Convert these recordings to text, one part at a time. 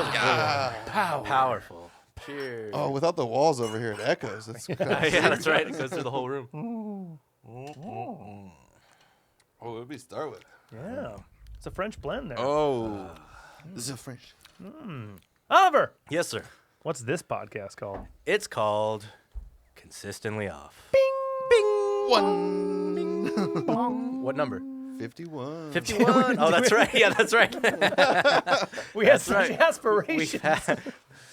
was a good one. Powerful. Cheers. Oh, without the walls over here, it echoes. It's Yeah, that's right. It goes through the whole room. Oh, what did we start with? Yeah. It's a French blend there. Oh, this is a French. Oliver, Yes, sir. what's this podcast called? It's called Consistently Off. One. What number? 51. 51. Oh, that's right. Yeah, that's right. We had That's such right. aspirations.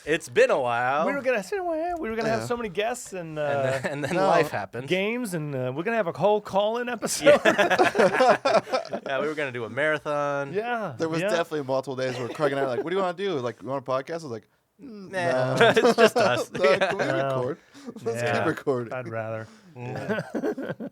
It's been a while. We were gonna have so many guests and, and then life happened. games, and we're gonna have a whole call-in episode. Yeah, we were gonna do a marathon. Yeah, There was yeah. definitely multiple days where Craig and I were like, what do you want to do? Like, you want a podcast? I was like, Nah, it's just us. no, can we No. record? Let's Yeah. keep recording. I'd rather. Mm.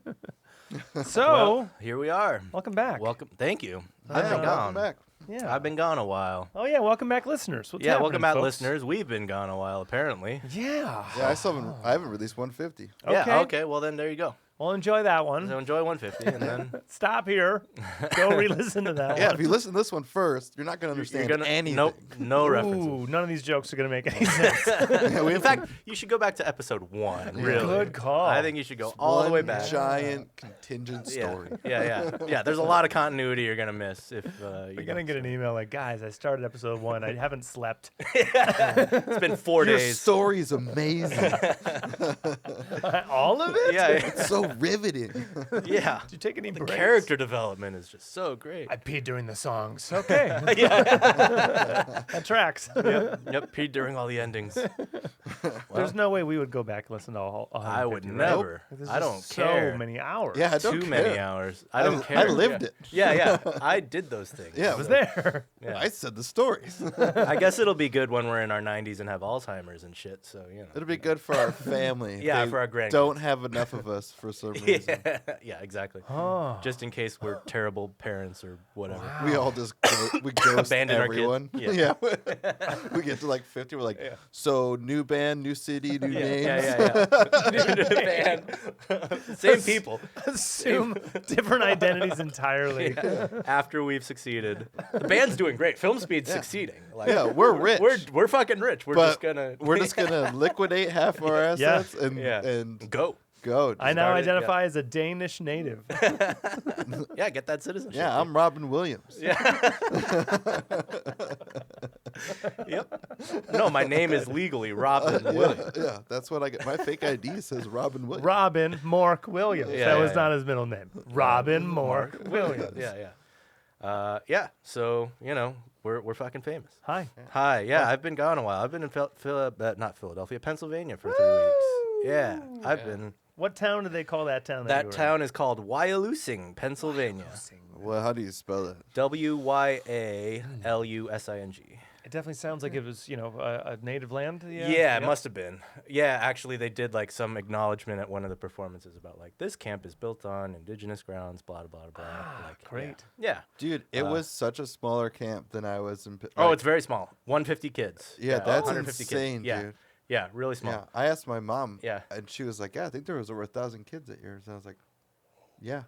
So, Well, here we are. welcome back. Welcome. Thank you. Yeah, I've been welcome gone. back. Yeah. I've been gone a while. Oh yeah, welcome back, listeners. What's Yeah, happening, welcome back, folks? listeners. We've been gone a while, apparently. Yeah. Yeah, I haven't released 150. Yeah. Okay. Okay. Well, then there you go. Well, enjoy that one. So enjoy 150, and then Stop here. Go re-listen to that Yeah, one. if you listen to this one first, you're not going to understand anything. Nope. No references. Ooh, none of these jokes are gonna make any sense. Yeah, In fact, you should go back to episode 1. Really. Good call. I think you should go all the way One back. giant contingent Yeah. story. Yeah. There's a lot of continuity you're gonna miss if You're you gonna get an email like, guys, I started episode 1. I haven't slept. It's been 4 Your days. story is amazing. All of it? Yeah. It's so riveting. Yeah. Did you take any The breaks? character development is just so great. I peed during the songs. Okay. Yeah. That tracks. Yep. Pete during all the endings. There's no way we would go back and listen to all I would 150, right? never. There's I just don't so care. many hours. Yeah, I don't Too care. many hours. I don't care. I lived Yeah. it. Yeah. I did those things. Yeah, I was there. Yeah. I said the stories. I guess it'll be good when we're in our 90s and have Alzheimer's and shit. So It'll be good for our family. Yeah, They for our grandkids. Don't have enough of us for some reason. Yeah, exactly. Oh. Just in case we're terrible parents or whatever. We all just we ghost Abandon our kids. everyone. Yeah. We get to like 50. We're like, so new band, new city, new names. Yeah. Band. Same people. Assume different identities entirely. Yeah. After we've succeeded, the band's doing great. Film Speed's succeeding. Like, Yeah, we're rich. We're fucking rich. We're But just gonna gonna liquidate half our assets and go. go. I now started, identify as a Danish native. Yeah, get that citizenship. Yeah, I'm Robin Williams. Yep. No, my name is legally Robin Williams. Yeah, that's what I get. My fake ID says Robin Williams. Robin Mork Williams. Yeah, that was yeah, not his middle name. Robin Mork Williams. Yeah. Yeah. So we're fucking famous. Hi. Hi. Yeah, I've been gone a while. I've been in not Philadelphia, Pennsylvania for 3 weeks. Yeah, I've been. What town do they call that town? That you were town is called Wyalusing, Pennsylvania. Well, how do you spell that? Wyalusing. It definitely sounds like it was, a native land. Yeah, it must have been. Yeah, actually, they did like some acknowledgement at one of the performances about like this camp is built on indigenous grounds, blah blah blah. Like, great. Yeah. Dude, it was such a smaller camp than I was in. Oh, it's very small. 150 kids. Yeah, that's 150 insane, kids. Yeah. dude. Yeah, really small. Yeah, I asked my mom. Yeah. And she was like, "Yeah, I think there was over 1,000 kids at yours." And I was like, "Yeah."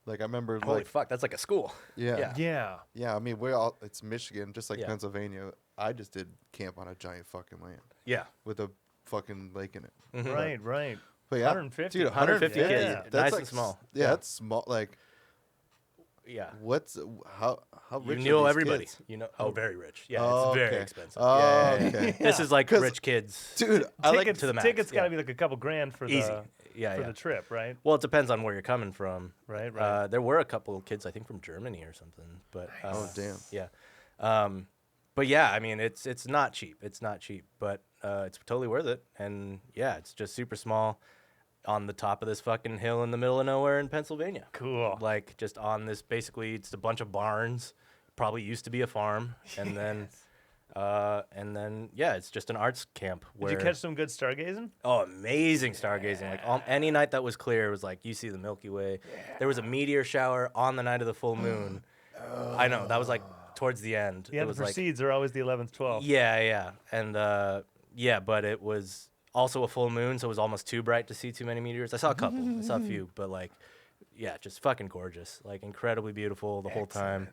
Like I remember. Holy like, fuck, that's like a school. Yeah. Yeah. Yeah. I mean, it's Michigan, just like Yeah. Pennsylvania. I just did camp on a giant fucking land Yeah. with a fucking lake in it. Right. But yeah, 150. dude, 150 Yeah. kids. Yeah. That's Nice like and small. Yeah, that's small. Like, Yeah. what's how You rich? know are these everybody. kids? Very rich. Yeah, Oh, it's very okay. expensive. Oh, yeah. okay. This is like 'Cause- rich kids. Dude, I like Tickets, to the max, tickets got to yeah. be like a couple grand for Easy. the Yeah, for yeah. the trip, right? Well, it depends on where you're coming from. Right. There were a couple of kids, I think, from Germany or something. But Oh, damn. Yeah. But yeah, I mean, it's not cheap. It's not cheap, but it's totally worth it. And yeah, it's just super small on the top of this fucking hill in the middle of nowhere in Pennsylvania. Cool. Like just on this, basically, it's a bunch of barns. Probably used to be a farm, and then yeah, it's just an arts camp. Where Did you catch some good stargazing? Oh, amazing stargazing! Like any night that was clear, it was like you see the Milky Way. There was a meteor shower on the night of the full moon. I know that was like towards the end. Yeah, it the was like proceeds are always the 11th, 12th. yeah, and but it was also a full moon, so it was almost too bright to see too many meteors. I saw a couple, I saw a few, but like, yeah, just fucking gorgeous, like incredibly beautiful the whole time.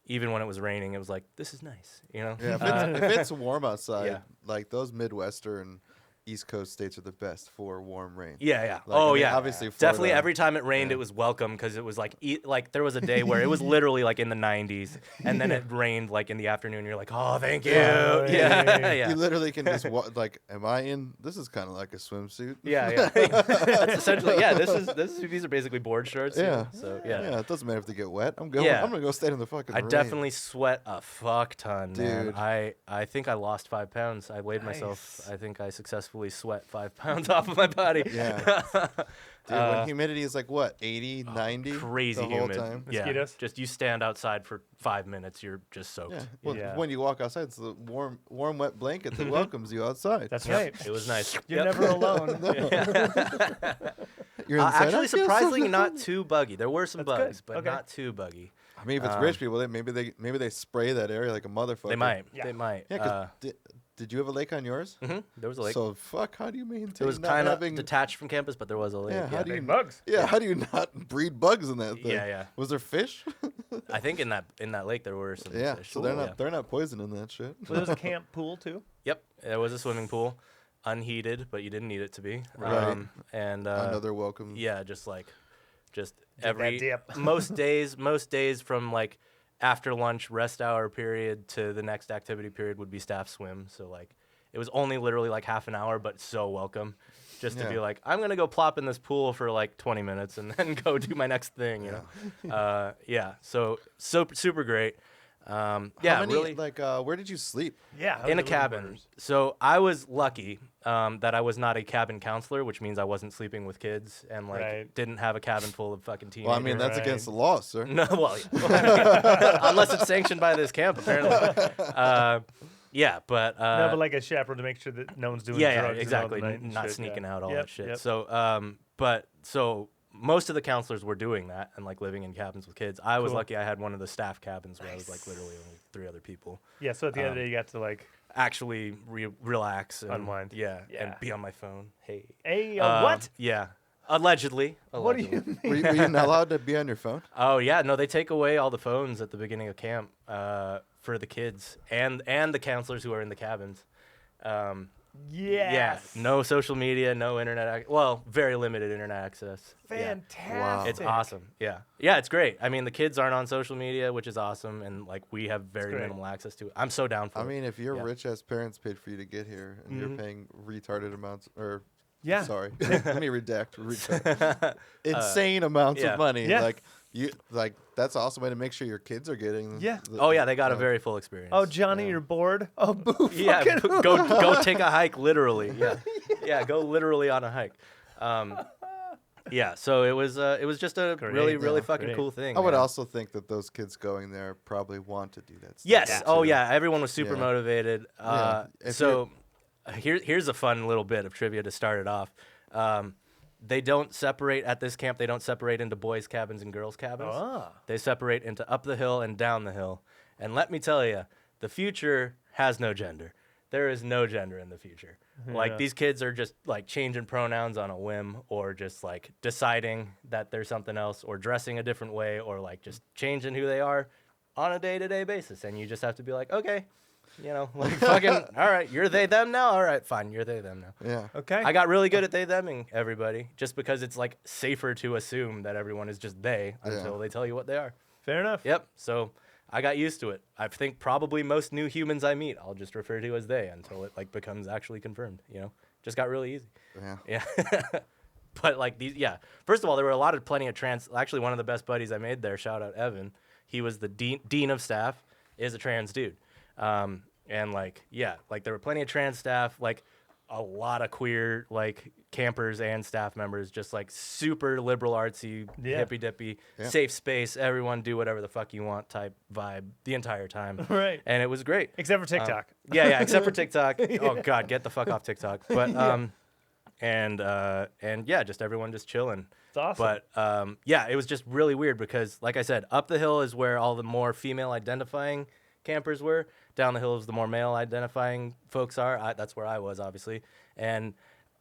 even when it was raining, it was like, this is nice, you know? Yeah, if it's warm outside, yeah. like those Midwestern, East Coast states are the best for warm rain. Yeah, yeah. Like, I mean, yeah. obviously Definitely Florida- every time it rained, yeah. it was welcome because it was like, like there was a day where it was literally like in the 90s, and then it rained like in the afternoon. You're like, oh, thank you. Yeah. Yeah, yeah. You literally can just like, am I in? This is kind of like a swimsuit. Yeah, yeah. That's essentially, yeah. These are basically board shorts. Yeah. So yeah. Yeah, it doesn't matter if they get wet. I'm going. Yeah. I'm gonna go stand in the fucking I rain. definitely sweat a fuck ton, man. Dude. I think I lost 5 pounds. I weighed myself. Nice. I think I successfully sweat 5 pounds off of my body. Yeah. Dude, when humidity is like what, 80, 90? Crazy the whole humid. time? Yeah. Mosquitoes? Just you stand outside for 5 minutes, you're just soaked. Yeah. Well, Yeah. when you walk outside, it's the warm, wet blanket that welcomes you outside. That's Yep, right. It was nice. You're Yep. never alone. You're inside. Actually, I feel so- surprisingly, not too buggy. There were some That's good. bugs, but Okay. not too buggy. I mean, if it's rich people, maybe they spray that area like a motherfucker. They might. Yeah. They might. Yeah. 'Cause did you have a lake on yours? There was a lake. So fuck. How do you maintain? It was not kind of having? detached from campus, but there was a lake. Yeah, how do you- Big bugs. Yeah. How do you not breed bugs in that thing? Yeah, yeah. Was there fish? I think in that lake there were some Yeah. fish. So Yeah. they're not poisoning that shit. Well, there's a camp pool too. Yep, there was a swimming pool, unheated, but you didn't need it to be. Right. And Another welcome. yeah, just that every dip. most days from like after lunch rest hour period to the next activity period would be staff swim. So like it was only literally like half an hour, but so welcome. Just to Yeah. be like, I'm gonna go plop in this pool for like 20 minutes and then go do my next thing, you know. Yeah, so super great. Yeah, How many, really. Like, where did you sleep? Yeah. In a cabin. So I was lucky that I was not a cabin counselor, which means I wasn't sleeping with kids and like Right. didn't have a cabin full of fucking teenagers. Well, I mean, that's Right. against the law, sir. No, well, yeah. Unless it's sanctioned by this camp, apparently. Yeah, but No, but like a chaperone to make sure that no one's doing yeah, drugs. exactly. In the night and Not shit, sneaking yeah. out all Yep, that shit. yep. So most of the counselors were doing that and like living in cabins with kids. I was Cool. lucky I had one of the staff cabins where I was like literally only 3 other people. Yeah, so at the end of the day, you got to like, Actually relax and Unwind. Yeah, Yeah. and be on my phone. Hey. hey, What? Yeah. Allegedly. What do Allegedly. you Were mean? you not allowed to be on your phone? Oh yeah, no, they take away all the phones at the beginning of camp for the kids and the counselors who are in the cabins. Yeah, Yes. no social media, no internet. Well, very limited internet access. Yeah. Fantastic. It's awesome. Yeah, yeah, it's great. I mean, the kids aren't on social media, which is awesome, and like we have very great. minimal access to it. I'm so down for I it. mean, if your Yeah. rich ass parents paid for you to get here and you're paying retarded amounts, or Yeah. sorry, let me redact. Insane amounts yeah. of money. Yeah. Like you, like that's an awesome way to make sure your kids are getting. Yeah. Oh yeah, they got a like, very full experience. Oh, Johnny, you're bored? Oh, boo. yeah, fucking go take a hike, literally. Yeah, yeah, go literally on a hike. Yeah, so it was just a Great, really yeah, fucking great. cool thing. I would man. also think that those kids going there probably want to do that. Stuff Yes. Yeah. Oh too. yeah. Everyone was super Yeah. motivated. Yeah. If So here's a fun little bit of trivia to start it off. They don't separate at this camp. They don't separate into boys' cabins and girls' cabins. Ah. They separate into up the hill and down the hill. And let me tell you, the future has no gender. There is no gender in the future. Like Yeah. these kids are just like changing pronouns on a whim, or just like deciding that there's something else, or dressing a different way, or like just changing who they are on a day-to-day basis. And you just have to be like, okay, you know, like fucking, all right, you're they them now. All right, fine, you're they them now. Yeah. Okay. I got really good at they theming everybody, just because it's like safer to assume that everyone is just they until they tell you what they are. Fair enough. Yep. So I got used to it. I think probably most new humans I meet, I'll just refer to as they until it like becomes actually confirmed. You know, just got really easy. Yeah. Yeah. But like these, yeah. First of all, there were plenty of trans. Actually, one of the best buddies I made there, shout out Evan. He was the dean of staff, is a trans dude. And like, yeah, like there were plenty of trans staff, like a lot of queer like campers and staff members, just like super liberal, artsy, Yeah. hippy dippy, Yeah. safe space. Everyone do whatever the fuck you want type vibe the entire time. Right. And it was great. Except for TikTok. Yeah, except for TikTok. Oh God, get the fuck off TikTok. But and yeah, just everyone just chilling. It's awesome. But yeah, it was just really weird because, like I said, up the hill is where all the more female identifying campers were. Down the hill is the more male identifying folks are. That's where I was, obviously. And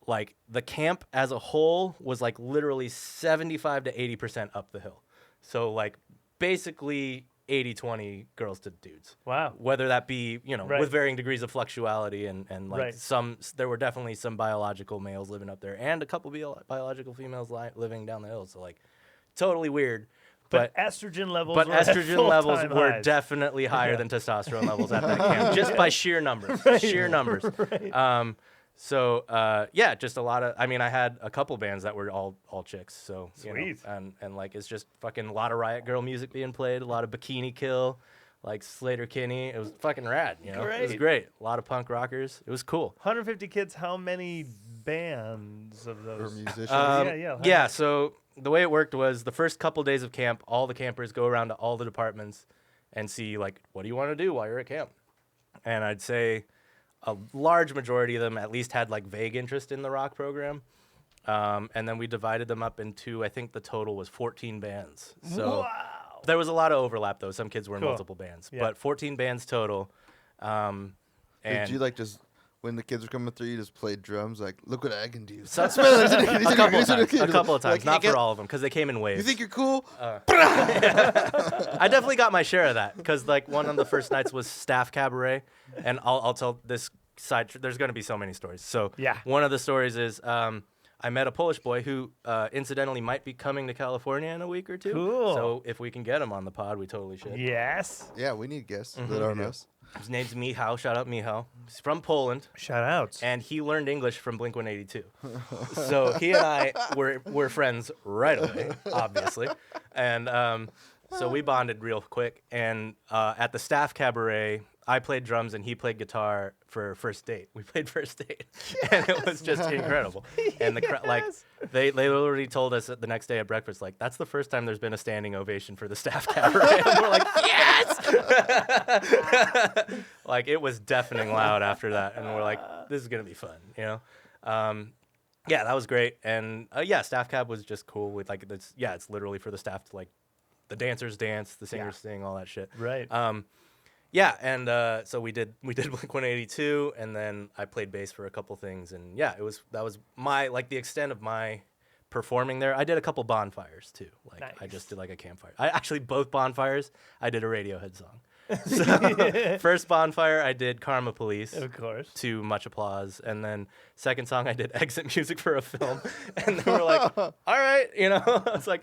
like the camp as a whole was like literally 75 to 80% up the hill. So like basically 80-20 girls to dudes. Wow. Whether that be, Right. with varying degrees of fluctuality and like Right. there were definitely some biological males living up there and a couple biological females living down the hill. So like totally weird. But estrogen levels. But were at estrogen levels full-time were highs. definitely higher than testosterone levels at that camp, just by sheer numbers. Sheer numbers. Right. So just a lot of. I mean, I had a couple bands that were all chicks. So Sweet. and like it's just fucking a lot of Riot Girl music being played, a lot of Bikini Kill, like Slater Kinney. It was fucking rad. It was Great. great. A lot of punk rockers. It was cool. 150 kids. How many bands of Or those? musicians. Yeah. So the way it worked was the first couple days of camp, all the campers go around to all the departments and see like, what do you want to do while you're at camp? And I'd say a large majority of them at least had like vague interest in the rock program. And then we divided them up into, I think the total was 14 bands. So Wow. there was a lot of overlap though. Some kids were in Cool. multiple bands, Yeah. but 14 bands total. And Did you like just when the kids were coming through, you just played drums? Like, look what I can do. a couple of times, not for all of them, because they came in waves. You think you're cool? I definitely got my share of that because like one of the first nights was staff cabaret, and I'll tell this side. There's going to be so many stories. So Yeah. one of the stories is I met a Polish boy who incidentally might be coming to California in a week or two. Cool. So if we can get him on the pod, we totally should. Yes. Yeah, we need guests Mm-hmm. that aren't us. His name's Michał. Shout out Michał. He's from Poland. Shout outs. And he learned English from Blink-182. So he and I were friends right away, obviously. And so we bonded real quick. And at the staff cabaret, I played drums and he played guitar for First Date. We played First Date. And it was just incredible. And they literally told us the next day at breakfast, like, that's the first time there's been a standing ovation for the staff cabaret. And we're like, yes! Like, it was deafening loud after that. And we're like, this is going to be fun, Yeah, that was great. And staff cab was just cool with like, it's literally for the staff to like, the dancers dance, the singers sing, all that shit. Right. So we did Blink-182, and then I played bass for a couple things, and that was my like the extent of my performing there. I did a couple bonfires too. Like I Nice. just did like a campfire. I actually both bonfires I did a Radiohead song. So first bonfire I did Karma Police. Of course. To much applause, and then second song I did exit music for a film, and they were like, "All right," It's like,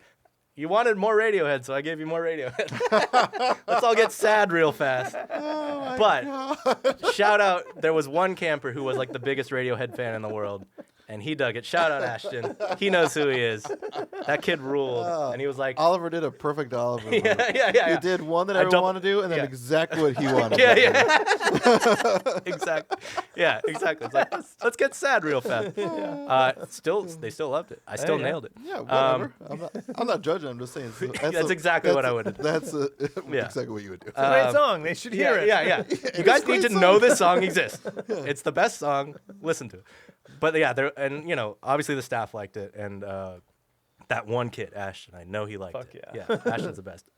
you wanted more Radiohead, so I gave you more Radiohead. Let's all get sad real fast. But shout out, there was one camper who was like the biggest Radiohead fan in the world, and he dug it. Shout out Ashton. He knows who he is. That kid ruled, and he was like, Oliver did a perfect Oliver. yeah. He did one that everyone wanted to do, and then exactly what he wanted. Exactly. Yeah, exactly. It's like, let's get sad real fast. They still loved it. I still nailed it. Yeah, whatever. I'm not judging. I'm just saying. That's exactly what I would have done. That's Yeah. exactly what you would do. It's a great song. They should hear it. Yeah. You guys need to know this song exists. It's the best song. Listen to it. But obviously the staff liked it, and that one kid, Ashton, I know he liked Fuck it. yeah. Yeah, Ashton's the best.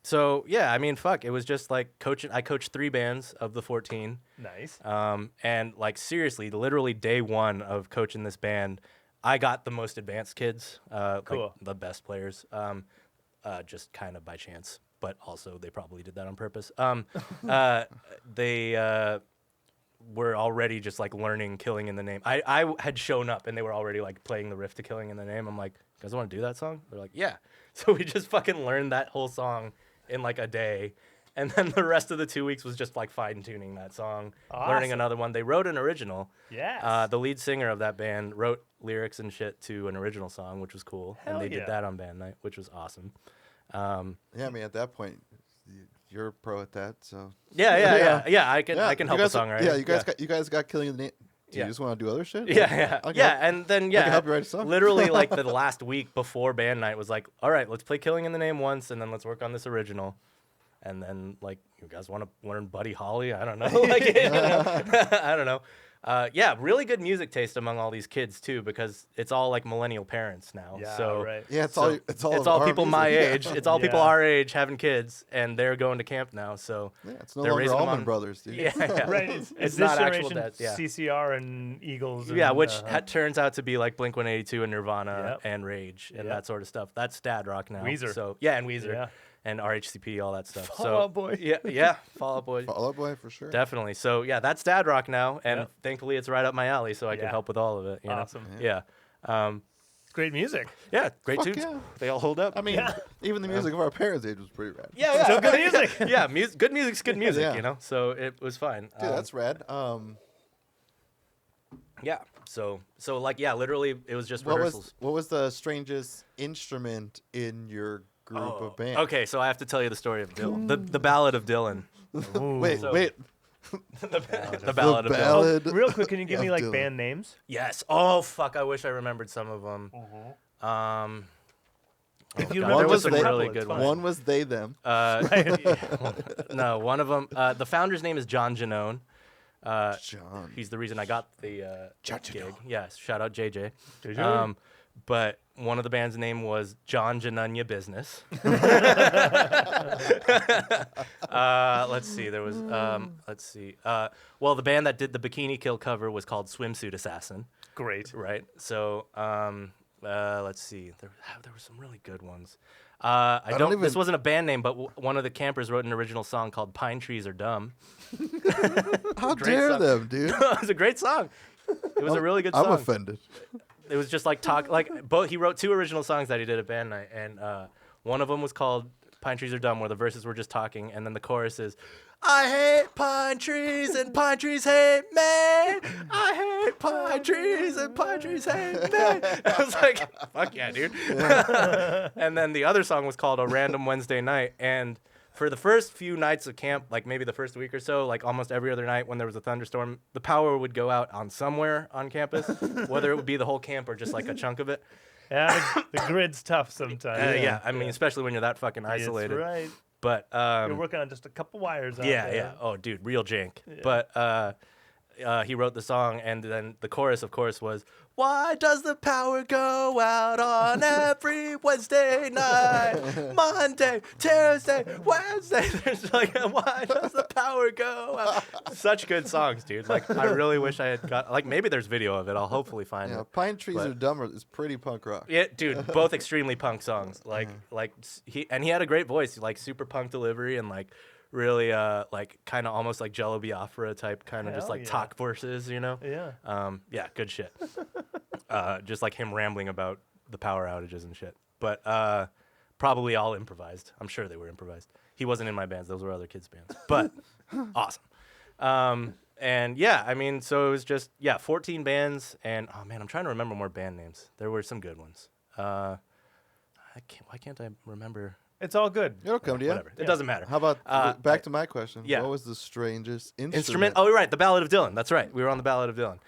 So yeah, I mean, fuck. It was just like coaching. I coached 3 bands of the 14. Nice. And like seriously, literally day one of coaching this band, I got the most advanced kids, Cool. like the best players, just kind of by chance, but also they probably did that on purpose. They were already just like learning Killing in the Name. I had shown up and they were already like playing the riff to Killing in the Name. I'm like, you guys want to do that song? They're like, yeah. So we just fucking learned that whole song in like a day. And then the rest of the 2 weeks was just like fine tuning that song, learning Awesome. another one. They wrote an original. Yes. The lead singer of that band wrote lyrics and shit to an original song, which was cool. Hell and they yeah. did that on band night, which was awesome. Yeah, I mean, at that point, you're a pro at that, so. Yeah. I can help a guys, songwriter. Yeah, you guys got Killing in the Name. Do you just want to do other shit? Yeah. And then I can help you write a song. literally like the last week before band night was like, all right, let's play Killing in the Name once, and then let's work on this original. And then like, you guys want to learn Buddy Holly? I don't know. I don't know. Yeah, really good music taste among all these kids too, because it's all like millennial parents now. Yeah, so right. Yeah, it's so all our people my music. age. It's all people Yeah. our age having kids, and they're going to camp now. So Yeah, it's no they're longer raising them Allman on- Brothers, dude. yeah, yeah. Right. It's It's this not actual generation dads, yeah. CCR and Eagles. Yeah, and, which turns out to be like Blink-182 and Nirvana Yep. and Rage and Yep. that sort of stuff. That's dad rock now. Weezer. So yeah, and Weezer Yeah. and RHCP, all that stuff. Fall so Out Boy. yeah, Fall Out Boy. Fall Out Boy for sure. Definitely. So yeah, that's dad rock now, and Yep. thankfully it's right up my alley, so I can Yeah. help with all of it. You know? Awesome. Yeah. It's great music. Yeah. Great Fuck tunes. yeah. They all hold up. I mean, Yeah. even the music of our parents' age was pretty rad. yeah. Still good music. Yeah. Good music's good music. Yeah. You know. So it was fine. Dude, that's rad. yeah. So like yeah, literally it was just What rehearsals. was the strangest instrument in your group of bands? Okay, so I have to tell you the story of Dylan, the ballad of Dylan. Ooh. Wait, So- wait. the ballad of Dylan. ballad. Real quick, can you give me of like Dylan. band names? Yes. Oh fuck! I wish I remembered some of them. If you God, remember there was just a some couple, really it's good fine. ones. One was they them. No, one of them. The founder's name is John Janone. John. He's the reason I got the John gig. Janone. Yes, shout out JJ. JJ. But one of the band's name was John Janunya Business. Let's see. There was. Let's see. Well, the band that did the Bikini Kill cover was called Swimsuit Assassin. Great. Right. So let's see. There were some really good ones. I don't don't. even- This wasn't a band name, but one of the campers wrote an original song called "Pine Trees Are Dumb." How Great dare song. them, dude? It was a great song. It was a really good I'm song. offended. It was just like talk like both. He wrote two original songs that he did at band night, and one of them was called "Pine Trees Are Dumb," where the verses were just talking, and then the chorus is, "I hate pine trees and pine trees hate me. I hate pine trees and pine trees hate me." I was like, "Fuck yeah, dude!" And then the other song was called "A Random Wednesday Night," and for the first few nights of camp, like maybe the first week or so, like almost every other night when there was a thunderstorm, the power would go out on somewhere on campus, whether it would be the whole camp or just like a chunk of it. Yeah, the grid's tough sometimes. Yeah, I mean, especially when you're that fucking That's isolated. right. But You're working on just a couple wires out yeah, there. yeah. Oh, dude, real jank. But he wrote the song, and then the chorus, of course, was, "Why does the power go out on every Wednesday night? Monday, Tuesday, Wednesday." There's like, why does the power go out? Such good songs, dude. Like, I really wish I had got, like, maybe there's video of it. I'll hopefully find Yeah, it. Pine Trees But- Are Dumber is pretty punk rock. Yeah, dude, both extremely punk songs. Like he had a great voice, like super punk delivery, and like really like kind of almost like Jello Biafra type, kind of just Hell like yeah. talk verses, you know? Yeah. Yeah, good shit. Just like him rambling about the power outages and shit. But probably all improvised. I'm sure they were improvised. He wasn't in my bands; those were other kids' bands. But awesome. And yeah, I mean, so it was just 14 bands, and oh man, I'm trying to remember more band names. There were some good ones. Why can't I remember? It's all good. It'll come to you. Whatever. It doesn't matter. How about back to my question? yeah. What was the strangest Instrument? Oh, right. The Ballad of Dylan. That's right. We were on the Ballad of Dylan.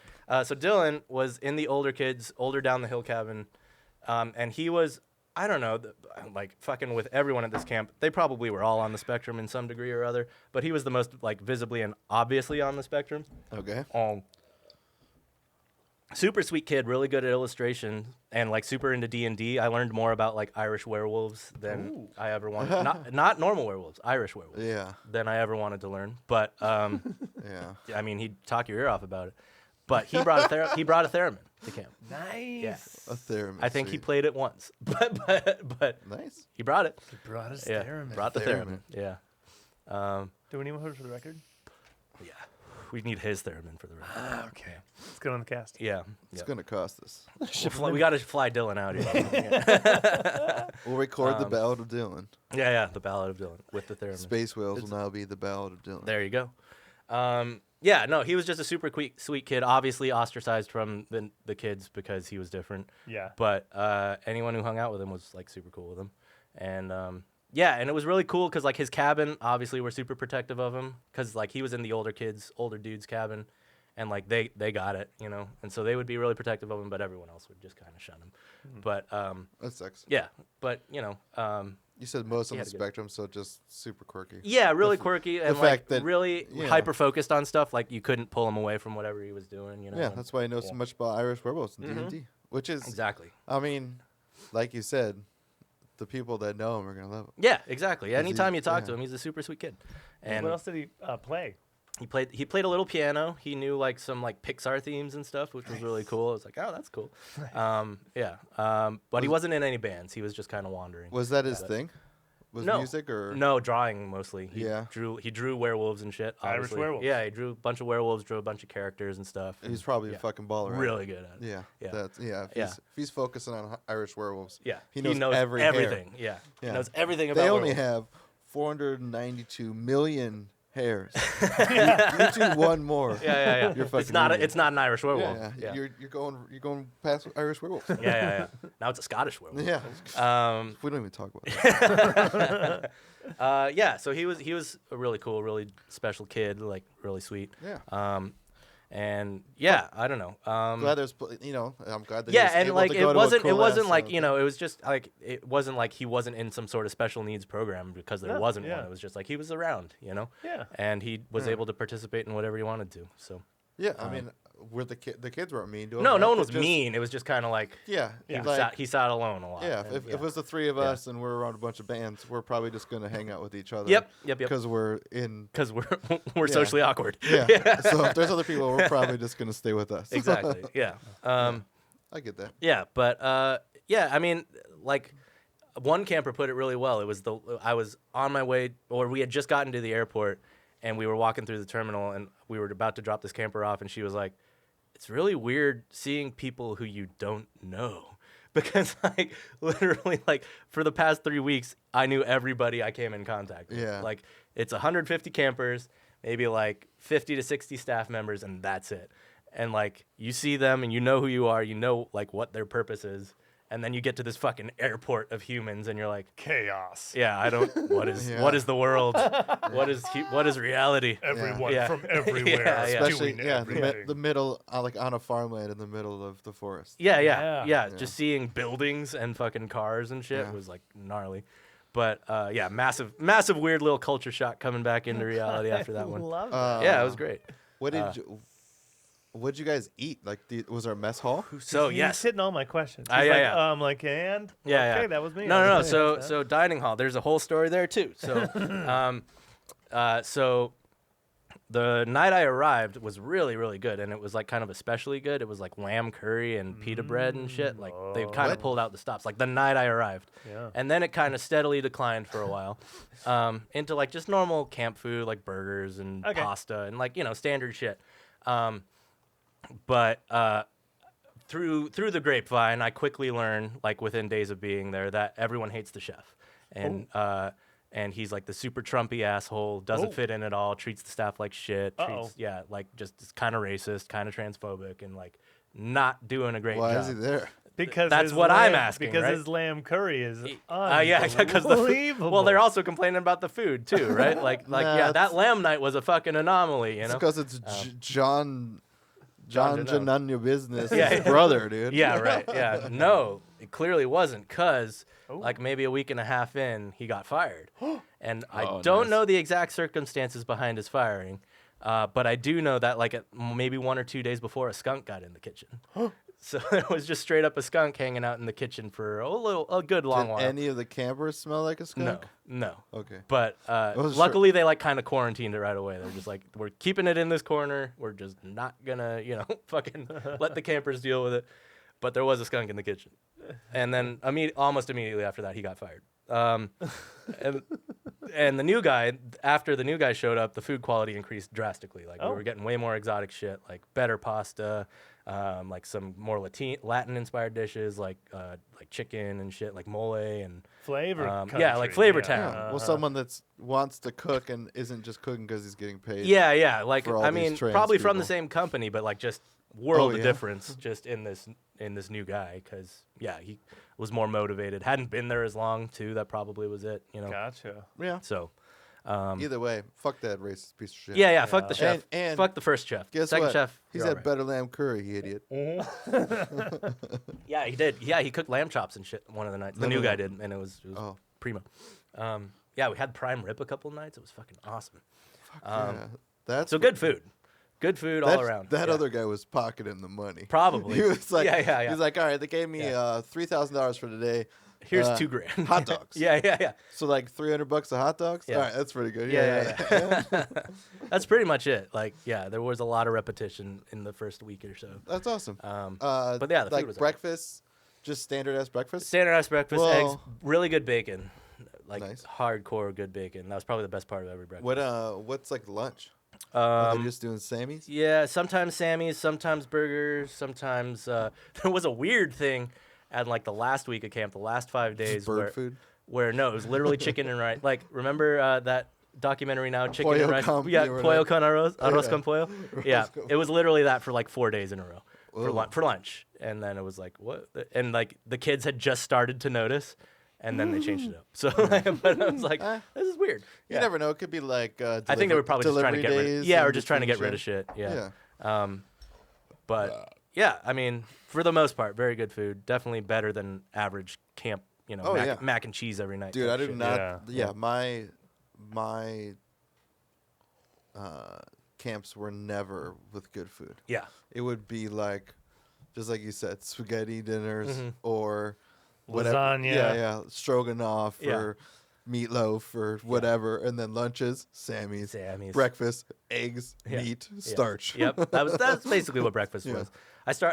So Dylan was in the older down the hill cabin, and he was, I don't know, like fucking with everyone at this camp. They probably were all on the spectrum in some degree or other, but he was the most like visibly and obviously on the spectrum. Okay. Super sweet kid, really good at illustration, and like super into D&D. I learned more about like Irish werewolves than I ever wanted. Not normal werewolves, Irish werewolves. Yeah. Than I ever wanted to learn. But Yeah. I mean, he'd talk your ear off about it. But he brought a theremin to camp. Nice. Yeah. A theremin. I think he sweet. played it once, but Nice. he brought it. He brought us Yeah, theremin. brought the theremin. Theremin. Yeah. Do we need one for the record? Yeah. We need his theremin for the rest. Okay. Let's get on the cast. Yeah. It's gonna cost us. We got to fly Dylan out here. We'll record the Ballad of Dylan. Yeah, the Ballad of Dylan with the theremin. Space Whales will now be the Ballad of Dylan. There you go. Yeah, no, he was just a super sweet kid. Obviously ostracized from the kids because he was different. Yeah. But anyone who hung out with him was like super cool with him, and yeah, and it was really cool because like his cabin, obviously, we're super protective of him because like he was in the older dude's cabin, and like they got it, you know, and so they would be really protective of him, but everyone else would just kind of shun him. But That sucks. yeah, but you know, You said most on He the had a good- spectrum, so just super quirky. Yeah, really f- quirky the and like fact that- really yeah. hyper focused on stuff. Like you couldn't pull him away from whatever he was doing. You know. Yeah, and- that's why I know yeah. so much about Irish werewolves in Mhm. D&D. Which is, exactly. I mean, like you said, the people that know him are gonna love him. Yeah, exactly. 'Cause Anytime he- you talk yeah. to him, he's a super sweet kid. And And what else did he play? he played a little piano. He knew like some like Pixar themes and stuff, which was really cool. I was like, oh, that's cool. But he wasn't in any bands. He was just kind of wandering. Was that his Yeah. thing? Was No. music or No, drawing mostly. Yeah. He drew werewolves and shit. Irish Obviously. werewolves. Yeah, he drew a bunch of werewolves, drew a bunch of characters and stuff. He's probably yeah. a fucking baller. Right? really good at it. Yeah. Yeah. That's If Yeah. he's focusing on Irish werewolves. Yeah, He knows every hair. everything. Yeah. Yeah. He knows everything about They only werewolves. have 492 million hairs. you do one more. Yeah. You're It's fucking not idiot. it's not an Irish werewolf. Yeah, Yeah. You're going past Irish werewolves. Yeah. Now it's a Scottish werewolf. Yeah. We don't even talk about that. Yeah, so he was a really cool, really special kid, like really sweet. Yeah. And yeah, I don't know. Glad there's, I'm glad that he Yeah, was and able like to it go to a wasn't cool ass, like it was just like it wasn't like he wasn't in some sort of special needs program because there No, wasn't yeah. one. It was just like he was around, Yeah. and he was Yeah. able to participate in whatever he wanted to. So Yeah, I mean, were the kids weren't mean to him. no, right? no one They're was just- mean. It was just kind of like Yeah, Yeah. like, he sat alone a lot. yeah. and, If it was the three of Yeah. us and we're around a bunch of bands, we're probably just gonna hang out with each other. Yep. Because we're in. Because we're Yeah. socially awkward. Yeah. So if there's other people, we're probably just gonna stay with us. Exactly. Yeah. I get that. Yeah, but yeah, I mean, like one camper put it really well. It was I was on my way, or we had just gotten to the airport, and we were walking through the terminal, and we were about to drop this camper off, and she was like, "It's really weird seeing people who you don't know." Because like literally like for the past 3 weeks, I knew everybody I came in contact with. Yeah. Like it's 150 campers, maybe like 50 to 60 staff members, and that's it. And like you see them and you know who you are, you know like what their purpose is, and then you get to this fucking airport of humans and you're like, Chaos. yeah, I don't what is Yeah. what is the world? what is reality? Everyone Yeah. from everywhere. Yeah, is yeah. Especially doing the everything. middle, like on a farmland in the middle of the forest. Yeah. Yeah. Just seeing buildings and fucking cars and shit Yeah. was like gnarly. But yeah, massive weird little culture shock coming back into reality after that one. Love that. Yeah, it was great. What did you guys eat? Like, was there a mess hall? So He's yes. hitting all my questions. Yeah, He's like, yeah. like, and? Yeah, Okay, yeah. that was me. No. Okay, that's that. So dining hall. There's a whole story there too. So, so the night I arrived was really, really good, and it was like kind of especially good. It was like lamb curry and pita bread and shit. Like they kind of What? pulled out the stops. Like the night I arrived, Yeah. and then it kind of steadily declined for a while, into like just normal camp food like burgers and Okay. pasta and like standard shit. But through the grapevine, I quickly learned, like within days of being there, that everyone hates the chef, and he's like the super Trumpy asshole, doesn't Oh. fit in at all, treats the staff like shit, Uh-oh. like just kind of racist, kind of transphobic, and like not doing a great Why job. is he there? Because That's his what I'm lam- asking, Because right? his lamb curry is Yeah, because the food, unbelievable. well, they're also complaining about the food too, right? Like Nah, yeah, that it's- lamb night was a fucking anomaly, It's know? because it's John John Janun your business. Yeah. His brother, dude. Yeah, right. Yeah, no, it clearly wasn't, cause Oh. like maybe a week and a half in, he got fired, and I Oh, don't nice. know the exact circumstances behind his firing, but I do know that like maybe 1 or 2 days before, a skunk got in the kitchen. So there was just straight up a skunk hanging out in the kitchen for a good long Did while. any of the campers smell like a skunk? No. Okay. But was luckily, they like kind of quarantined it right away. They're just like, we're keeping it in this corner. We're just not gonna, fucking let the campers deal with it. But there was a skunk in the kitchen, and then almost immediately after that, he got fired. And the new guy, after the new guy showed up, the food quality increased drastically. Like we Oh. were getting way more exotic shit, like better pasta, like some more Latin-inspired dishes, like chicken and shit, like mole and flavor. yeah, like country, Flavor yeah. Town. Yeah. Uh-huh. Well, someone that wants to cook and isn't just cooking because he's getting paid. Yeah, like for all I these mean, trans probably from the people. same company, but like just world of yeah? difference just in this new guy, because he was more motivated, hadn't been there as long too. That probably was it, Gotcha. Yeah. So Either way, fuck that racist piece of shit. yeah, fuck the chef, And fuck the first chef. Guess Second what? chef, He's you're had all right. better lamb curry, you idiot. Yeah, he did. Yeah, he cooked lamb chops and shit one of the nights. The No, new no, guy no. did, and it was Oh. primo. Yeah, we had prime rib a couple nights. It was fucking awesome. Yeah. That's So good food. Good food all around. That Yeah. other guy was pocketing the money. Probably. He was like, Yeah. He's like, all right, they gave me $3,000 for today. Here's $2,000. Hot dogs. Yeah. So like $300 of hot dogs. Yeah. All right, that's pretty good. Yeah. That's pretty much it. Like, yeah, there was a lot of repetition in the first week or so. That's awesome. But yeah, the like food was breakfast, just standard as breakfast. standardized breakfast, Well- eggs, really good bacon, like Nice. hardcore good bacon. That was probably the best part of every breakfast. What's like lunch? Are they Um, just doing Sammy's? yeah, sometimes Sammy's, sometimes burgers, sometimes there was a weird thing at like the last week of camp, the last 5 days Just bird food. where no, it was literally chicken and rice. Like remember that documentary now, chicken Pollo and rice. con- Yeah, or pollo whatever. con arroz, arroz Yeah. con pollo. Yeah, it was literally that for like 4 days in a row Whoa. for lunch, and then it was like what? And like the kids had just started to notice, and then they changed it up. So, but I was like, this is weird. You Yeah. never know. It could be like I think they were probably just trying to get rid of. Yeah, or just trying to get rid of shit. Yeah. But yeah, I mean, for the most part, very good food. Definitely better than average camp. Oh, mac, yeah. mac and cheese every night. Dude, type I did shit. not. Yeah. My camps were never with good food. Yeah. It would be like, just like you said, spaghetti dinners Mm-hmm. or whatever. Lasagna. Yeah, stroganoff Yeah. or meatloaf or whatever, and then lunches, Sammy's. Sammy's. Breakfast, eggs, Yeah. meat, Yeah. starch. Yep. That's basically what breakfast Yeah. was.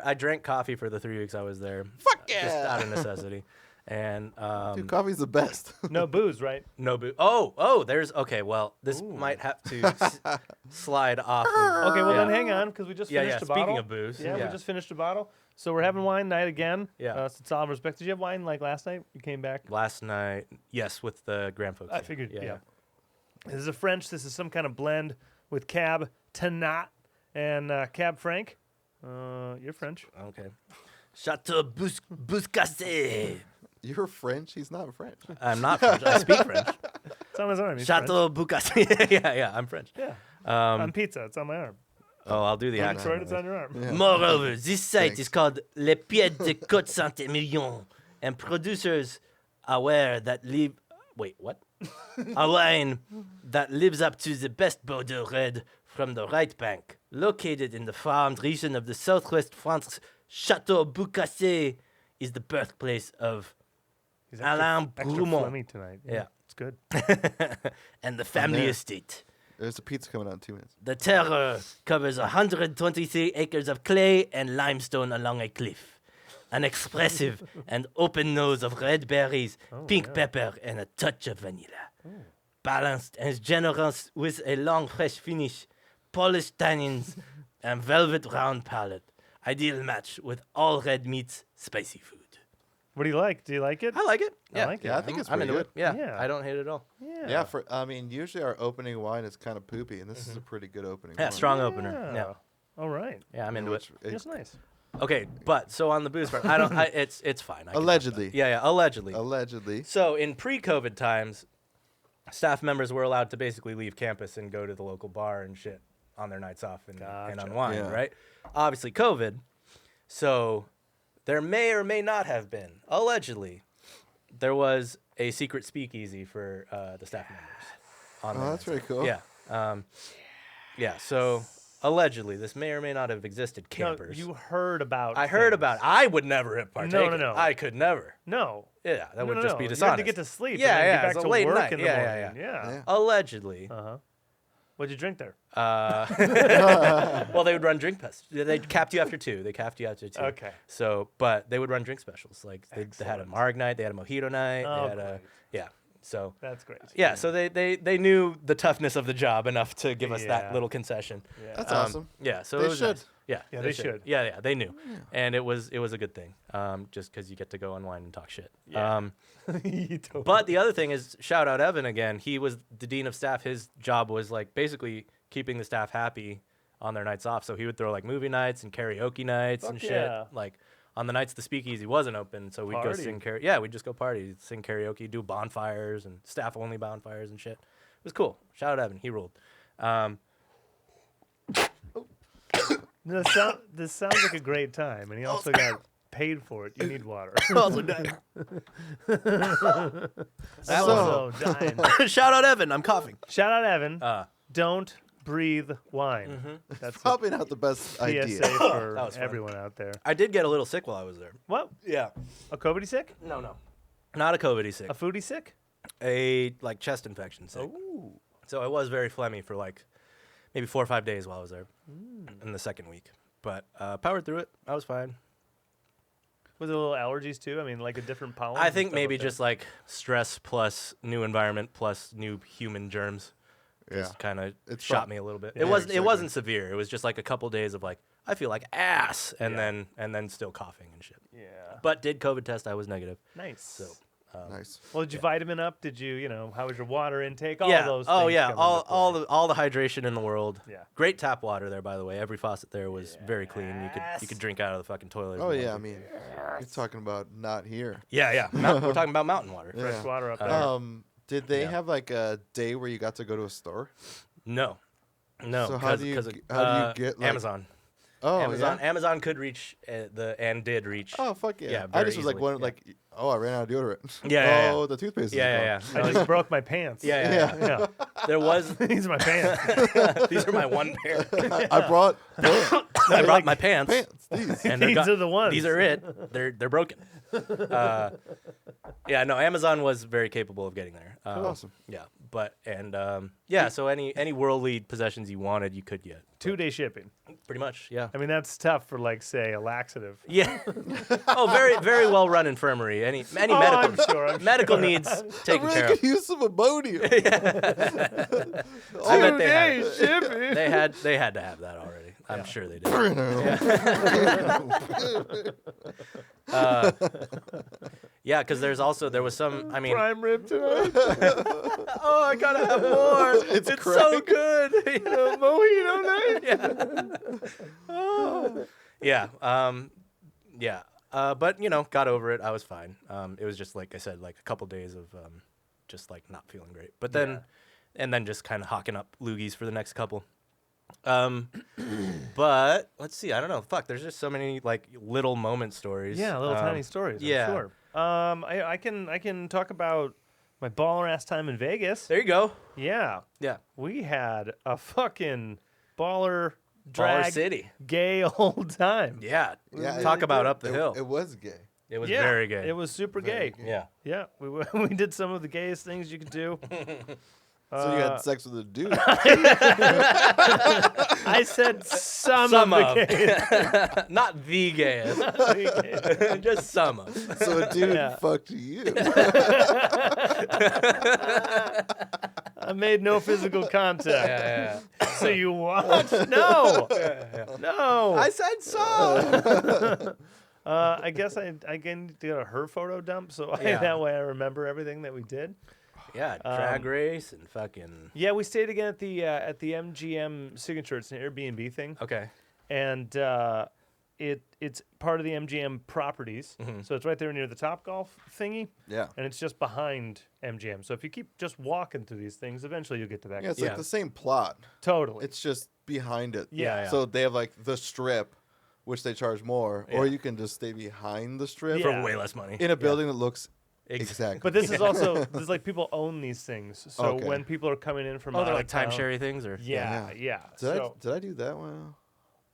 I drank coffee for the 3 weeks I was there. Fuck Just yeah. out of necessity. And Dude, coffee's the best. No booze, right? no boo. Oh, there's okay. Well, this might have to slide off. Of, Okay, well yeah. then hang on, because we just finished a bottle. Speaking of booze, Yeah, we just finished a bottle. So we're having wine night again. Yeah. Since all respect. Did you have wine like last night? You came back? last night, yes, with the grand folks. I yeah. figured, Yeah. yeah. This is a French. This is some kind of blend with Cab Tanat and Cab Franc. You're French. Okay. Chateau Bouscassé. You're French. He's not French. I'm not French. I speak French. It's on his arm. He's French. Chateau Bouscassé. yeah, I'm French. Yeah. Um, On pizza. It's on my arm. I'll do the accent. Detroit, it's on your arm. Yeah. Moreover, this site Thanks. is called Les Pieds de Côte Saint-Emilion, and producers are aware that live. Wait, what? A wine that lives up to the best Bordeaux red from the right bank, located in the farmed region of the southwest France. Chateau Bouscassé is the birthplace of He's Alain extra Brumont. phlegmy tonight. Yeah. It's good. and the family there. estate. There's a pizza coming out in 2 minutes. The terror covers 123 acres of clay and limestone along a cliff. An expressive and open nose of red berries, pink pepper, and a touch of vanilla. Balanced and generous with a long, fresh finish, polished tannins, and velvet round palate. Ideal match with all red meats, spicy food. What do you like? Do you like it? I like it. Yeah, like it. Yeah, I think it's I'm pretty into good. it. Yeah, Yeah. I don't hate it at all. Yeah, I mean, usually our opening wine is kind of poopy, and this is a pretty good opening. Yeah, wine. strong opener. Yeah, All right. yeah, I'm into it. That's nice. Okay, but so on the booze part, it's fine. I can talk about Allegedly. it. Yeah, allegedly. Allegedly. So in pre-COVID times, staff members were allowed to basically leave campus and go to the local bar and shit on their nights off and Gotcha. unwind, Yeah. right? Obviously COVID, so there may or may not have been, allegedly, there was a secret speakeasy for the staff members. On their that's nights very off. cool. Yeah, so allegedly, this may or may not have existed, No, campers. you heard about I heard things. about it. I would never have partaken. no. I could never. No. Yeah, that would no, just no. be You had dishonest. to get to sleep. Yeah, and then yeah, Get back it's a to late work night. in the Yeah, yeah, morning. Yeah. Allegedly. What'd you drink there? Well, they would run drink tests. They capped you after 2. They capped you after 2. Okay. So, but they would run drink specials. Like they had a Marg night, they had a Mojito night, Oh, they had a yeah. So That's great. yeah, so they knew the toughness of the job enough to give us Yeah. that little concession. Yeah. That's awesome. Yeah, so They it was should. nice. Yeah, Yeah, they should. Yeah, they knew, and it was a good thing, just because you get to go unwind and talk shit. Yeah. You don't- But the other thing is, shout out Evan again. He was the dean of staff. His job was like basically keeping the staff happy on their nights off. So he would throw like movie nights and karaoke nights and Fuck shit. yeah. Like on the nights the speakeasy wasn't open, so we'd go Party. sing karaoke. Yeah, we'd just go party, sing karaoke, do bonfires and staff only bonfires and shit. It was cool. Shout out Evan. He ruled. This sounds like a great time, and he also got paid for it. You need water. Also dying. Also dying. Shout out Evan. I'm coughing. Shout out Evan. Uh, Don't breathe wine. That's a Probably not the best PSA idea. for That was fun. everyone out there. I did get a little sick while I was there. What? Yeah. A COVID sick? No. Not a COVID sick. A foodie sick? A like chest infection sick. Oh. So I was very phlegmy for like maybe 4 or 5 days while I was there in the second week. But powered through it. I was fine. Was it a little allergies too? I mean, like a different pollen? I and think stuff maybe up there? just like stress plus new environment plus new human germs. Yeah. Just kind of It's shot prob- me a little bit. Yeah, It wasn't. It exactly. wasn't severe. It was just like a couple days of like I feel like ass, and Yeah. then still coughing and shit. Yeah. But did COVID test? I was negative. Nice. So Nice. Well, did you vitamin up? Did you, how was your water intake? All yeah. those Oh things yeah. come All into play. all the hydration in the world. Yeah. Great tap water there, by the way. Every faucet there was very clean. You could drink out of the fucking toilet. if Oh you yeah, I wanted to. mean, you're talking about not here. Yeah. We're talking about mountain water. Yeah. Fresh water up there. Did they Yeah. have like a day where you got to go to a store? No. So how do you because get, like- Amazon? Oh, Amazon. yeah. Amazon could reach and did reach. Oh fuck yeah! Yeah, I very just was like easily, one yeah. like, oh, I ran out of deodorant. Yeah, Oh, the toothpaste. Yeah. is I No, just broke my pants. yeah. Yeah. There was. These are my pants. These are my one pair. gone. I brought pants. I brought my pants. These. And they're These are the ones. These are it. They're broken. Yeah, no. Amazon was very capable of getting there. Awesome. Yeah, but so any worldly possessions you wanted, you could get. 2-day shipping. Pretty much. Yeah. I mean, that's tough for, like, say, a laxative. Yeah. Oh, very very well run infirmary. Any Oh, medical I'm sure. I'm medical sure. needs I taken really care could of. use some Imodium. I bet they had 2-day it. shipping. They had to have that already. I'm sure they did. Yeah, because there was some. I mean, Prime rib tonight. oh, I gotta have more. It's so crack. good. Mojito night. Yeah. Yeah. But got over it. I was fine. It was just like I said, like a couple days of just like not feeling great. But then, and then just kind of hawking up loogies for the next couple. But let's see. I don't know. Fuck. There's just so many like little moment stories. Yeah, little tiny stories. yeah. I'm sure. I can talk about my baller ass time in Vegas. There you go. Yeah, Yeah. we had a fucking baller Baller drag City. gay old time. Yeah. Yeah, Talk it- about up the it, hill. It was gay. It was Yeah, very gay. It was super Very gay. gay. Yeah. Yeah, we did some of the gayest things you could do. So you had sex with a dude. I said some Some of of. the gayest. Not the gayest. Just some of. So a dude Yeah. fucked you. I made no physical contact. Yeah. So you what? No, no. I said so. I guess I did a her photo dump, so Yeah. that way I remember everything that we did. Yeah, drag race and fucking. Yeah, we stayed again at the MGM Signature. It's an Airbnb thing, Okay. and it's part of the MGM properties. So it's right there near the Topgolf thingy, Yeah. and it's just behind MGM. So if you keep just walking through these things, eventually you'll get to that. Yeah, it's Yeah. like the same plot. Totally. It's just behind it. Yeah. So they have like the strip, which they charge more, or Yeah. you can just stay behind the strip Yeah. For way less money. in a building that looks Ex- exactly. But this is also this is like people own these things. So Okay. when people are coming in from Oh, they're out like of town- timeshare things, or Yeah. So Did I do that one?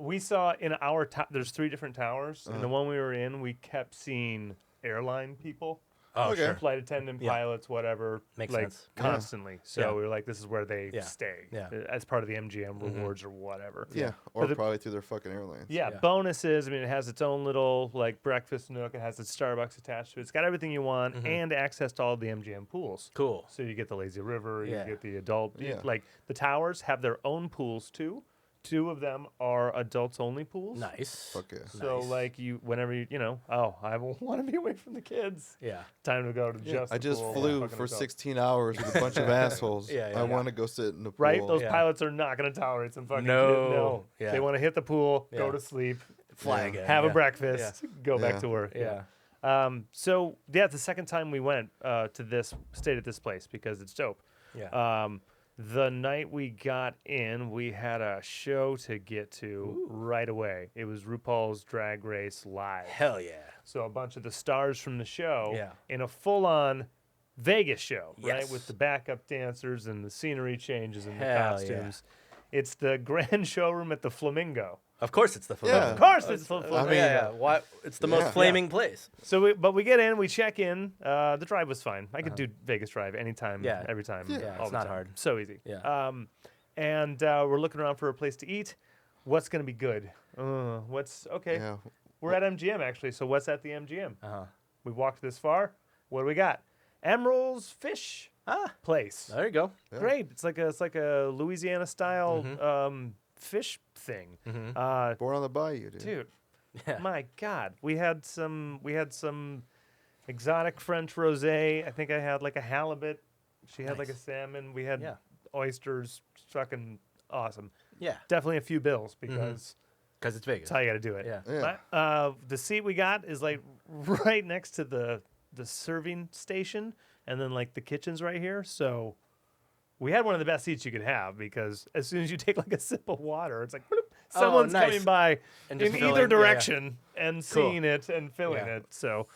we saw in our there's 3 different towers, and the one we were in, we kept seeing airline people, Oh, Okay. sure. flight attendant, Yeah. pilots, whatever, Makes like sense. Yeah. constantly. So Yeah. we were like, this is where they Yeah. stay, Yeah. as part of the MGM rewards or whatever. Yeah. Or But the- probably through their fucking airlines. Yeah, Yeah. bonuses. I mean, it has its own little like breakfast nook. It has its Starbucks attached to it. It's got everything you want and access to all the MGM pools. Cool. So you get the lazy river, Yeah. you get the adult. Yeah. Like the towers have their own pools too. 2 of them are adults only pools. Nice. Fuck yeah. So Nice. like whenever I want to be away from the kids. Yeah. Time to go to just. I the just pool. flew Fucking for adult. 16 hours with a bunch of assholes. Yeah, I yeah. want to go sit in the pool. Right, those Yeah. pilots are not going to tolerate some fucking No. kid. No, Yeah. they want to hit the pool, Yeah. go to sleep, Fly Yeah. again. have yeah. a breakfast, go back Yeah. to work. Yeah. So yeah, it's the second time we went stayed at this place because it's dope. Yeah. The night we got in, we had a show to get to right away. It was RuPaul's Drag Race Live. Hell yeah. So a bunch of the stars from the show Yeah. in a full-on Vegas show, right? Yes. With the backup dancers and the scenery changes and the Hell yeah. costumes. It's the grand showroom at the Flamingo. Of course it's the Yeah. Flamingo. Of course, it's the Flamingo. Yeah. Why? It's the most Yeah. flaming place. So, but we get in, we check in. The drive was fine. I could do Vegas Drive anytime, Yeah. every time, Yeah, all it's the not time. hard. So easy. Yeah. And we're looking around for a place to eat. What's gonna be good? What's okay? Yeah. We're at MGM actually. So what's at the MGM? Uh-huh. We walked this far. What do we got? Emerald's Fish Place. There you go. Yeah. Great. It's like a Louisiana style fish thing. Born on the Bayou, dude. Dude, Yeah. my God, we had some exotic French rosé. I think I had like a halibut. She had like a Nice. salmon. We had Yeah. oysters. Fucking awesome. Yeah. Definitely a few bills because Because it's Vegas. that's how you got to do it. Yeah. Yeah. The seat we got is like right next to the serving station, and then like the kitchen's right here. So we had one of the best seats you could have because as soon as you take like a sip of water, it's like bloop, someone's nice. coming by And in just either filling- direction and seeing Cool. it and filling Yeah. it. So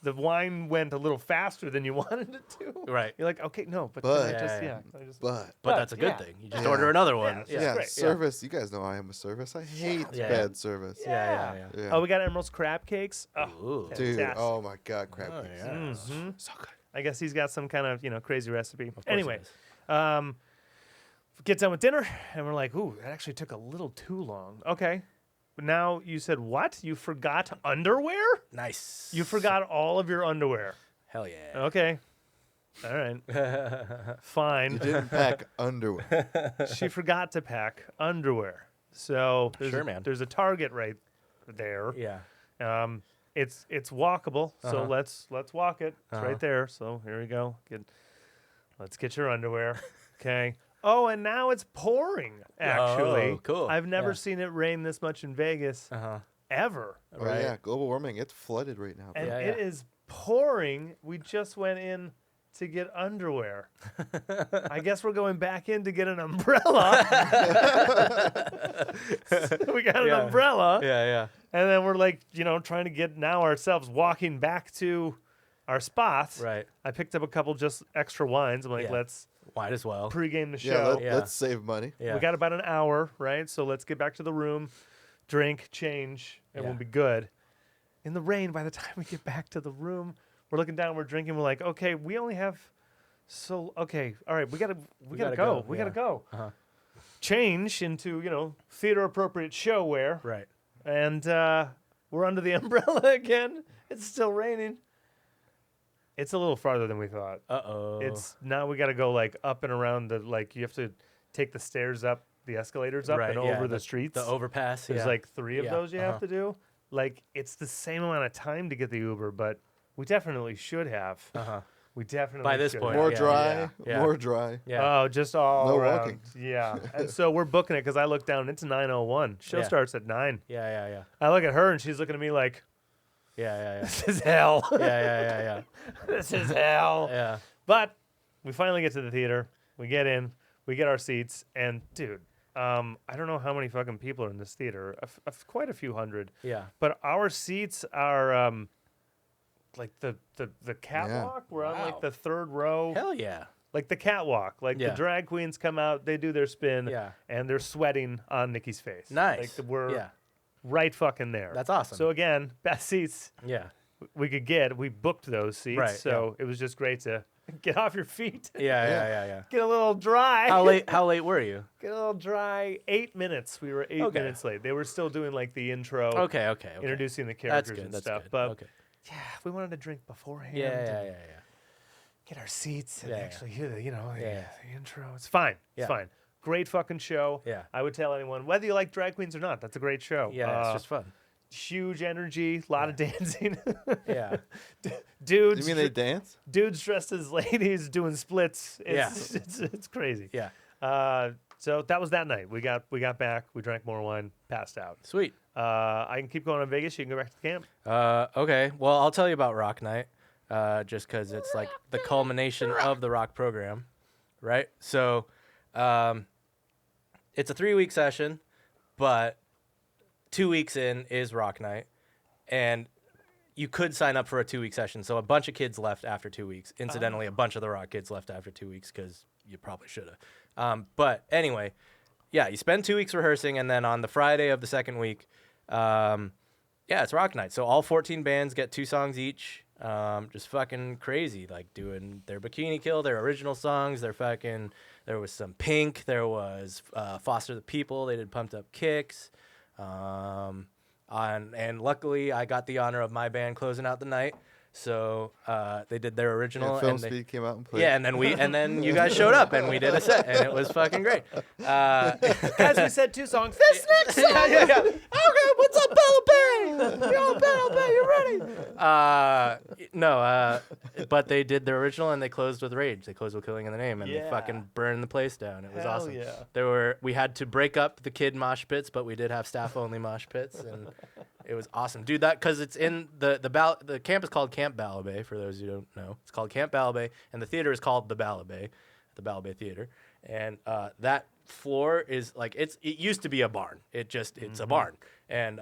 the wine went a little faster than you wanted it to. Right. You're like, okay, no, but, But- can I just, Yeah, yeah, yeah. can I just, But But that's a good yeah. thing. You just Yeah. order another one. it's Yeah. yeah, great. service. You guys know I am a service. I hate Yeah. bad service. Yeah. Yeah. Yeah. Oh, we got Emerald's crab cakes. Oh, Ooh. Dude, fantastic. oh my God, crab Oh, cakes. yeah. Mhm. So good. I guess he's got some kind of crazy recipe. Of course Anyway, it is. get done with dinner, and we're like, ooh, that actually took a little too long. Okay. But now you said what? You forgot underwear? Nice. You forgot all of your underwear. Hell yeah. Okay. All right. You Fine. didn't pack underwear. She forgot to pack underwear. So there's, Sure, a, man. there's a Target right there. Yeah. It's walkable. So Uh-huh. let's walk it. It's Uh-huh. right there. So here we go. Let's get your underwear. Okay. Oh, and now it's pouring. Actually, Oh, cool. I've never Yeah. seen it rain this much in Vegas Uh-huh. ever. Oh Right. yeah, global warming. It's flooded right now. And Yeah, it yeah. is pouring. We just went in to get underwear. I guess we're going back in to get an umbrella. So we got an Yeah. umbrella. Yeah. And then we're like, trying to get now ourselves walking back to our spots. Right. I picked up a couple just extra wines. I'm like, Yeah. let's Might as well. pregame the Yeah, show. Yeah. let's save money. Yeah. We got about an hour, right? So let's get back to the room, drink, change, and we'll Yeah. be good. In the rain, by the time we get back to the room, we're looking down, we're drinking, we're like, okay, we only have okay, all right, we gotta gotta go. go, We yeah. gotta go. Uh-huh. Change into, theater appropriate show wear. Right. And we're under the umbrella again. It's still raining. It's a little farther than we thought. Uh-oh. It's now we got to go like up and around you have to take the stairs up, the escalators up Right, and yeah, over the streets. the overpass. There's yeah. like 3 of Yeah, those you have uh-huh. to do. Like it's the same amount of time to get the Uber, but we definitely should have. Uh-huh. We definitely By this should point, have. More yeah, dry, yeah. more dry. Yeah. Oh, just all No around. walking. Yeah. And so we're booking it because I look down. It's 9:01. Show Yeah. starts at 9. Yeah. I look at her and she's looking at me like, Yeah. "This is hell. Yeah. This is hell." Yeah. But we finally get to the theater. We get in. We get our seats. And dude, I don't know how many fucking people are in this theater. Quite a few hundred. Yeah. But our seats are like the catwalk. We're on like Wow. the 3rd row. Hell yeah. Like the catwalk. Like Yeah. the drag queens come out, they do their spin, Yeah. and they're sweating on Nikki's face. Nice. Like we're Yeah. right fucking there. That's awesome. So again, best seats Yeah. we could get. We booked those seats, Right, so it was just great to get off your feet, Yeah. get a little dry. How late were you? Get a little dry. 8 minutes. We were 8 Okay. minutes late. They were still doing like the intro, Okay. introducing the That's characters good. and That's stuff. good. But okay. yeah, we wanted to drink beforehand. Yeah. and Get our seats and Yeah, yeah. actually hear the Yeah. the intro. It's fine. It's Yeah. fine. Great fucking show. Yeah. I would tell anyone whether you like drag queens or not. That's a great show. Yeah. It's just fun. Huge energy, a lot of dancing. Yeah. dudes, You mean they dance? dudes dressed as ladies doing splits. Yeah. It's crazy. Yeah. So that was that night. We got back. We drank more wine. Passed out. Sweet. I can keep going on Vegas. You can go back to the camp. Okay. Well, I'll tell you about Rock Night, just because it's like the culmination of the rock program, right? So, It's a 3-week session, but 2 weeks in is rock night, and you could sign up for a 2-week session. So a bunch of kids left after 2 weeks. Incidentally, a bunch of the rock kids left after 2 weeks because you probably should have. But anyway, yeah, you spend 2 weeks rehearsing, and then on the Friday of the second week, it's rock night. So all 14 bands get 2 songs each. Just fucking crazy, like doing their Bikini Kill, their original songs. There was some Pink. There was Foster the People. They did Pumped Up Kicks. And luckily, I got the honor of my band closing out the night. So they did their original. Yeah, Film and Speed came out and played. Yeah, and then you guys showed up and we did a set and it was fucking great. Guys, we said 2 songs. This next song. Yeah. Okay, what's up, Bella Bay? Yo, Bella Bay, you ready? No, but they did their original and they closed with Rage. They closed with Killing in the Name and they fucking burned the place down. It was Hell awesome. yeah. We had to break up the kid mosh pits, but we did have staff only mosh pits and it was awesome. Dude, because it's in the camp is called Camp Ballad, for those who don't know. It's called Camp Ballad, and the theater is called the Ballad Bay Theater. And that floor is like it used to be a barn. It's a barn. And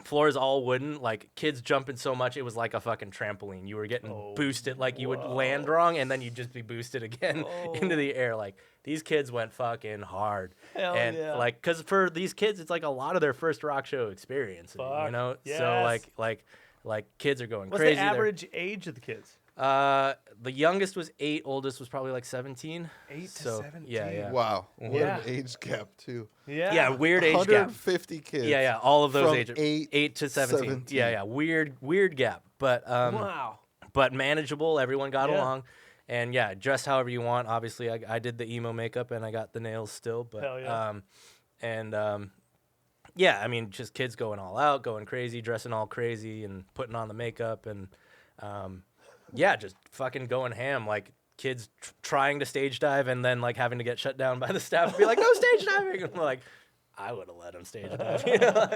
floor is all wooden. Like kids jumping so much it was like a fucking trampoline. You were getting boosted, like you would land wrong and then you'd just be boosted again into the air. Like these kids went fucking hard. Hell and yeah. like cause for these kids it's like a lot of their first rock show experience. Fuck, You know? yes. So like kids are going What's crazy. the average age of the kids? The youngest was 8, oldest was probably like 17. 8 to So, 17. yeah. Wow. What Yeah. an age gap, too. Yeah. Yeah, weird age gap. 150 kids. Yeah, all of those from ages. 8 8 to 17. Yeah, weird gap. But Wow. but manageable. Everyone got Yeah. along. And yeah, dress however you want. Obviously, I did the emo makeup and I got the nails still. But Hell yeah. yeah, I mean, just kids going all out, going crazy, dressing all crazy, and putting on the makeup, and yeah, just fucking going ham. Like kids trying to stage dive and then like having to get shut down by the staff and be like, no stage diving. And I'm like, I would have let him stage dive. You know?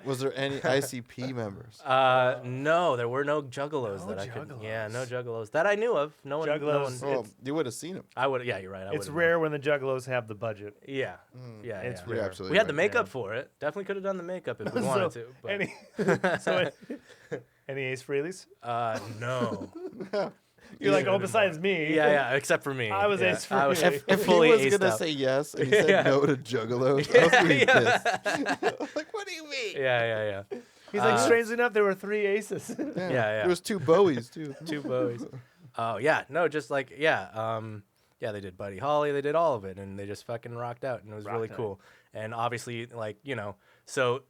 Was there any ICP members? No, there were no juggalos that I could. Yeah, no juggalos that I knew of. No one. Juggalos, Oh, you would have seen them. I would. Yeah, you're right. It's rare when the Juggalos have the budget. Yeah, It's yeah. rare. Absolutely We had the right. makeup for it. Definitely could have done the makeup if we wanted to. But. Any Ace Frehley's? No. You're like, oh, besides me. Yeah, except for me. I was Ace I was Frehley. If he fully was aced going to out. say yes and he said no to juggalos, I was going to be pissed. Like, what do you mean? Yeah. He's like, strangely enough, there were 3 aces. Yeah. There was 2 Bowies, too. 2 Bowies. Oh, yeah. No, just like, yeah, they did Buddy Holly. They did all of it, and they just fucking rocked out, and it was really cool. And obviously, like, you know, so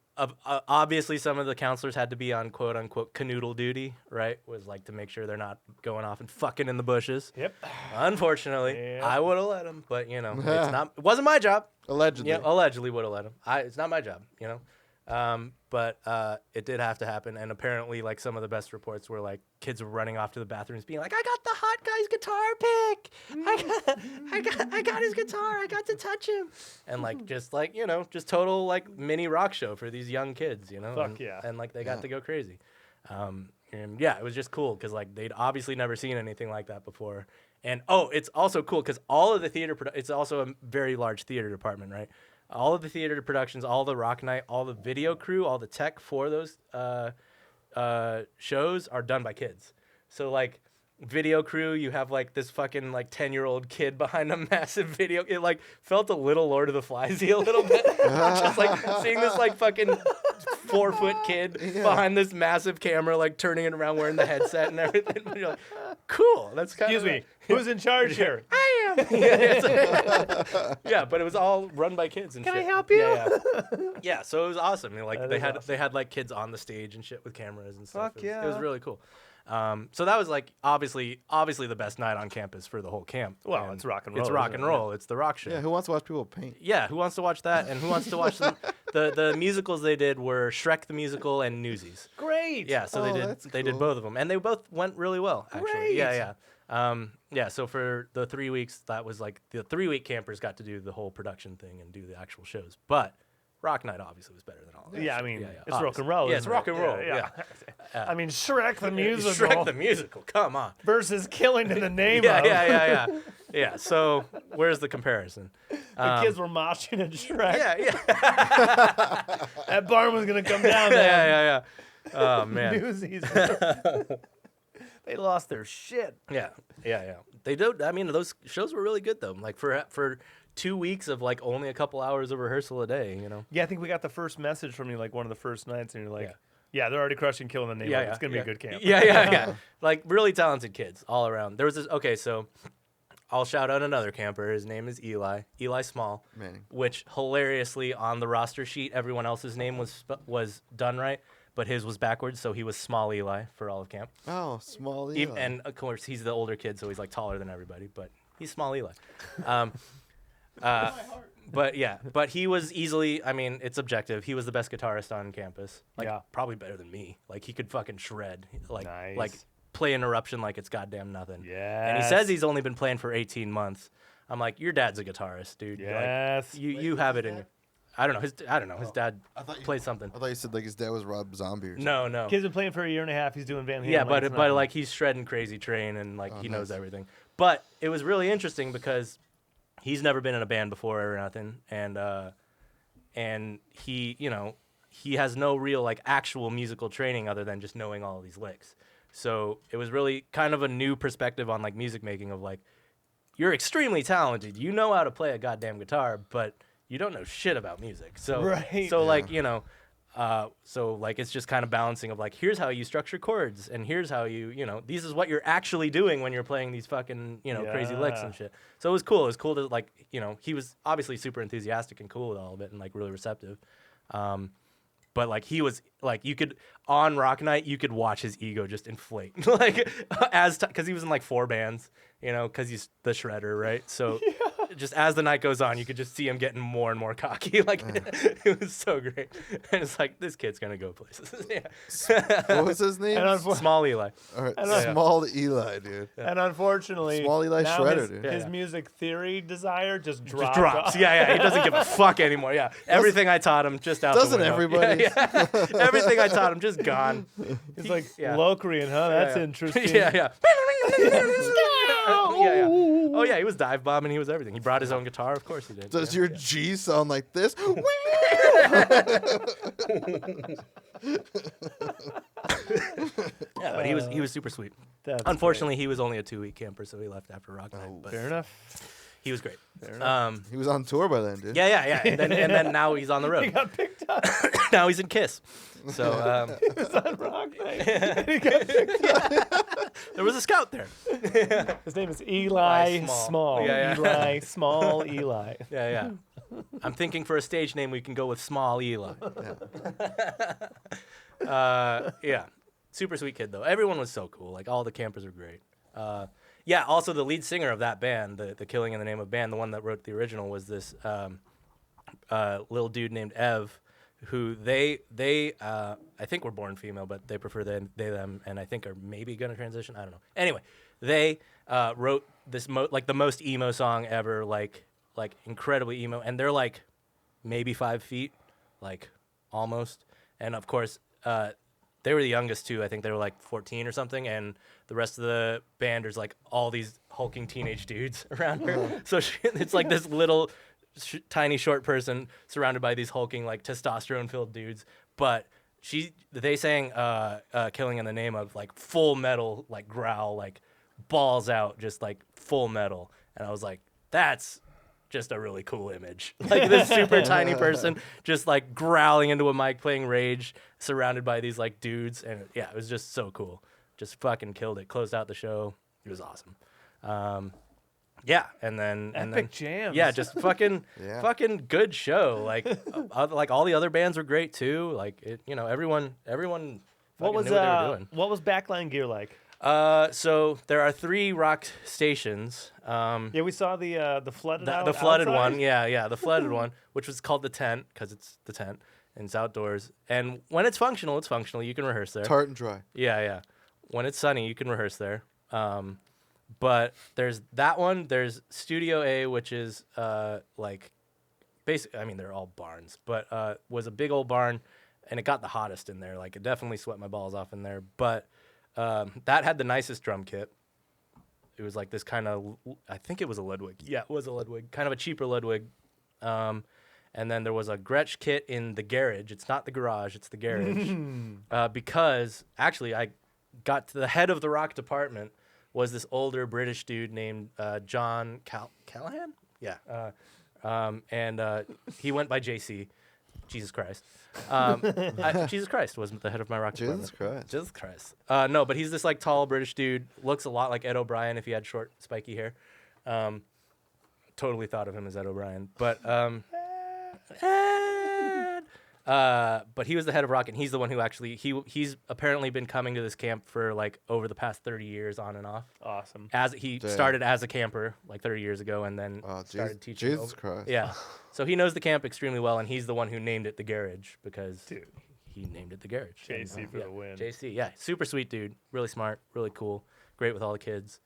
obviously some of the counselors had to be on quote-unquote canoodle duty, right? Was like to make sure they're not going off and fucking in the bushes. Yep. Unfortunately, Yep. I would have let them, but, you know, it wasn't my job. Allegedly. Yeah, allegedly would have let him. It's not my job, you know. But it did have to happen, and apparently, like some of the best reports were like kids were running off to the bathrooms, being like, "I got the hot guy's guitar pick. I got his guitar. I got to touch him." And like just like you know, just total like mini rock show for these young kids, you know. Fuck and, yeah. And like they got to go crazy. And yeah, it was just cool because like they'd obviously never seen anything like that before. And it's also cool because all of the theater, it's also a very large theater department, right? All of the theater productions, all the rock night, all the video crew, all the tech for those shows are done by kids. So like video crew, you have like this fucking like 10-year-old kid behind a massive video. It like felt a little Lord of the Fliesy a little bit. Just like seeing this like fucking 4-foot kid behind this massive camera, like turning it around, wearing the headset and everything. You're like, cool. That's kind Excuse of me. Who's in charge here? I am. Yeah, but it was all run by kids and Can shit. I help you? Yeah, so it was awesome. Like That they is had awesome. they had like kids on the stage and shit with cameras and stuff. Fuck It was yeah. really cool. So that was like obviously the best night on campus for the whole camp. Well, And it's rock and roll, It's rock isn't and it? roll. It's the rock show. Yeah, who wants to watch people paint? Yeah, who wants to watch that? And who wants to watch the musicals they did were Shrek the Musical and Newsies. Great. Yeah, so that's they did cool. both of them, and they both went really well. Actually, Great. yeah. Yeah, so for the 3 weeks, that was like the 3-week campers got to do the whole production thing and do the actual shows. But Rock Night obviously was better than all of that. Yeah, I shit. mean, Yeah, it's rock obviously. and roll. Yeah, it's isn't rock it? and roll. Yeah. Yeah. I mean, Shrek the musical Shrek the musical. Come on. versus Killing in the Name Yeah, of. yeah. Yeah. So where's the comparison? The kids were moshing at Shrek. Yeah, yeah, That barn was gonna come down, yeah, man. yeah, yeah. Oh man. Newsies. They lost their shit. Yeah, yeah, yeah. They do. I mean, those shows were really good though. Like for 2 weeks of like only a couple hours of rehearsal a day. You know. Yeah, I think we got the first message from you like one of the first nights, and you're like, Yeah. "Yeah, they're already crushing, killing the neighborhood. Yeah, It's gonna yeah. be a good camp." Yeah, yeah, yeah. Like really talented kids all around. There was this. Okay, so I'll shout out another camper. His name is Eli Small. Manning. Which hilariously on the roster sheet, everyone else's name was done right, but his was backwards, so he was Small Eli for all of camp. Oh, small And of course, he's the older kid, so he's like taller than everybody, but he's Small Eli. But yeah, but he was easily, I mean, it's objective. He was the best guitarist on campus. Like, Yeah. probably better than me. Like, he could fucking shred. Like, Nice. play Interruption like it's goddamn nothing. Yes. And he says he's only been playing for 18 months. I'm like, your dad's a guitarist, dude. Yes. Like, you have it in you. I don't know. His dad thought you- plays something. I thought you said like his dad was Rob Zombie or something. No. Kid's been playing for a year and a half. He's doing Van Halen. Yeah, like it's but nothing. like he's shredding Crazy Train and like Oh, he knows nice. everything. But it was really interesting because he's never been in a band before or nothing, and he, you know, he has no real like actual musical training other than just knowing all of these licks. So it was really kind of a new perspective on like music making of like, you're extremely talented. You know how to play a goddamn guitar, but you don't know shit about music. So Right. so like, you know, so like it's just kind of balancing of like, here's how you structure chords and here's how you know, this is what you're actually doing when you're playing these fucking, you know, crazy licks Yeah. and shit. So it was cool. It was cool to like, you know, he was obviously super enthusiastic and cool with all of it and like really receptive. But like he was like, you could on Rock Night, you could watch his ego just inflate, like because he was in like 4 bands, you know, because he's the shredder, right? So just as the night goes on, you could just see him getting more and more cocky. Like it was so great, and it's like this kid's gonna go places. Yeah, What was his name? And Small Eli. All right, I- small Eli, dude. And unfortunately, Small Eli now Shredder, his, dude. his Yeah. music theory desire just Just dropped. drops. Yeah, he doesn't give a fuck anymore. Yeah, everything I taught him just out. Doesn't the window. everybody? Yeah. Everything I taught him just gone. It's like Yeah. Locrian, huh? That's Yeah. interesting. Yeah. Yeah. Oh yeah, he was dive bombing. He was everything. He brought his own guitar. Of course he did. Does yeah. your G sound like this? Yeah, but he was super sweet. That's Unfortunately, he was only a 2-week camper, so he left after Rock Night. Oh. But great. Fair enough. he was great. Fair enough. He was on tour by then, dude. Yeah. And then now he's on the He road. got picked up. Now he's in Kiss. So on Rock Night. He got picked up. there was a scout there. His name is Eli Small. Small. Yeah. Eli Small Eli. Yeah. I'm thinking for a stage name we can go with Small Eli. Yeah. Super sweet kid though. Everyone was so cool. Like all the campers were great. Yeah. Also, the lead singer of that band, the Killing in the Name of band, the one that wrote the original, was this little dude named Ev, who they I think were born female, but they prefer they them, and I think are maybe gonna transition. I don't know. Anyway, they wrote this like the most emo song ever, like incredibly emo, and they're like maybe 5 feet, like almost, and of course. They were the youngest too. I think they were like 14 or something, and the rest of the band is like all these hulking teenage dudes around her. So it's like this little, tiny, short person surrounded by these hulking, like testosterone-filled dudes. But they sang "Killing in the Name of" like full metal, like growl, like balls out, just like full metal. And I was like, that's just a really cool image. Like this super tiny person just like growling into a mic playing Rage surrounded by these like dudes. And yeah, it was just so cool. Just fucking killed it. Closed out the show. It was awesome. Yeah. And then Epic jams. Yeah, just fucking Yeah. fucking good show. Like like all the other bands were great too. Like it, you know, everyone What fucking was knew what they were doing. what was backline gear like? So there are 3 rock stations. Yeah, we saw the flooded out The flooded outside. one, yeah, the flooded one, which was called the tent because it's the tent and it's outdoors. And when it's functional, it's functional. You can rehearse there. Tart and dry. Yeah. When it's sunny, you can rehearse there. But there's that one. There's Studio A, which is like basically, I mean, they're all barns, but was a big old barn, and it got the hottest in there. Like it definitely sweat my balls off in there. But that had the nicest drum kit. it was like this kind of, I think it was a Ludwig. Yeah, it was a Ludwig, kind of a cheaper Ludwig. And then there was a Gretsch kit in the garage. It's not the garage, it's the garage. Because actually, I got to the head of the rock department was this older British dude named John Callahan. Yeah. And he went by JC. Jesus Christ. Jesus Christ was the head of my rock department. Jesus Christ. No, but he's this like tall British dude. Looks a lot like Ed O'Brien if he had short, spiky hair. Totally thought of him as Ed O'Brien. But but he was the head of rock, and he's the one who actually he's apparently been coming to this camp for like over the past 30 years on and off. Awesome. As he started as a camper like 30 years ago, and then started teaching. Jesus Christ. Yeah. So he knows the camp extremely well, and he's the one who named it the garage because he named it the garage. JC for the win. JC, yeah, super sweet dude, really smart, really cool, great with all the kids.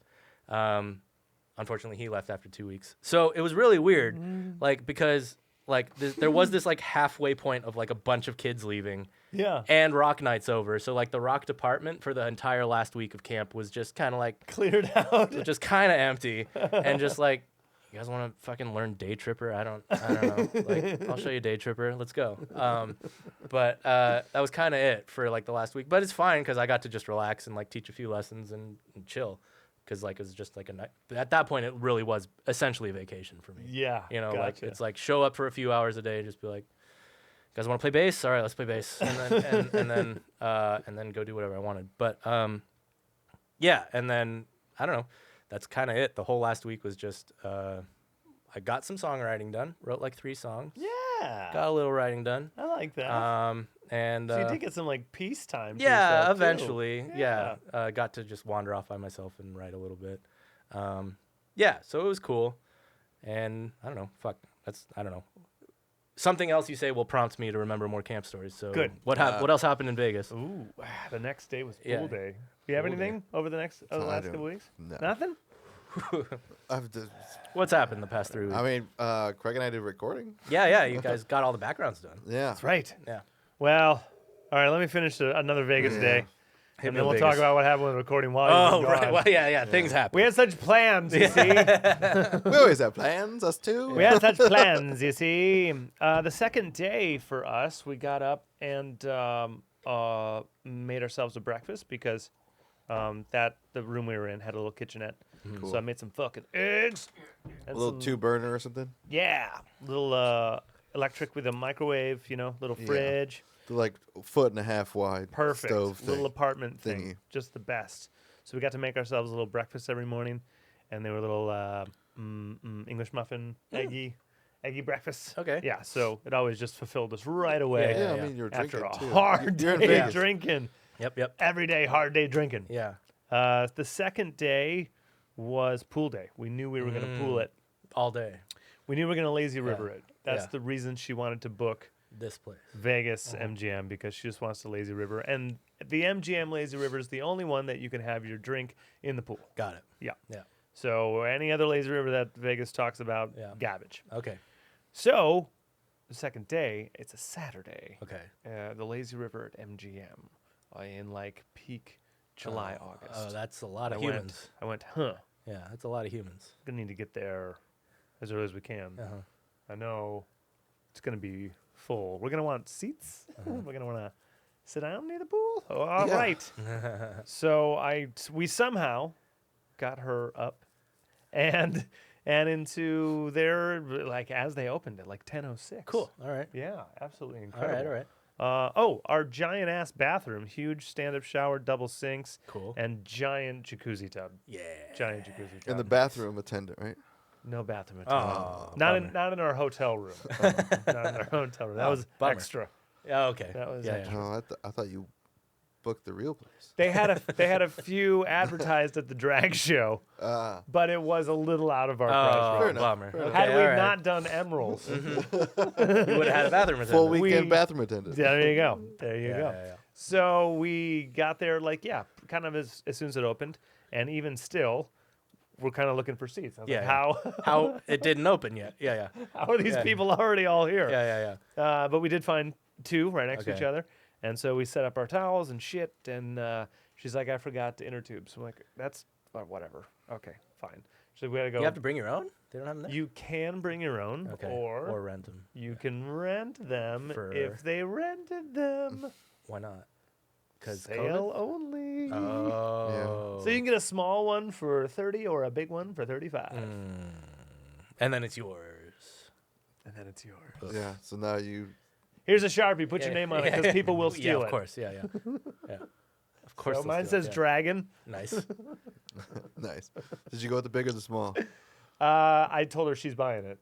Unfortunately, he left after 2 weeks, so it was really weird, like because. Like there was this like halfway point of like a bunch of kids leaving, and rock nights over. So like the rock department for the entire last week of camp was just kind of like cleared out, just kind of empty, and just like, you guys want to fucking learn Day Tripper? I don't know. Like I'll show you Day Tripper. Let's go. But that was kind of it for like the last week. But it's fine because I got to just relax and like teach a few lessons and chill. Because like it was just like a night. At that point, it really was essentially a vacation for me. Yeah, you know, gotcha. like it's like show up for a few hours a day, just be like, guys want to play bass? All right, let's play bass, and then go do whatever I wanted. But yeah, and then I don't know. That's kind of it. The whole last week was just I got some songwriting done. Wrote like 3 songs. Yeah, got a little writing done. I like that. And so you did get some like peace time. To yeah, yourself, eventually. too. Yeah, got to just wander off by myself and write a little bit. Yeah, so it was cool. And I don't know. Fuck, I don't know. Something else you say will prompt me to remember more camp stories. So good. What else happened in Vegas? Ooh, the next day was pool day. Do you have Pool anything over the last couple weeks? No. Nothing. What's happened the past 3 weeks? I mean, Craig and I did recording. Yeah, you guys got all the backgrounds done. Yeah, That's right. Yeah. Well, all right. Let me finish another Vegas day, Hit and me then with we'll talk Vegas. about what happened with recording while you were right. gone. Well, yeah. Things happen. We had such plans, you see. we always have plans, us too. We had such plans, you see. The second day for us, we got up and made ourselves a breakfast because the room we were in had a little kitchenette. Cool. So I made some fucking eggs. A little 2-burner or something. Yeah, little electric with a microwave, little fridge. The like 1.5 foot wide Perfect. stove thing. Little apartment thingy. thing. Just the best. So we got to make ourselves a little breakfast every morning, and they were little English muffin, eggy breakfasts. Okay. Yeah, so it always just fulfilled us right away. Yeah, I mean, you're After drinking a too. hard You're in day Vegas. drinking. Yep. Every day, hard day drinking. Yeah. The second day was pool day. We knew we were going to pool it. All day. We knew we were going to lazy river it. That's Yeah. the reason she wanted to book This place. Vegas MGM, because she just wants to lazy river. And the MGM lazy river is the only one that you can have your drink in the pool. Got it. Yeah. Yeah. So any other lazy river that Vegas talks about, Yeah. garbage. Okay. So the second day, it's a Saturday. Okay. The lazy river at MGM in like peak July, August. Oh, that's a lot of humans. I went, Yeah, that's a lot of humans. gonna need to get there as early as we can. Uh-huh. I know it's gonna be full. We're gonna want seats. We're gonna want to sit down near the pool. Oh, all right. So we somehow got her up and into there like as they opened at like 10:06. Cool. All right. Yeah, absolutely incredible. All right. Our giant ass bathroom, huge stand-up shower, double sinks, Cool. and giant jacuzzi tub. Yeah. Giant jacuzzi tub. And the bathroom attendant, right? No bathroom attendant. Oh, not in our hotel room. Not in our hotel room. That was bummer. extra. Yeah. Okay. That was yeah. extra. Oh, I thought you booked the real place. They had a few advertised at the drag show, Ah, but it was a little out of our Oh, price Fair range. enough. bummer. Fair enough. Had Okay, we all right. not done emeralds, you would have had a bathroom attendant. full weekend We- bathroom attendant. there you go. There you go. Yeah. So we got there kind of as soon as it opened, and even still, we're kind of looking for seats. I was Yeah, like, How it didn't open yet. Yeah. how are these Yeah. people already all here? Yeah. But we did find 2 right next to each Okay. other. And so we set up our towels and shit. And she's like, I forgot the inner tubes. I'm like, that's whatever. Okay, fine. So we gotta go. You have to bring your own? They don't have them there? You can bring your own, Okay. or rent them. you can rent them For- if they rented them. Why not? Because Sale only. Oh. So you can get a small one for 30 or a big one for 35. And then it's yours. And then it's yours. Yeah. So now you. Here's a Sharpie. Put your name on it because people will steal Yeah, it. of course. Yeah. Of course. So they'll mine steal it, says yeah. dragon. Nice. Nice. Did you go with the big or the small? I told her she's buying it.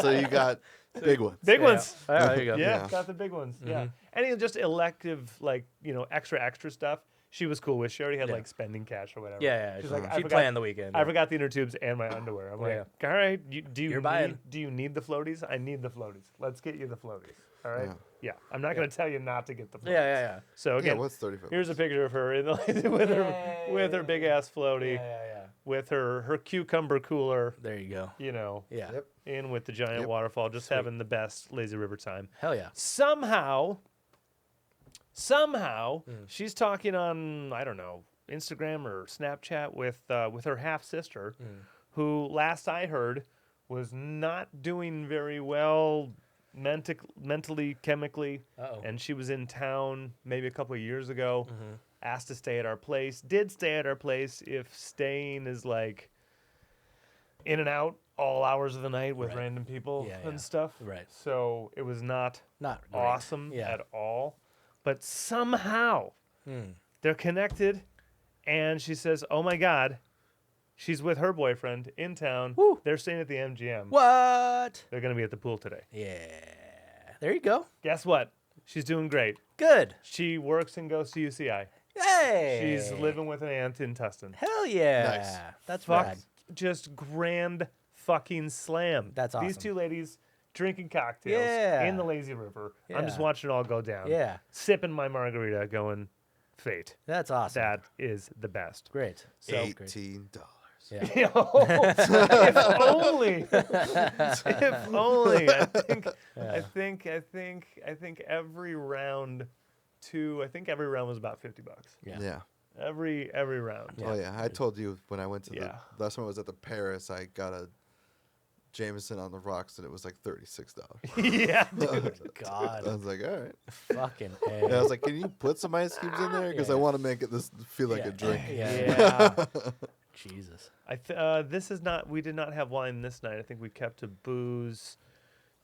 So you got big ones. Big ones. Oh, there you go. Yeah, Yeah. got the big ones. Yeah. Any just elective, like, extra stuff, she was cool with. She already had, Yeah. like, spending cash or whatever. Yeah. She's like, I She'd forgot- plan the weekend. I forgot the inner tubes and my underwear. I'm like, all right, You're buying. do you need the floaties? I need the floaties. Let's get you the floaties. All right. Yeah. Yeah. I'm not going to tell you not to get the floaties. Yeah. So Yeah. again, What's 35? here's a picture of her with her big ass floaty, Yeah. with her cucumber cooler, There you go. Yeah. Yep. In with the giant Yep. waterfall, just having the best lazy river time. Hell yeah. Somehow, she's talking on, I don't know, Instagram or Snapchat with her half sister, who last I heard was not doing very well mentally, chemically, and she was in town maybe a couple of years ago. Asked to stay at our place. Did stay at our place. If staying is like in and out all hours of the night with Right. random people Yeah, and yeah. stuff. Right. So it was not Not great. awesome Yeah. at all. But somehow they're connected, and she says, "Oh my God, she's with her boyfriend in town. Woo. They're staying at the MGM. What? They're gonna be at the pool today. Yeah. There you go. Guess what? She's doing great. Good. She works and goes to UCI. Hey. She's living with an aunt in Tustin. Hell yeah. Nice. That's Fuck, rad. just grand fucking slam. That's These awesome. two ladies drinking cocktails Yeah. in the lazy river. I'm just Yeah. watching it all go down. Yeah. Sipping my margarita, going, fate. That's awesome. That is the best. Great. So $18. Yeah. if only. If only. I think every round every round was about $50. Yeah. Every round. Oh yeah. I told you when I went to Yeah. the last time I was at the Paris, I got a Jameson on the rocks and it was like $36. Yeah, dude. I God. was like, all right. Fucking A. And I was like, can you put some ice cubes in there? Because I Yeah. want to make it this feel like Yeah. a drink. Yeah. Jesus. This is not. We did not have wine this night. I think we kept to booze.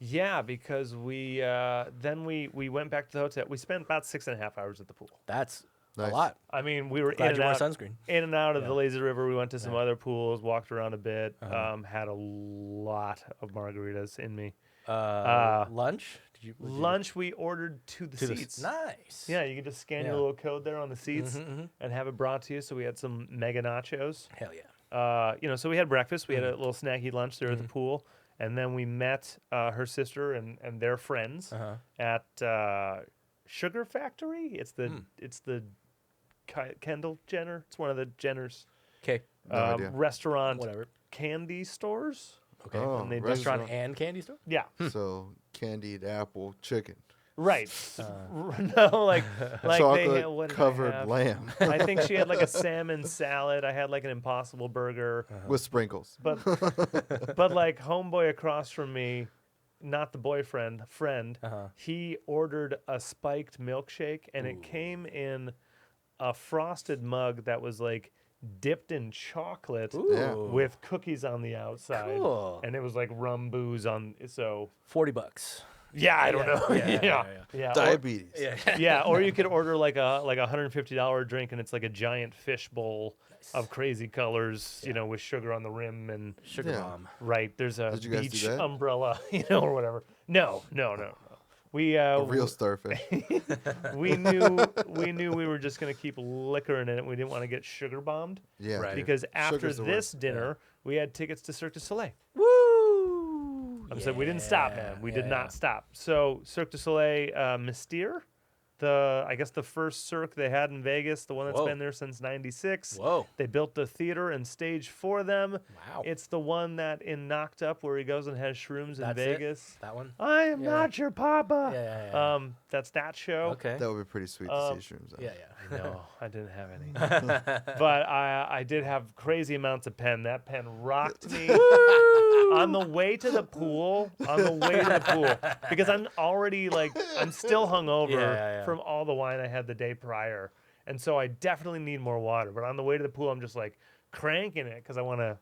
Yeah, because we went back to the hotel. We spent about 6.5 hours at the pool. That's Nice. a lot. I mean, we were Glad in you and wore out, sunscreen. in and out of Yeah. the lazy river. We went to some Yeah. other pools, walked around a bit, Uh-huh. had a lot of margaritas in me. Lunch? Did you Lunch we ordered to the to the seats. Nice. Yeah, you can just scan your Yeah. little code there on the seats Mhm. and have it brought to you. So we had some mega nachos. Hell yeah. So we had breakfast. We had Mm-hmm. a little snacky lunch there at the pool, and then we met her sister and their friends Uh-huh. at Sugar Factory. It's the Kendall Jenner. It's one of the Jenners Okay. No idea. restaurant Whatever. candy stores. Okay. Oh, And they Restaurant and candy store? Yeah, So candied apple chicken, right. No, like they chocolate had, what did I covered have? lamb I think she had like a salmon salad. I had like an Impossible burger. with sprinkles. But like homeboy across from me, not the boyfriend, friend, Uh-huh. he ordered a spiked milkshake and it came in a frosted mug that was like dipped in chocolate Yeah. with cookies on the outside. Cool. And it was like rum booze on so $40. yeah, I don't know. Yeah. Yeah. Diabetes. Yeah. Yeah, or you could order like a $150 drink and it's like a giant fish bowl of crazy colors, with sugar on the rim and Sugar Yeah. bomb. right. There's a Did you guys do beach that? umbrella, or whatever. No. We A real starfish. we knew we were just gonna keep liquoring in it. We didn't want to get sugar bombed Yeah. Right. dude. because after Sugar's the this worst. dinner we had tickets to Cirque du Soleil. Woo! I'm saying we didn't stop, man. We did Yeah. not stop. So Cirque du Soleil, Mystere, I guess the first Cirque they had in Vegas, the one that's Whoa. been there since '96. Whoa. They built the theater and stage for them. Wow. It's the one that in Knocked Up where he goes and has shrooms in That's it? Vegas. That one? I am Yeah. not your papa. Yeah. that's that show. Okay. That would be pretty sweet to see shrooms. On. Yeah, I know. I didn't have any. But I did have crazy amounts of pen. That pen rocked me on the way to the pool. Because I'm already I'm still hungover from all the wine I had the day prior. And so I definitely need more water. But on the way to the pool, I'm just cranking it because I want to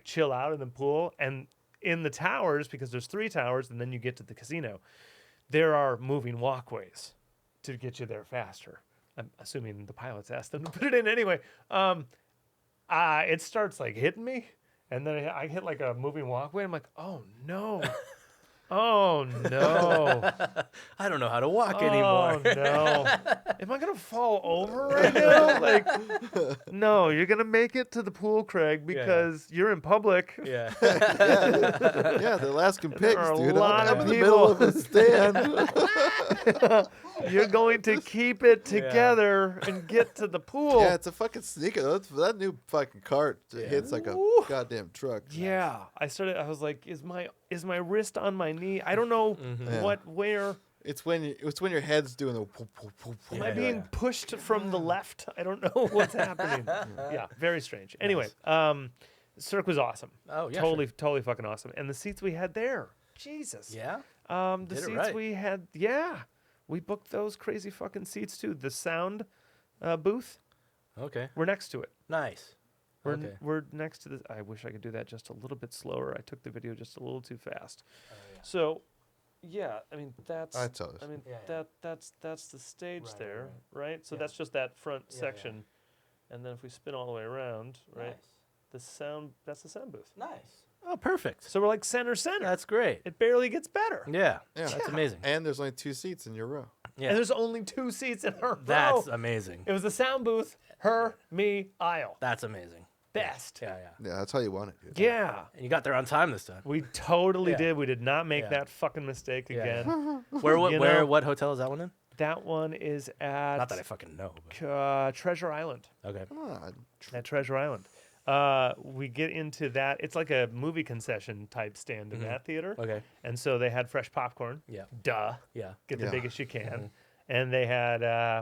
chill out in the pool. And in the towers, because there's 3 towers and then you get to the casino, there are moving walkways to get you there faster. I'm assuming the pilots asked them to put it in anyway. It starts hitting me, and then I hit a moving walkway. I'm like, oh no, oh no, I don't know how to walk anymore. Oh no, am I gonna fall over right now? No, you're gonna make it to the pool, Craig, because you're in public. Yeah. Yeah, the Alaskan pigs, are a dude. lot I'm of in the middle of a stand. You're going to keep it together and get to the pool. Yeah, it's a fucking sneaker. That new fucking cart hits like a Woo. goddamn truck. Yeah, I was like, is my wrist on my knee? I don't know where. It's when your head's doing the. Am I being pushed from the left? I don't know what's happening. Yeah, very strange. Anyway, Cirque was awesome. Oh, yeah, totally fucking awesome. And the seats we had there, Jesus. Yeah. The Did it seats right. we had, we booked those crazy fucking seats too. The sound booth, Okay. we're next to it. Nice. Okay. We're next to the. I wish I could do that just a little bit slower. I took the video just a little too fast. So, yeah, I mean that's. I tell us. I mean Yeah. that's the stage Right, there, right? So Yeah. that's just that front Yeah, section, and then if we spin all the way around, right? Nice. That's the sound booth. Nice. Oh, perfect. So we're center. That's great. It barely gets better. Yeah. Yeah. That's amazing. And there's only 2 seats in your row. Yeah. And there's only 2 seats in her That's row. amazing. It was the sound booth, her, me, aisle. That's amazing. Best. Yeah. Yeah, that's how you want it, dude. Yeah. And you got there on time this time. We totally Yeah. did. We did not make Yeah. that fucking mistake Yeah. again. Where You know- what hotel is that one in? That one is at Not that I fucking know. But. Treasure Island. Okay. Come on. At Treasure Island. We get into that. It's like a movie concession type stand in that theater. Okay. And so they had fresh popcorn. Yeah. Duh. Yeah. Get the Yeah. biggest you can. And they had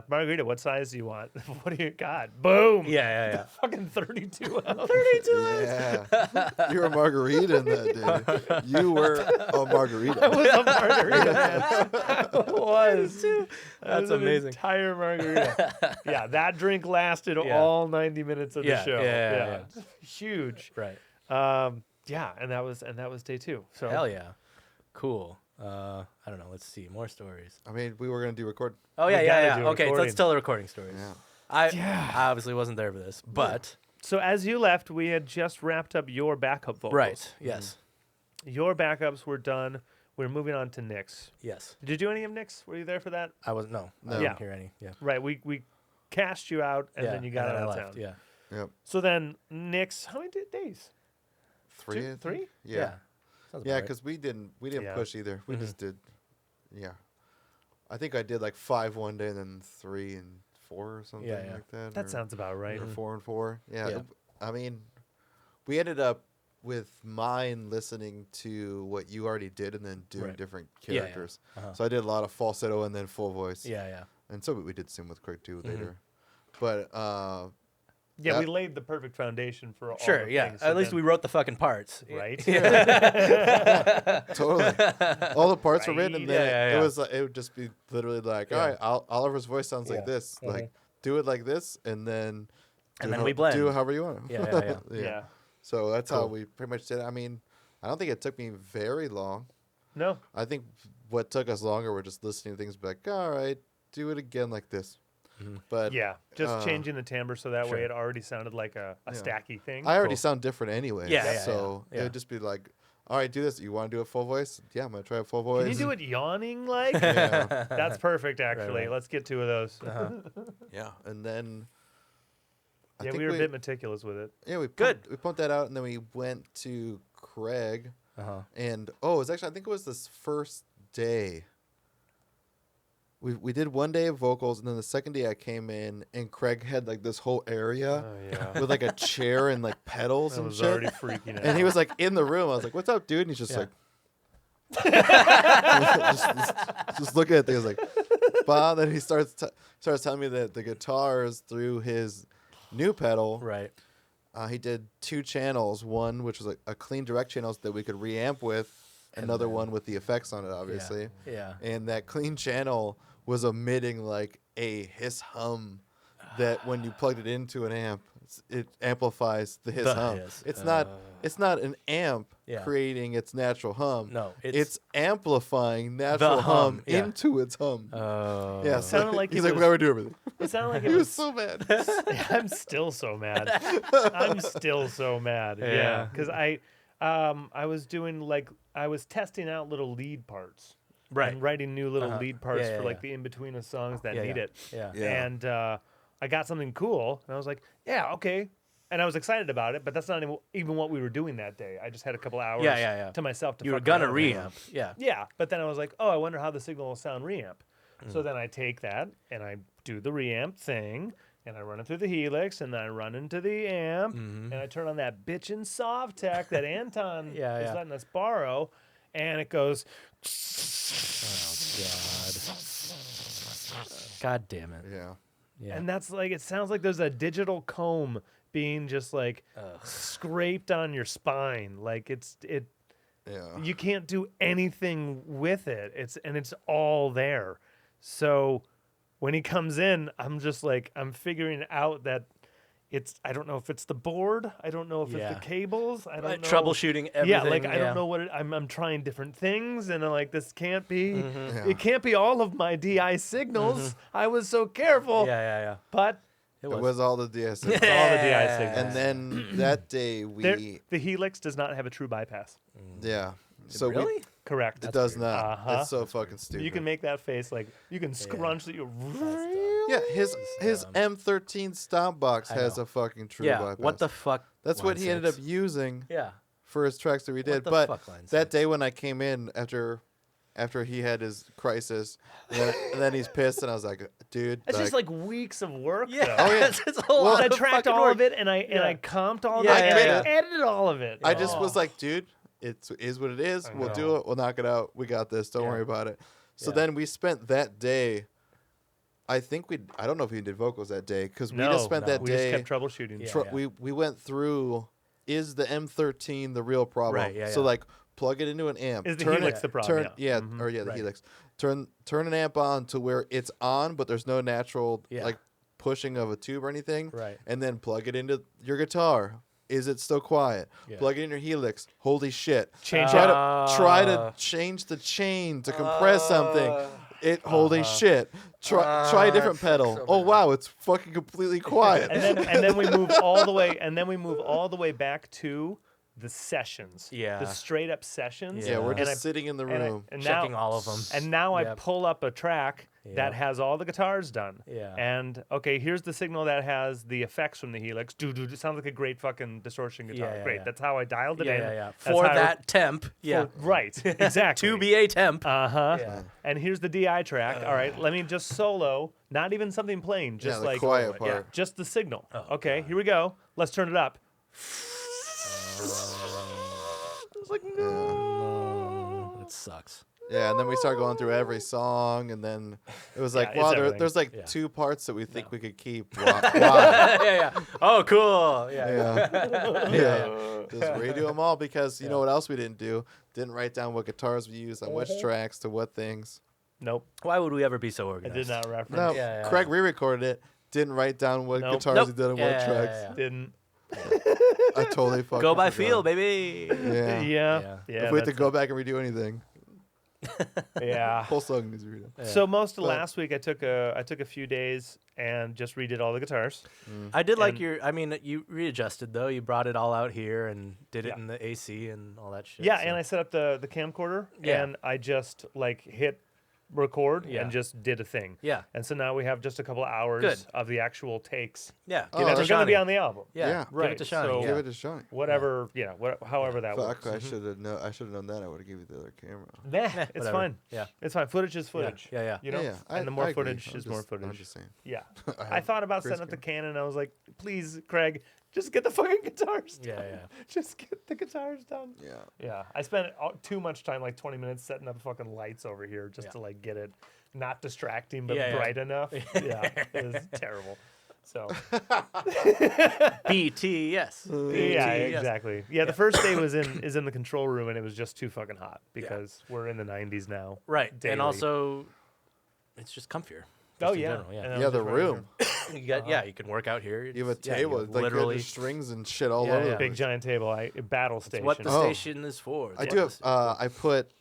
margarita. What size do you want? What do you got? Boom. Yeah. Fucking 32 ounce. 32. Yeah. You're a margarita in that, dude. You were a margarita. I was a margarita man. I was. I That's was an amazing. entire margarita. Yeah, that drink lasted Yeah. all 90 minutes of Yeah, the show. yeah. Huge. Right. Yeah, and that was day 2. So Hell yeah. Cool. I don't know. Let's see more stories. I mean, we were going to do record. Oh We yeah, gotta yeah. do Okay, recording. let's tell the recording stories. Yeah. I obviously wasn't there for this, but So as you left, we had just wrapped up your backup vocals. right. Yes. Your backups were done. We're moving on to Nick's. Yes. Did you do any of Nick's? Were you there for that? I was no. No. I Yeah. didn't hear any. Yeah. Right. We cast you out, and yeah. then you got and then out I of left. town. Yeah. Yep. So then Nick's, how many days? 3. I think? 3? Yeah. Sounds Yeah, about right. because we didn't Yeah. push either. We just did. Yeah. I think I did like 5 one day and then 3 and 4 or something Yeah. like that. That or, sounds about right. Or 4 and 4. Yeah. Yeah. I mean, we ended up with mine listening to what you already did and then doing Right. different Yeah, yeah. characters. Uh-huh. So I did a lot of falsetto and then full voice. Yeah. And so we did sing with Craig too later. But Yeah, we that- laid the perfect foundation for all Sure. the Yeah. things. At least we wrote the fucking parts. Right? totally, all the parts were written, and then Yeah. it was like, it would just be literally like, all right, Oliver's voice sounds Yeah. like this, Mhm. like do it like this, and then And do then it we how- blend. do it however you want. Yeah. Yeah. So that's how Cool. we pretty much did it. I mean, I don't think it took me very long. No. I think what took us longer were just listening to things, be like, all right, do it again like this. But Yeah. Just changing the timbre so that Sure. way it already sounded like a stacky thing. I already Cool. sound different anyway. Yeah, So yeah. it would just be like, all right, do this. You want to do it full voice? Yeah, I'm gonna try it full voice. Can you do it yawning like? Yeah. That's perfect, actually. right. Let's get 2 of those. Yeah, and then I Yeah, think we were a bit meticulous with it. Yeah, we Good. We pumped that out, and then we went to Craig, and it was actually, I think it was this first day. We did one day of vocals, and then the second day I came in, and Craig had like this whole area Oh, yeah. with like a chair and like pedals I and was shit. already freaking out. And he was like in the room. I was like, "What's up, dude?" And he's just Yeah. like, just looking at things like, bah. Then he starts telling me that the guitars through his new pedal. Right. He did 2 channels. One which was like a clean direct channels that we could reamp with. Another one with the effects on it, obviously. Yeah. And that clean channel was emitting like a hiss hum that when you plugged it into an amp, it amplifies the hiss hum. Hiss. It's not an amp creating its natural hum. No, it's amplifying natural hum into its hum. Yeah, It sounded like he's it like, we gotta do everything. It sounded like He it was was. so mad. I'm still so mad. I'm still so mad. Yeah, because I was doing I was testing out little lead parts. Right. And writing new little lead parts Yeah, for yeah, like the in between of songs that Yeah, need yeah. it. Yeah. Yeah. And I got something cool, and I was like, yeah, okay. And I was excited about it, but that's not even what we were doing that day. I just had a couple hours to myself to You were fuck gonna around with it. reamp. Yeah. Yeah, but then I was like, oh, I wonder how the signal will sound reamp. So then I take that and I do the reamp thing, and I run it through the helix, and then I run into the amp, and I turn on that bitchin' Sovtech that Anton is letting us borrow, and it goes. God damn it. Yeah. Yeah. And that's like, it sounds like there's a digital comb being just like scraped on your spine. Like Yeah. you can't do anything with it. It's all there. So when he comes in, I'm just like, I'm figuring out that I don't know if it's the board. I don't know if it's the cables. I don't know. Troubleshooting everything. Yeah, like I don't know what I'm trying different things, and I'm like, this can't be. It can't be all of my DI signals. I was so careful. Yeah. But It was all the DS. it's all the DI signals. And then that day The Helix does not have a true bypass. yeah. So really? Correct. it does not. Uh-huh. It's so fucking stupid. You can make that face like you can scrunch that. Yeah, his M13 stomp box I has know. a fucking true Yeah. bypass. What the fuck? That's what Line he ended up 6? using Yeah. for his tracks that we did. the But fuck, Line that 6? day when I came in after he had his crisis, and then he's pissed, and I was like, dude, It's just like weeks of work. Yeah. though. Oh, yeah. It's a lot I of tracked fucking all work. of it, and I comped all of Yeah, it, and yeah, I edited all of it. I just Oh. was like, dude, it is what it is. We'll do it. We'll knock it out. We got this. Don't worry about it. So Yeah. then we spent that day. I don't know if we did vocals that day because we just spent that we day. just kept troubleshooting. Yeah. We went through. Is the M13 the real problem? Right, yeah, So yeah. like plug it into an amp. Is the turn Helix it, the problem? Turn, Yeah. the Right. Helix. Turn an amp on to where it's on, but there's no natural Yeah. like pushing of a tube or anything. Right. And then plug it into your guitar. Is it still quiet? Yeah. Plug it in your Helix. Holy shit! Change Try to change the chain to compress something. Holy shit! Try a different pedal. so Oh bad. wow, it's fucking completely quiet. and then we move all the way, back to the sessions. Yeah. The straight up sessions. yeah, we're And just sitting in the room. Checking all of them. And now I Yep. pull up a track that Yep. has all the guitars done. Yeah. And okay, here's the signal that has the effects from the Helix. It sounds like a great fucking distortion guitar. Yeah, Great. yeah. That's how I dialed it in. Yeah. That's For how I- that temp. Yeah. right. Exactly. To be a temp. Uh-huh. Yeah. And here's the DI track. All right, let me just solo. Not even something plain. Just the like quiet yeah, part. just the signal. Oh, Okay, here we go. Let's turn it up. It's like, no. It sucks. Yeah, and then we start going through every song, and then it was like, it's wow, everything. there's like Yeah. 2 parts that we think we could keep. Why? Yeah. Oh, cool. Yeah. yeah. Just redo them all because you know what else we didn't do? Didn't write down what guitars we used on which tracks to what things. Nope. Why would we ever be so I organized? did not reference. No, Yeah. Craig re-recorded it. Didn't write down what Nope. guitars Nope. he did on Yeah, what tracks. yeah. Didn't. I totally fucking Go by forgot. feel, baby. Yeah. Yeah. If we had to go back and redo anything, Yeah. whole song needs redone. Yeah. So most of But- last week I took a few days and just redid all the guitars. I did like And- you readjusted though. You brought it all out here and did it Yeah. in the AC and all that shit. Yeah, so- and I set up the camcorder Yeah. and I just like hit record Yeah. and just did a thing. Yeah. And so now we have just a couple of hours Good. of the actual takes Yeah. Oh, Give that it to are going to be Shawnee. on the album. Yeah. Yeah. Give Right, it to Shawnee. so- yeah. Give it a shot. Whatever, however that Fuck, works. I should have known that. I would have given you the other camera. Nah, it's whatever. fine. Yeah. It's fine. Footage is footage. Yeah. You know, yeah, and the I more agree. footage I'm is more just- I'm footage. just saying. Yeah. I I thought about Chris setting up the can. Canon. I was like, please, Craig, Just get the fucking guitars done. Yeah, yeah. Just get the guitars done. Yeah. Yeah, I spent too much time, like 20 minutes, setting up fucking lights over here just to like get it not distracting but Yeah, yeah. bright enough. Yeah, it was terrible. So BTS. yeah, BTS. exactly. Yeah, the first day is in the control room, and it was just too fucking hot because we're in the 90s now. Right, daily. and also, it's just comfier. Oh just in yeah, general, yeah. And I Yeah, was the just running room. around. You got you can work out here. You have a It's- yeah, table. have Like literally. there's strings and shit all Yeah, over. yeah. the Big place. giant table, battle station. What the Oh. station is for. I It's do what have. the sta- I put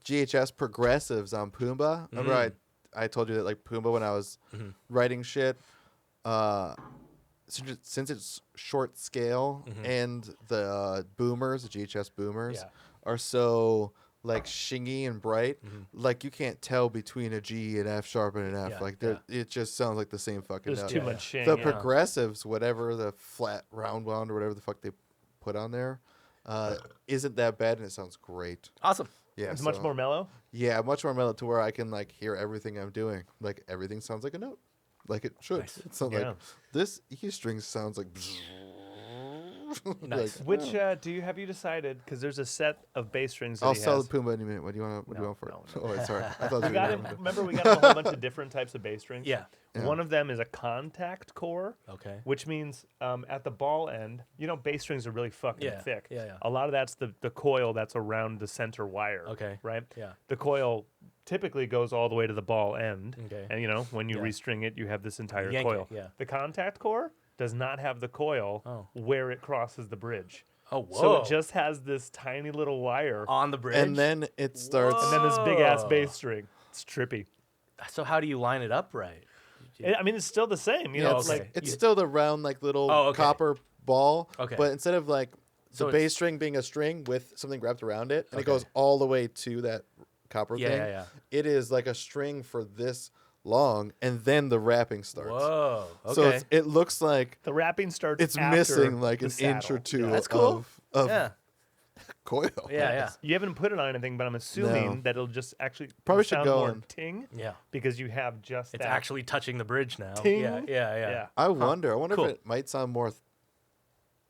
GHS progressives on Pumbaa. Remember, I told you that like Pumbaa when I was writing shit. Since it's short scale and the boomers, the GHS boomers, Yeah. are so like shingy and bright, like you can't tell between a G and F sharp and an F. Yeah, Like it just sounds like the same fucking There's note. too Yeah, much shit. The yeah. progressives, whatever the flat round wound or whatever the fuck they put on there, isn't that bad and it sounds great. Awesome. Yeah, It's much so- more mellow. Yeah, much more mellow to where I can like hear everything I'm doing. Like everything sounds like a note, like it should. Nice. It sounds Yeah. like this E string sounds like. Nice. Like, Which have you decided? Because there's a set of bass strings that I'll he sell has. the Pumbaa in a minute. What do you want? What do you No, want for it? no, Oh, wait, sorry. I thought We you got were him, remember, we got him a whole bunch of different types of bass strings. Yeah. Yeah. One of them is a contact core, Okay. which means at the ball end, bass strings are really fucking Yeah, thick. yeah, yeah. A lot of that's the coil that's around the center wire. Okay. Right? Yeah. The coil typically goes all the way to the ball end. Okay. And, when you Yeah. restring it, you have this entire Yank it, coil. yeah. The contact core does not have the coil Oh. where it crosses the bridge. Oh, whoa. So it just has this tiny little wire on the bridge. And then it starts. and then this big ass Whoa. bass string. It's trippy. So how do you line it up right? I mean, it's still the same. Yeah, It's okay. like it's still the round like little Oh, okay. copper ball. Okay. But instead of like So the it's- bass string being a string with something wrapped around it, and it Okay. goes all the way to that copper Yeah, thing. yeah, yeah. It is like a string for this long, and then the wrapping starts. Whoa. Okay. So it looks like the wrapping starts. it's after missing like the an inch or saddle. two That's cool. of yeah. coil. Yeah, yeah. You haven't put it on anything, but I'm assuming No. that it'll just actually Probably should sound go more on. ting Yeah. because you have just It's that. actually touching the bridge now. Ting. Yeah, yeah, yeah. Yeah. I wonder. I wonder Cool. if it might sound more.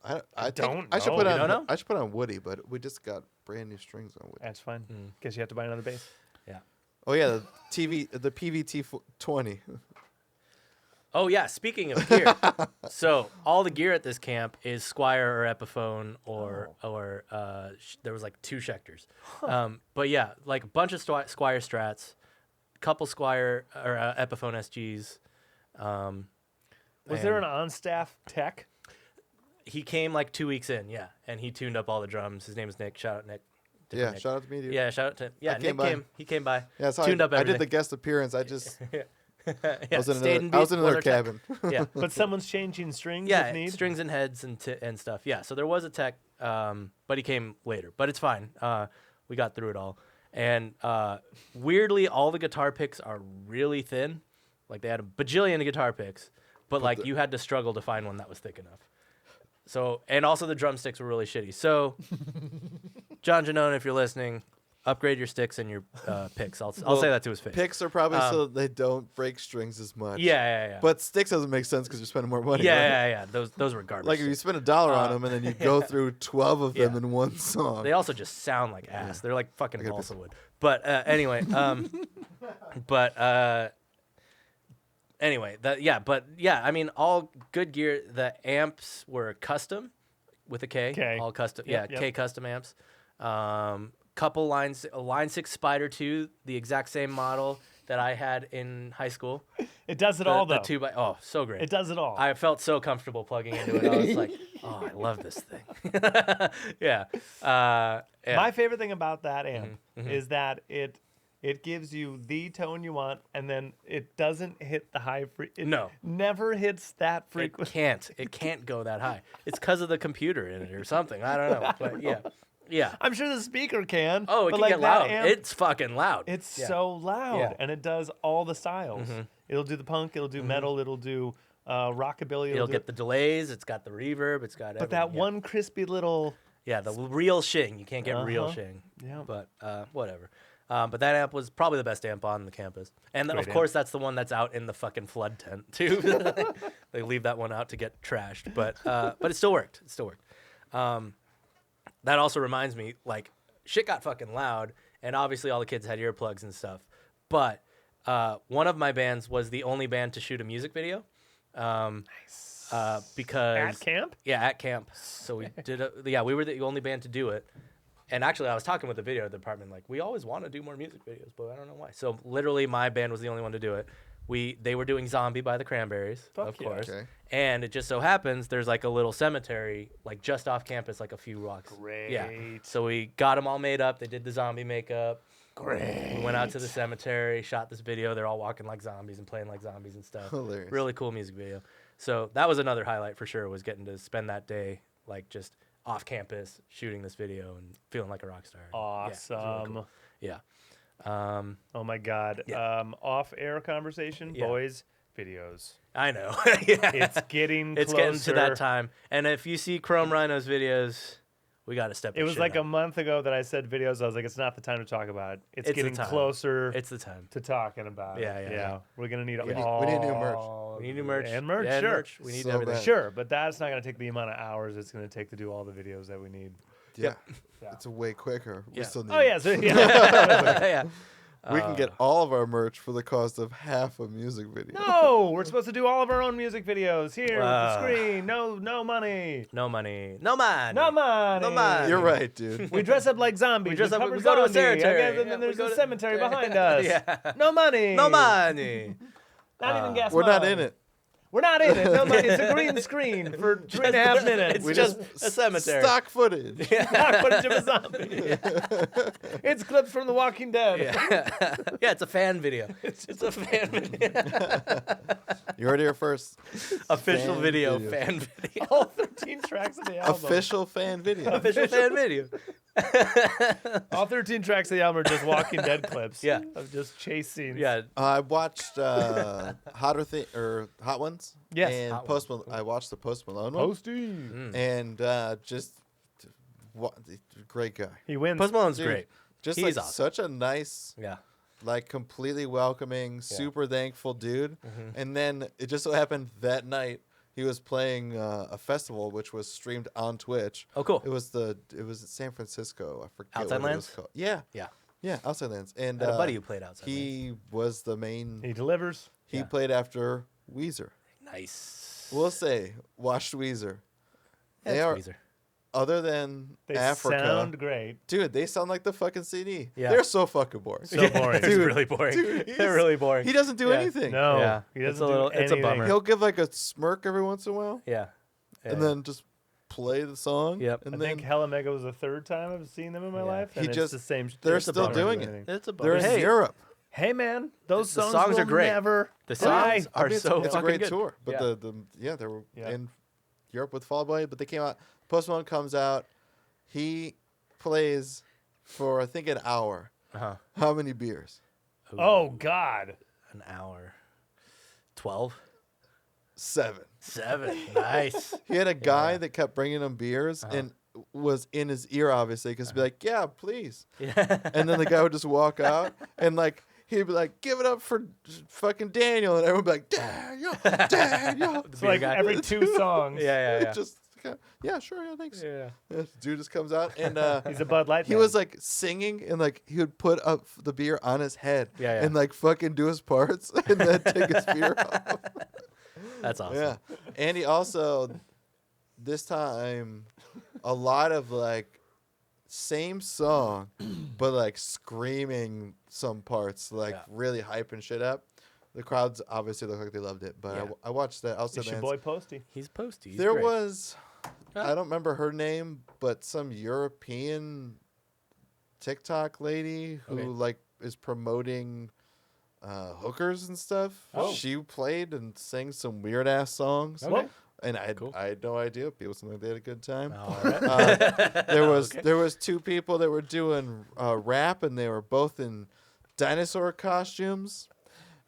I think don't I should know. put You on. don't know? I should put on Woody, but we just got brand new strings on Woody. That's fine. Mm. Guess you have to buy another bass. Yeah. Oh yeah, the PVT 20. Oh yeah, speaking of gear. So all the gear at this camp is Squire or Epiphone or there was like 2 Schecters. But yeah, like a bunch of Squire Strats, couple Squire or Epiphone SGs. Was there an and on-staff tech? He came like 2 weeks in, yeah, and he tuned up all the drums. His name is Nick. Shout out Nick. Different Yeah, Nick. shout out to me, dude. Yeah, shout out to yeah. I Nick came by. came. He came by. Yeah, so tuned up I did everything. the guest appearance. I just yeah, I was in stayed another, I was in was another our tech. cabin. Yeah. But someone's changing strings Yeah, if need. strings and heads and stuff. Yeah, so there was a tech, but he came later. But it's fine. We got through it all. And weirdly, all the guitar picks are really thin. Like they had a bajillion guitar picks, but like you had to struggle to find one that was thick enough. So and also the drumsticks were really shitty. So John Janone, if you're listening, upgrade your sticks and your picks. I'll Well, say that to his face. Picks are probably so that they don't break strings as much. Yeah. But sticks doesn't make sense because you're spending more money. yeah, right? yeah. Those were garbage. Like if you sticks. spend $1 on them and then you go through 12 of them Yeah. in one song. They also just sound like ass. They're like fucking I gotta balsa wood. But anyway, I mean, all good gear. The amps were custom with a K. K. All custom. Yep, yeah, yep. K custom amps. Couple lines, a Line 6 Spider 2, the exact same model that I had in high school. It does it The, all, the though. 2x, so great. It does it all. I felt so comfortable plugging into it. I was like, oh, I love this thing. yeah. Yeah. My favorite thing about that amp is that it gives you the tone you want, and then it doesn't hit the high frequency. No. Never hits that It frequency. can't go that high. It's because of the computer in it or something. I don't know. But yeah. I'm sure the speaker can. Oh, it but can like get that loud. amp, It's fucking loud. it's Yeah. so loud, Yeah. and it does all the styles. It'll do the punk. It'll do metal. It'll do rockabilly. It'll do get the delays. It's got the reverb. It's got but that everything, yeah. one crispy little. Yeah, the real shing. You can't get real Uh-huh. shing. Yeah. But whatever. But that amp was probably the best amp on the campus. And then, Great of course, that's the one that's out in the fucking flood tent, too. They leave that one out to get trashed. But it still worked. It still worked. That also reminds me, like, shit got fucking loud. And obviously all the kids had earplugs and stuff. But one of my bands was the only band to shoot a music video. Nice. Because At camp? Yeah, at camp. So we we were the only band to do it. And actually, I was talking with the video department, like, we always want to do more music videos, but I don't know why. So literally, my band was the only one to do it. They were doing Zombie by the Cranberries, of course. Okay. And it just so happens there's like a little cemetery, like just off campus, like a few blocks. Great. Yeah. So we got them all made up. They did the zombie makeup. Great. We went out to the cemetery, shot this video. They're all walking like zombies and playing like zombies and stuff. Hilarious. Really cool music video. So that was another highlight for sure, was getting to spend that day like just off campus shooting this video and feeling like a rock star. Yeah, it was really Awesome. cool. Yeah. Oh my God. Yeah. Off-air conversation, Yeah. boys, videos. I know. Yeah. It's getting It's closer. getting to that time. And if you see Chrome Rhino's videos, we got to step It this was shit like a up. month ago that I said videos. I was like, it's not the time to talk about it. It's It's the getting time. closer It's the time. to talking about Yeah, it. yeah. We're going to need We need all new merch. We need new merch. And merch, Yeah, sure. merch. We need So everything. bad. Sure, but that's not going to take the amount of hours it's going to take to do all the videos that we need. Yeah. Yeah. It's way quicker. We Yeah. still need Oh, yeah. So, yeah. Yeah. We can get all of our merch for the cost of half a music video. No, we're supposed to do all of our own music videos here with the Wow. screen. No money. No money. No money. No money. No money. You're right, dude. We dress up like zombies. We dress up. cover We go to a zombie. cemetery. Okay, and Yeah, then we there's go a to- cemetery behind us. Yeah. No money. No money. Not even gas We're not money. in it. We're not in it. No money. It's a green screen for 3.5 minutes. It's We just just a cemetery. Stock footage. Stock footage of a zombie. It's clips from The Walking Dead. Yeah. Yeah, it's a fan video. It's a fan video. You heard it here first. Official Fan video. video. Fan video. All 13 tracks of the album. Official fan video. Official fan video. All 13 tracks of the album are just Walking Dead clips. Yeah. Of just chase scenes. Yeah. I watched Hot Ones. Yes. And Hot Post Malone. I watched the Post Malone one. Posty. And great guy. He wins. Post Malone's Dude, great. Just He's like awesome. such a nice, Yeah. like completely welcoming, super thankful dude. And then it just so happened that night he was playing a festival which was streamed on Twitch. Oh, cool. It was in San Francisco. I forget Outside what Lands? it was called. Yeah, Yeah. yeah, Outside Lands. And I had a buddy who played outside. he was the main. He delivers. He Yeah. played after Weezer. Nice. We'll say watched Weezer. Yeah, They it's are Weezer. other than They Africa. sound great. Dude, they sound like the fucking CD. Yeah. They're so fucking boring. So boring. It's really boring. Dude, he's- They're really boring. He doesn't do Yeah. anything. No, Yeah. he It's doesn't a little- do it's a anything. bummer. He'll give like a smirk every once in a while, Yeah. and Yeah. then just play the song. Yep. And I then think Hella Mega was the third time I've seen them in my Yeah. life. He And it's just- the same. they're it's a still bummer. doing it. Anything. It's a they're bummer. in Hey, Europe. Hey man, those The songs, songs will are great. never The die. songs are It's so a fucking great good. tour. But Yeah. they were Yeah. in Europe with Fall Out Boy, but they came out. Post Malone comes out. He plays for I think an hour. Uh-huh. How many beers? Oh God. An hour. 12? 7. 7. Nice. He had a guy Yeah. that kept bringing him beers and was in his ear, obviously, because he'd be like, yeah, please. Yeah. And then the guy would just walk out and, like, he'd be like, give it up for fucking Daniel. And everyone would be like, Daniel, Daniel. So like guy. every 2 songs. Yeah, yeah. Just, yeah, sure, yeah, thanks. Yeah. This dude just comes out and He's a Bud Light. he man. was like singing and like he would put up the beer on his head Yeah, yeah. and like fucking do his parts and then take his beer off. That's awesome. Yeah. And he also, this time, a lot of like same song, but like screaming some parts, like Yeah. really hyping shit up. The crowds obviously look like they loved it, but Yeah. I watched that. Also, It's your boy Posty. He's posty. He's there great. was, I don't remember her name, but some European TikTok lady who Okay. like is promoting hookers and stuff. Oh. She played and sang some weird ass songs. Okay. And Cool. I had no idea. People seemed like they had a good time. All right. There was 2 people that were doing rap, and they were both in dinosaur costumes.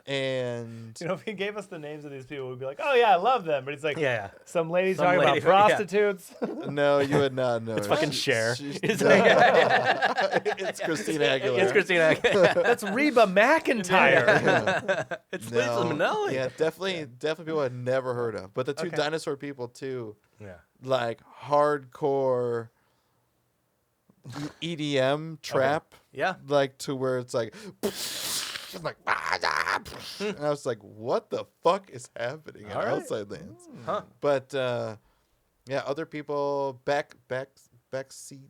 And You know, if he gave us the names of these people, we'd be like, "Oh yeah, I love them." But he's like, Yeah. some lady Some talking lady- about prostitutes. no, you would not know. It's fucking Cher. It's Christina Aguilera. It's Christina Aguilera. That's Reba McEntire. It's No. Lisa Minnelli. Yeah, definitely people I'd never heard of. But the two Okay. dinosaur people too, Yeah. like hardcore EDM trap, Yeah. like to where it's like, I'm like, and I was like, what the fuck is happening in All right. Outside Lands? Huh. But yeah, other people backseat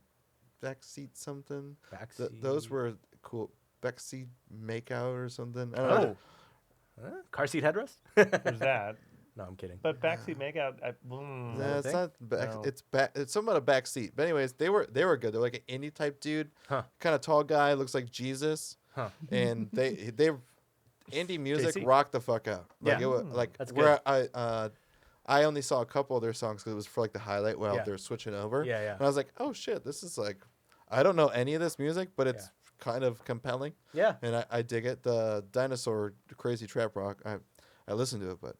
something. Backseat. Those were cool. Backseat makeout or something. I don't know. Car seat headrest? There's that. No, I'm kidding. But backseat makeout. Nah, it's thing? not back. No. It's back. It's somewhat a back seat. But anyways, they were good. They're like an indie type dude, Huh. kind of tall guy, looks like Jesus, Huh. and they indie music JC? rocked the fuck out. Like Yeah. it was like That's where I only saw a couple of their songs because it was for like the highlight while Yeah. they're switching over. Yeah, yeah. And I was like, oh shit, this is like, I don't know any of this music, but it's kind of compelling, Yeah. and I dig it. The dinosaur crazy trap rock. I listened to it, but.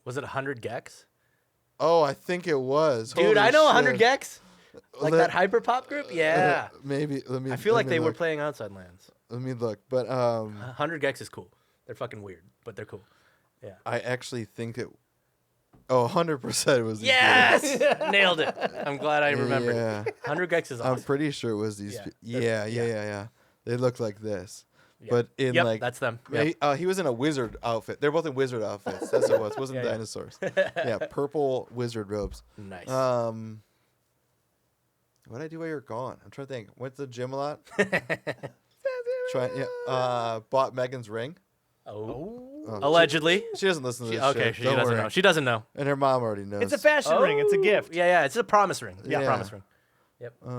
Was it 100 Gex? Oh, I think it was. Dude, Holy I know 100 shit. Gex. Like Let- that hyper pop group? Yeah. Maybe. Let me. I feel let like me they were look. playing Outside Lands. Let me look. But 100 Gex is cool. They're fucking weird, but they're cool. Yeah. I actually think it. Oh, 100% was. these Yes! Nailed it. I'm glad I dudes. remembered. Yeah, 100 Gex is I'm awesome. pretty sure it was these. Yeah. Yeah. They look like this, Yeah. but in Yep, like. that's them. He, Yep. he was in a wizard outfit. They're both in wizard outfits. That's what it was. It wasn't Yeah, yeah. dinosaurs. Yeah, purple wizard robes. Nice. What did I do while you were gone? I'm trying to think. Went to the gym a lot. Bought Megan's ring. Oh. Oh, Allegedly. She doesn't listen to this Okay, shit. she Don't doesn't worry. know. She doesn't know. And her mom already knows. It's a fashion ring. It's a gift. Yeah, it's a promise ring. Yeah, Yeah. promise ring. Yep. Um,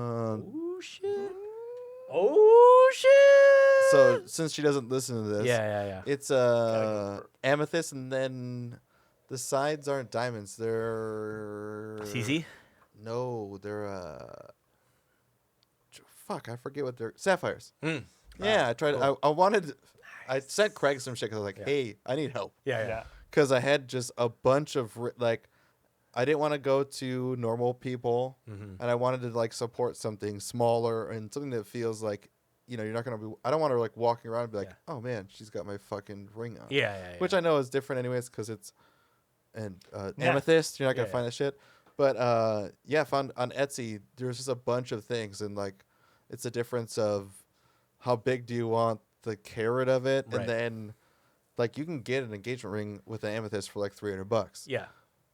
Oh shit. Oh shit. so since she doesn't listen to this, Yeah. it's amethyst, and then the sides aren't diamonds. They're CZ? No, they're fuck. I forget what they're sapphires. Mm. Yeah, I tried. cool. I wanted. I sent Craig some shit because I was like, Yeah. hey, I need help. Yeah. Because I had just a bunch of like, I didn't want to go to normal people, Mm-hmm. and I wanted to like support something smaller and something that feels like, you're not gonna be. I don't want her like walking around and be like, Yeah. oh man, she's got my fucking ring on. Yeah. Which I know is different anyways because it's and Yeah. amethyst. You're not gonna Yeah, find that shit. But I found on Etsy there's just a bunch of things, and like, it's a difference of how big do you want the carat of it, Right. and then like you can get an engagement ring with an amethyst for like $300. Yeah.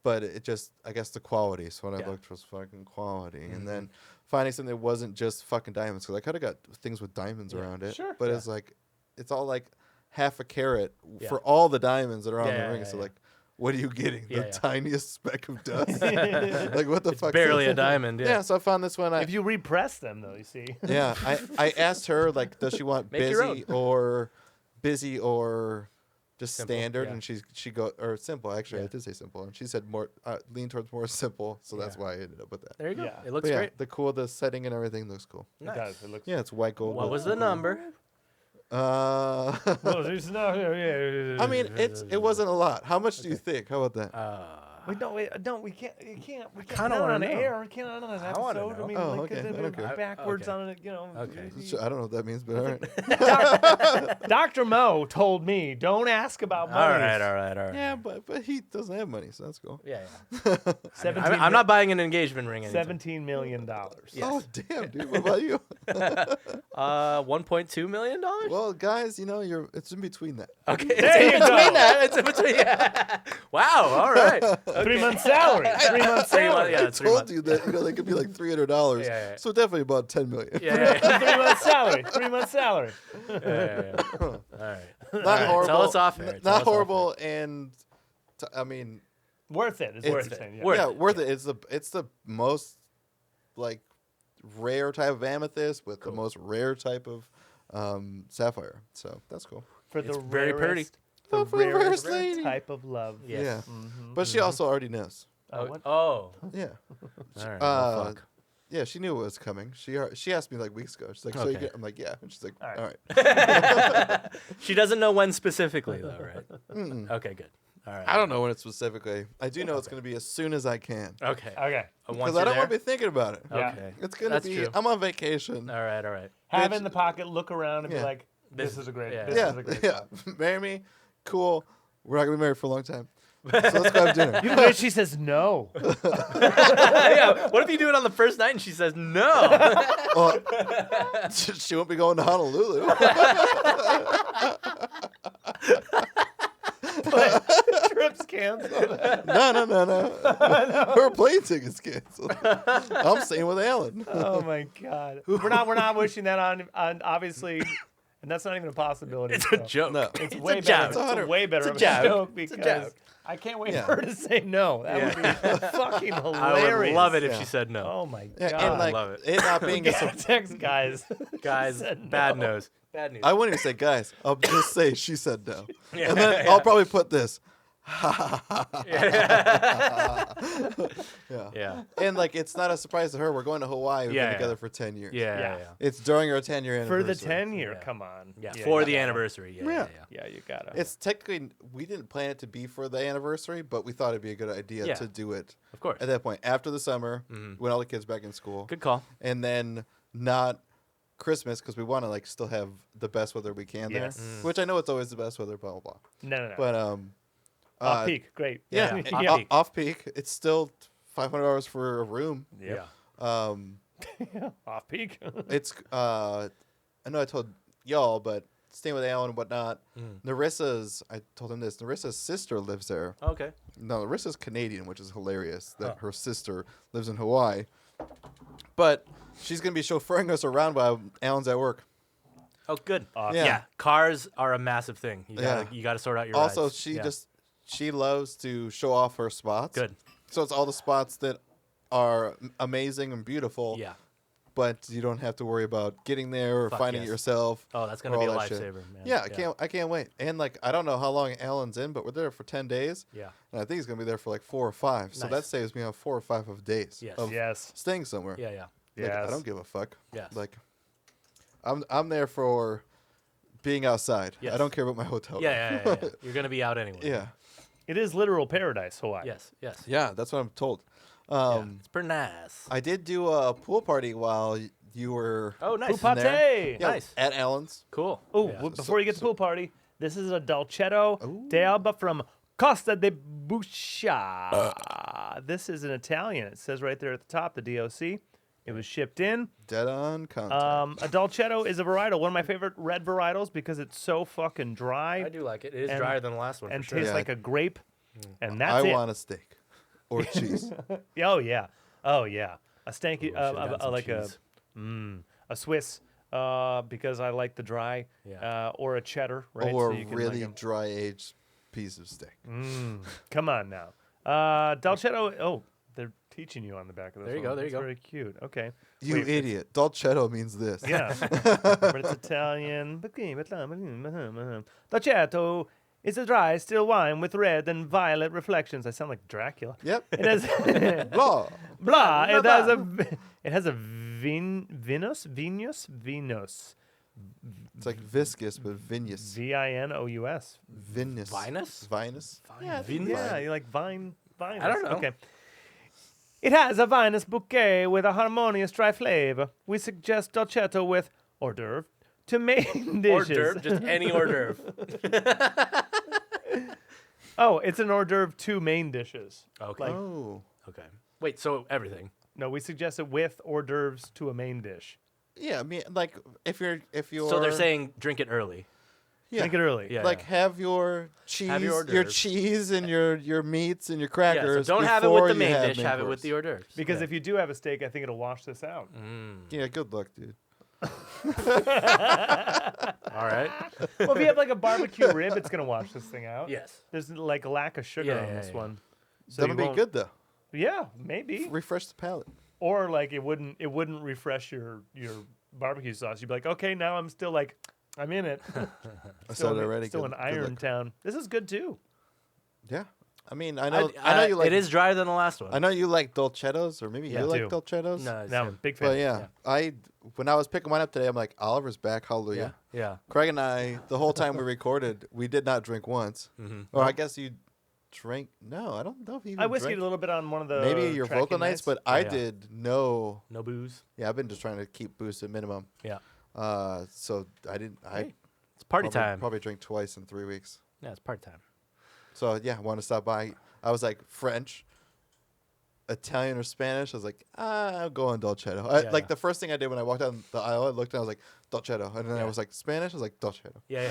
But it just, I guess the quality. So when I Yeah. looked was fucking quality, Mhm. and then finding something that wasn't just fucking diamonds, because I could have got things with diamonds Yeah. around it. Sure. But Yeah. it's like, it's all like half a carat Yeah. for all the diamonds that are on Yeah, the ring. yeah, So yeah. like, what are you getting? Yeah, The yeah. tiniest speck of dust. Like what the It's fuck? barely a diamond. Yeah. Yeah. So I found this one. If you repress them, though, you see. Yeah, I asked her like, does she want Make your busy or just Simple, standard? yeah. And she go or simple. Actually, I Yeah. did say simple, and she said more lean towards more simple. So that's Yeah. why I ended up with that. There you go. Yeah. It looks But yeah, great. the setting and everything looks cool. It Nice. does. It looks. Yeah, it's white gold. What with- was the number? Well, there's no. I mean, it wasn't a lot. How much do you think? How about that? We don't. We can't. You can't. We can't. kinda Not wanna on know. air. We can't on an I wanna episode. know. I mean, Oh, like, okay, I don't care. backwards Okay. on it. Okay. I don't know what that means, but all right. Dr. Mo told me, don't ask about money. All right. Yeah, but he doesn't have money, so that's cool. Yeah. 17 I'm not buying an engagement ring. anytime. $17 million. Yes. Oh damn, dude. What about you? $1.2 million. Well, guys, it's in between that. Okay. There you it's in between go. that. It's in between. Yeah. Wow. All right. 3 months salary. 3 months 3 months. salary. Yeah. I it's 3 told months. you that they could be like $300. Yeah. So definitely about $10 million. Yeah. 3 months salary. 3 months salary. Yeah. All right. Not right, horrible. tell us off air, tell us Not off horrible, and I mean, Worth it. Is It's worth it. Yeah. worth yeah, it. worth it. It's the most like rare type of amethyst with the most rare type of sapphire. So that's cool. For the It's very pretty. rarest, the Oh, for the rarest rarest lady. type of love. Yes. Yeah, Mhm. but she also already knows. What? Oh. Yeah. All right. Uh, well, fuck. Yeah, she knew it was coming. She asked me like weeks ago. She's like, "So you Okay. I'm like, "Yeah." And she's like, All right. "All right." She doesn't know when specifically, though, right? Mm-mm. Okay, good. All right. I don't know when it's specifically. I do know it's going to be as soon as I can. Okay. Okay. Once Because you're I don't there? want to be thinking about it. Yeah. Okay. It's going to That's be. true. I'm on vacation. All right. All right. Have Bitch. it in the pocket, look around, and be Yeah. like, this This- is a great, yeah. this Yeah, is a great yeah. spot. Marry me, cool. We're not going to be married for a long time. So let's go have dinner. You wish she says no. Yeah. What if you do it on the first night and she says no? Well, she won't be going to Honolulu. Trip's canceled. No. Her plane ticket's canceled. I'm staying with Alan. Oh my god. We're not wishing that on obviously, and that's not even a possibility. It's so. a joke. No. It's It's way a better. joke. It's a way better It's a of a joke. joke It's a because joke. I can't wait Yeah. for her to say no. That would be fucking I hilarious. would love it if Yeah. she said no. Oh my Yeah, god. and like love it. it not being a Yeah, text guys. Guys, Said bad no. news. Bad news. I wouldn't even say guys. I'll just say she said no. Yeah. And then I'll probably put this. Yeah. Yeah. And like it's not a surprise to her. We're going to Hawaii. We've Yeah, been yeah. together for 10 years. Yeah. Yeah. Yeah. It's during our 10-year For anniversary. the 10-year, Yeah. come on. Yeah. you For the gotta. anniversary. Yeah. Yeah. Yeah. Yeah. Yeah, you gotta. It's technically we didn't plan it to be for the anniversary, but we thought it'd be a good idea Yeah. to do it Of course. at that point after the summer Mhm. when all the kids back in school, Good call. and then not Christmas because we want to like still have the best weather we can Yes. there. Which I know it's always the best weather, blah blah blah. No. But Off peak, great. Yeah, Yeah. off peak. It's still $500 for a room. Yep. Um, Off peak. it's I know I told y'all, but staying with Alan and whatnot. I told him this. Narissa's sister lives there. Okay. No, Narissa's Canadian, which is hilarious that her sister lives in Hawaii. But she's gonna be chauffeuring us around while Alan's at work. Oh, good. Awesome. Yeah. Yeah. Cars are a massive thing. You gotta, Yeah. you gotta sort out your Also, rides. she Yeah. she loves to show off her spots. Good. So it's all the spots that are amazing and beautiful. Yeah. But you don't have to worry about getting there or Fuck finding it yes. yourself. Oh, that's gonna or be a all that shit. lifesaver, man. Yeah, I can't wait. And like I don't know how long Alan's in, but we're there for 10 days. Yeah. And I think he's gonna be there for like 4 or 5. So Nice. that saves me on 4 or 5 of days Yes. of Yes. staying somewhere. Yeah. Yeah. Like, I Yes. don't give a fuck. Yes. Like I'm there for being outside. Yes. I don't care about my hotel. Yeah. You're gonna be out anyway. Yeah. It is literal paradise, Hawaii. Yes. Yes. Yeah, that's what I'm told. Yeah. It's pretty nice. I did do a pool party while you were Oh, nice. Pool party. yeah, Nice. at Alan's. Cool. Oh, Yeah. before you get to the pool party, this is a dolcetto d'alba from Costa de Buscia. This is an Italian. It says right there at the top, the DOC. It was shipped in. Dead on contact. A dolcetto is a varietal, one of my favorite red varietals because it's so fucking dry I do like it. It is and- drier than the last one and for sure. tastes Yeah. like a grape. And I that's it. want a steak or cheese. Oh yeah, a stanky, Ooh, I should've gotten some like cheese. a Swiss, because I like the dry, Yeah. or a cheddar, right? or So you can, really like, dry aged piece of steak. come on now, dolcetto. Oh, they're teaching you on the back of this. There you one. go, there you That's go. Very cute. Okay. You Wait, it's- idiot. Dolcetto means this. Yeah, but it's Italian. Dolcetto is a dry still wine with red and violet reflections. I sound like Dracula. Yep. It has Blah. blah. It has a vinous. It's like viscous, but vinous. Vinous. Vinous. Vinous? Vinous. Yeah, Vinous? yeah, you like vine. I don't know. Okay. It has a vinous bouquet with a harmonious dry flavor. We suggest dolcetto with hors d'oeuvre to main Hors dishes. d'oeuvre, just any hors d'oeuvre. Oh, it's an hors d'oeuvre to main dishes. Okay. Like- Oh. Okay. Wait, so everything. No, we suggest it with hors d'oeuvres to a main dish. Yeah, I mean, like if you're So they're saying drink it early. yeah, Drink it early. Yeah. like have your cheese, Have your hors your d'oeuvres. cheese and your meats and your Yeah, crackers. so don't have it before with the you main have dish, have it with course. the hors d'oeuvres. Because Yeah. if you do have a steak, I think it'll wash this out. Yeah, good luck, dude. All right. Well, if you have like a barbecue rib, it's gonna wash this thing out. Yes. There's like a lack of sugar Yeah, on yeah, this yeah. one. So That'll you be won't- good though. Yeah, maybe. Refresh the palate. Or like it wouldn't refresh your barbecue sauce. You'd be like, okay, now I'm still like, I'm in it. I said it already. Still good, in good luck. Iron Town. This is good too. Yeah. I mean, I know you like. It is drier than the last one. I know you like dolcettos, or maybe Yeah. you like Do. dolcettos. No, it's No, him. big fan. But yeah, when I was picking mine up today, I'm like, Oliver's back, hallelujah. Yeah. Craig and I, the whole time we recorded, we did not drink once. Mm-hmm. Or I guess you drank. No, I don't know if you even I whiskeyed drank. a little bit on one of the Maybe your tracking vocal nights, but I Yeah. did no. No booze. Yeah, I've been just trying to keep booze to a minimum. Yeah. So I didn't. I Hey, it's party time. Probably drank twice in 3 weeks. Yeah, it's party time. So yeah, I wanted to stop by. I was like French, Italian, or Spanish. I was like, I'll go on dolcetto. Yeah. The first thing I did when I walked down the aisle, I looked and I was like dolcetto, and then I Yeah. was like Spanish. I was like dolcetto. Yeah.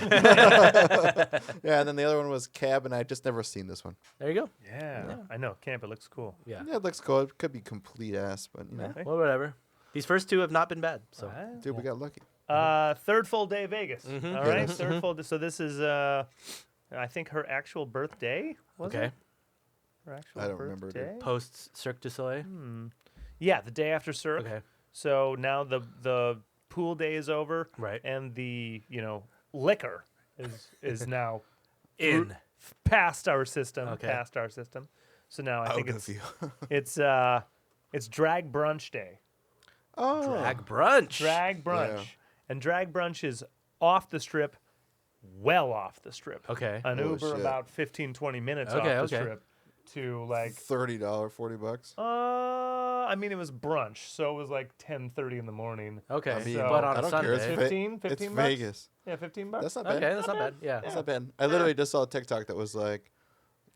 Yeah, and then the other one was cab, and I just never seen this one. There you go. Yeah, I know. Camp, it looks cool. Yeah. Yeah, it looks cool. It could be complete ass, but you know, Okay. Well, whatever. These first two have not been bad. So dude, we got lucky. Third full day Vegas. Mhm. All right, Yes. third full. So this is, I think her actual birthday. Was okay. it? Her actual I don't remember, dude. birthday? Post Cirque du Soleil. Yeah, the day after Cirque. Okay. So now the pool day is over, Right. and the liquor is now In. past our system. Okay. Past our system. So now I think Out of you. it's drag brunch day. Oh, Drag brunch. Drag brunch, and drag brunch is off the strip, well off the strip. Okay. An Oh, Uber shit. about 15, 20 minutes Okay, off the okay. strip to like. $30, $40. I mean, it was brunch, so it was like 10:30 in the morning. Okay. I mean, So- but on I a don't Sunday. care. It's, 15 it's bucks? Vegas. Yeah, $15. That's not bad. Okay, that's not bad. Yeah. That's not bad. I literally just saw a TikTok that was like,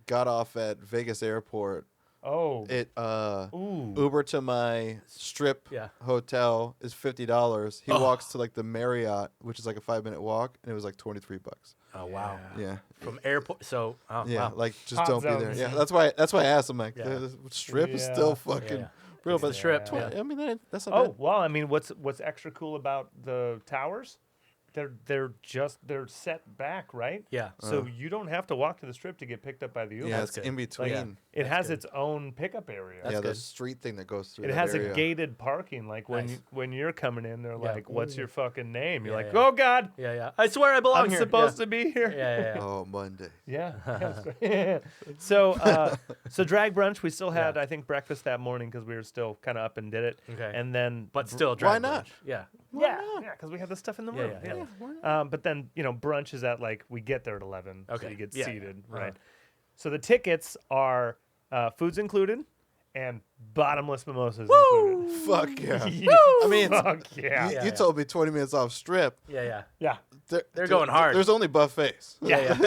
got off at Vegas airport. Oh. It Ooh. Uber to my strip Yeah. hotel is $50. He walks to like the Marriott, which is like a 5-minute walk, and it was like $23. Oh wow. Yeah. From airport. So. Oh, Yeah, wow. like just Hot don't be there. zones. Yeah, that's why I asked him like Yeah. the strip is Yeah. still fucking Yeah. real, It's but the strip, tw- yeah. I mean that's not Oh bad. well, I mean, what's extra cool about the towers? They're set back, right? Yeah. So you don't have to walk to the strip to get picked up by the Uber. Yeah, That's it's good. in between. It has good. its own pickup area. Yeah, the good. street thing that goes through. It that has area. a gated parking. Like when Nice. when you're coming in, they're like, "What's your fucking name?" You're Yeah, like, yeah. "Oh God, Yeah. Yeah. I swear I belong I'm here. supposed yeah. to be here." Yeah. Oh, Monday. Yeah. So drag brunch. We still had, Yeah. I think, breakfast that morning because we were still kind of up and did it. Okay. And then, But still, drag Why not? brunch. Yeah. yeah, because we had the stuff in the Yeah, room. yeah, Yeah. But then brunch is at like we get there at 11, so Okay. you get Yeah, seated, yeah. right? So the tickets are foods included and bottomless mimosas included. Fuck yeah. I mean, fuck yeah. Yeah, you told me 20 minutes off strip. Yeah. Yeah. They're going hard. There's only buffets. Yeah.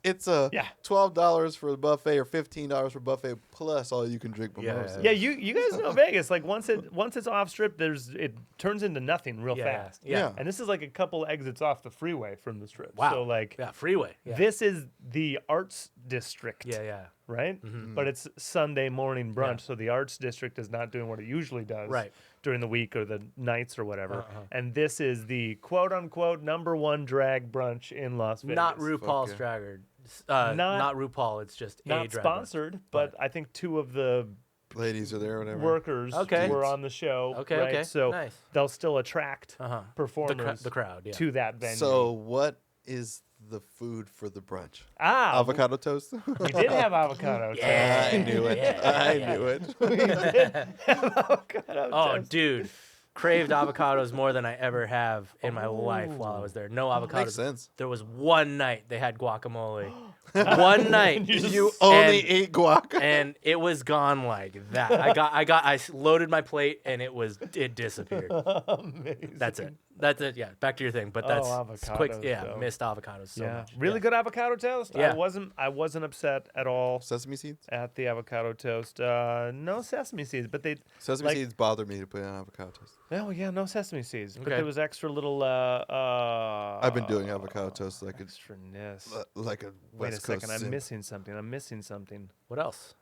it's a Yeah. $12 for the buffet or $15 for buffet plus all you can drink Yeah, mimosas. Yeah, you guys know Vegas. Like once it's off strip, it turns into nothing real Yeah, fast. yeah. And this is like a couple exits off the freeway from the strip. Wow. So like Yeah. Freeway. Yeah. this is the arts district. Yeah. Right? But it's Sunday morning brunch, Yeah. so the arts district is not doing what it usually does Right. during the week or the nights or whatever. Uh-huh. And this is the quote unquote #1 drag brunch in Las Vegas. Not RuPaul's yeah. Dragger. Not- Not RuPaul. It's just a Not drag sponsored, but I think two of the Ladies are there, whatever. workers Okay. were on the show. Okay, right? okay. So Nice. they'll still attract Uh-huh. performers The crowd. Yeah. to that venue. So what is the food for the brunch? avocado. Avocado toast? We did have avocado. Yeah. I knew it. I knew it. Avocado Oh, toast. dude. Craved avocados more than I ever have in my life while I was there. No avocados. Makes sense. There was one night they had guacamole. One night. You only And- ate guac? and it was gone like that. I loaded my plate and it disappeared. Amazing. That's it. Yeah, back to your thing. But that's it's quick. avocados, Yeah, though. missed avocados so Yeah, much. really Yeah. good avocado toast. Yeah. I wasn't upset at all Sesame seeds? at the avocado toast. No sesame seeds, but they. Sesame Like- seeds bother me to put on avocado toast. Oh yeah, no sesame seeds. But Okay. there was extra little. I've been doing avocado toast like a extraness. like a Wait a West Coast second, I'm simp. missing something. What else?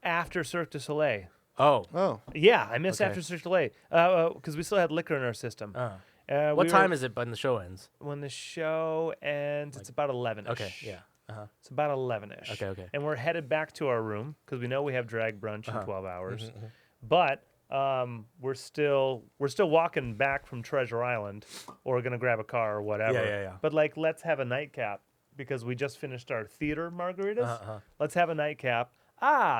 After Cirque du Soleil. Oh. Oh, Yeah, I missed Okay. after Cirque du Soleil because we still had liquor in our system. What time is it when the show ends? when the show ends? It's about 11. Okay. Yeah. Uh-huh. It's about 11ish. Okay. And we're headed back to our room because we know we have drag brunch in 12 hours. Mm-hmm, But we're still walking back from Treasure Island, or we're gonna grab a car or whatever. Yeah. But like, let's have a nightcap because we just finished our theater margaritas. Uh-huh. Let's have a nightcap.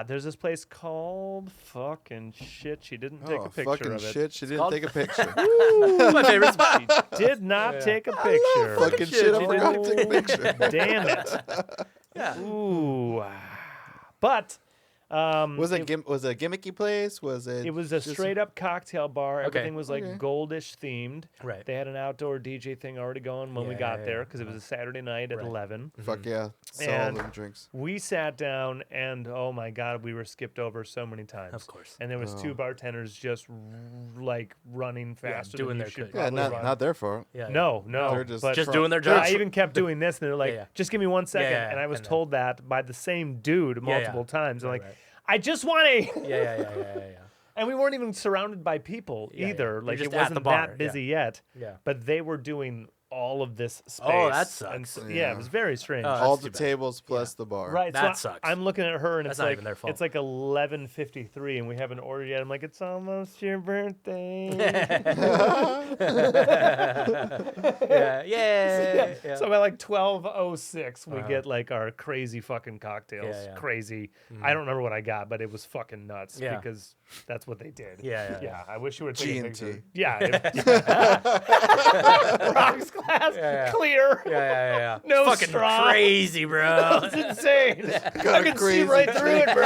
There's this place called fucking shit. She didn't take a picture fucking of it. shit. She didn't called- take a picture. My favorite spot. She did not take a picture. fucking shit. I She forgot to take a picture. Damn it. Yeah. Ooh. But Was it a gimmicky place? Was it? it was a just- straight up cocktail bar. Okay. Everything was like Okay. goldish themed. Right. They had an outdoor DJ thing already going when we Yeah, got yeah, there yeah. because it was a Saturday night at Right. 11. Fuck yeah! Sell And- all them drinks. We sat down and oh my god, we were skipped over so many times. Of course. And there was two bartenders just like running faster doing than their you should could. Yeah, probably not run. not their fault. Yeah. No, They're just but Just try- doing their I job. even kept doing this, and they're like, yeah. "Just give me 1 second." yeah, and I was and then- told that by the same dude multiple times. I'm Right, like, right. "I just want a." Yeah. And we weren't even surrounded by people Yeah, yeah. either. You're Like it just at the wasn't bar, that busy yet. Yeah. But they were doing all of this space. Oh, that And sucks. so- Yeah. it was very strange. Oh, All that's the too bad. tables plus the bar. Right, That so sucks. I'm looking at her, and That's it's not like even their fault. it's like 11:53, and we haven't ordered yet. I'm like, it's almost your birthday. yeah. So by like 12:06, we get like our crazy fucking cocktails. Yeah, yeah. Crazy. I don't remember what I got, but it was fucking nuts Yeah. because that's what they did. Yeah. I wish you would take a G&T. picture. Yeah. Rocks glass, Yeah. clear. Yeah. No Fucking straw. crazy, bro. It's insane. Got I a can see crazy right through it, bro.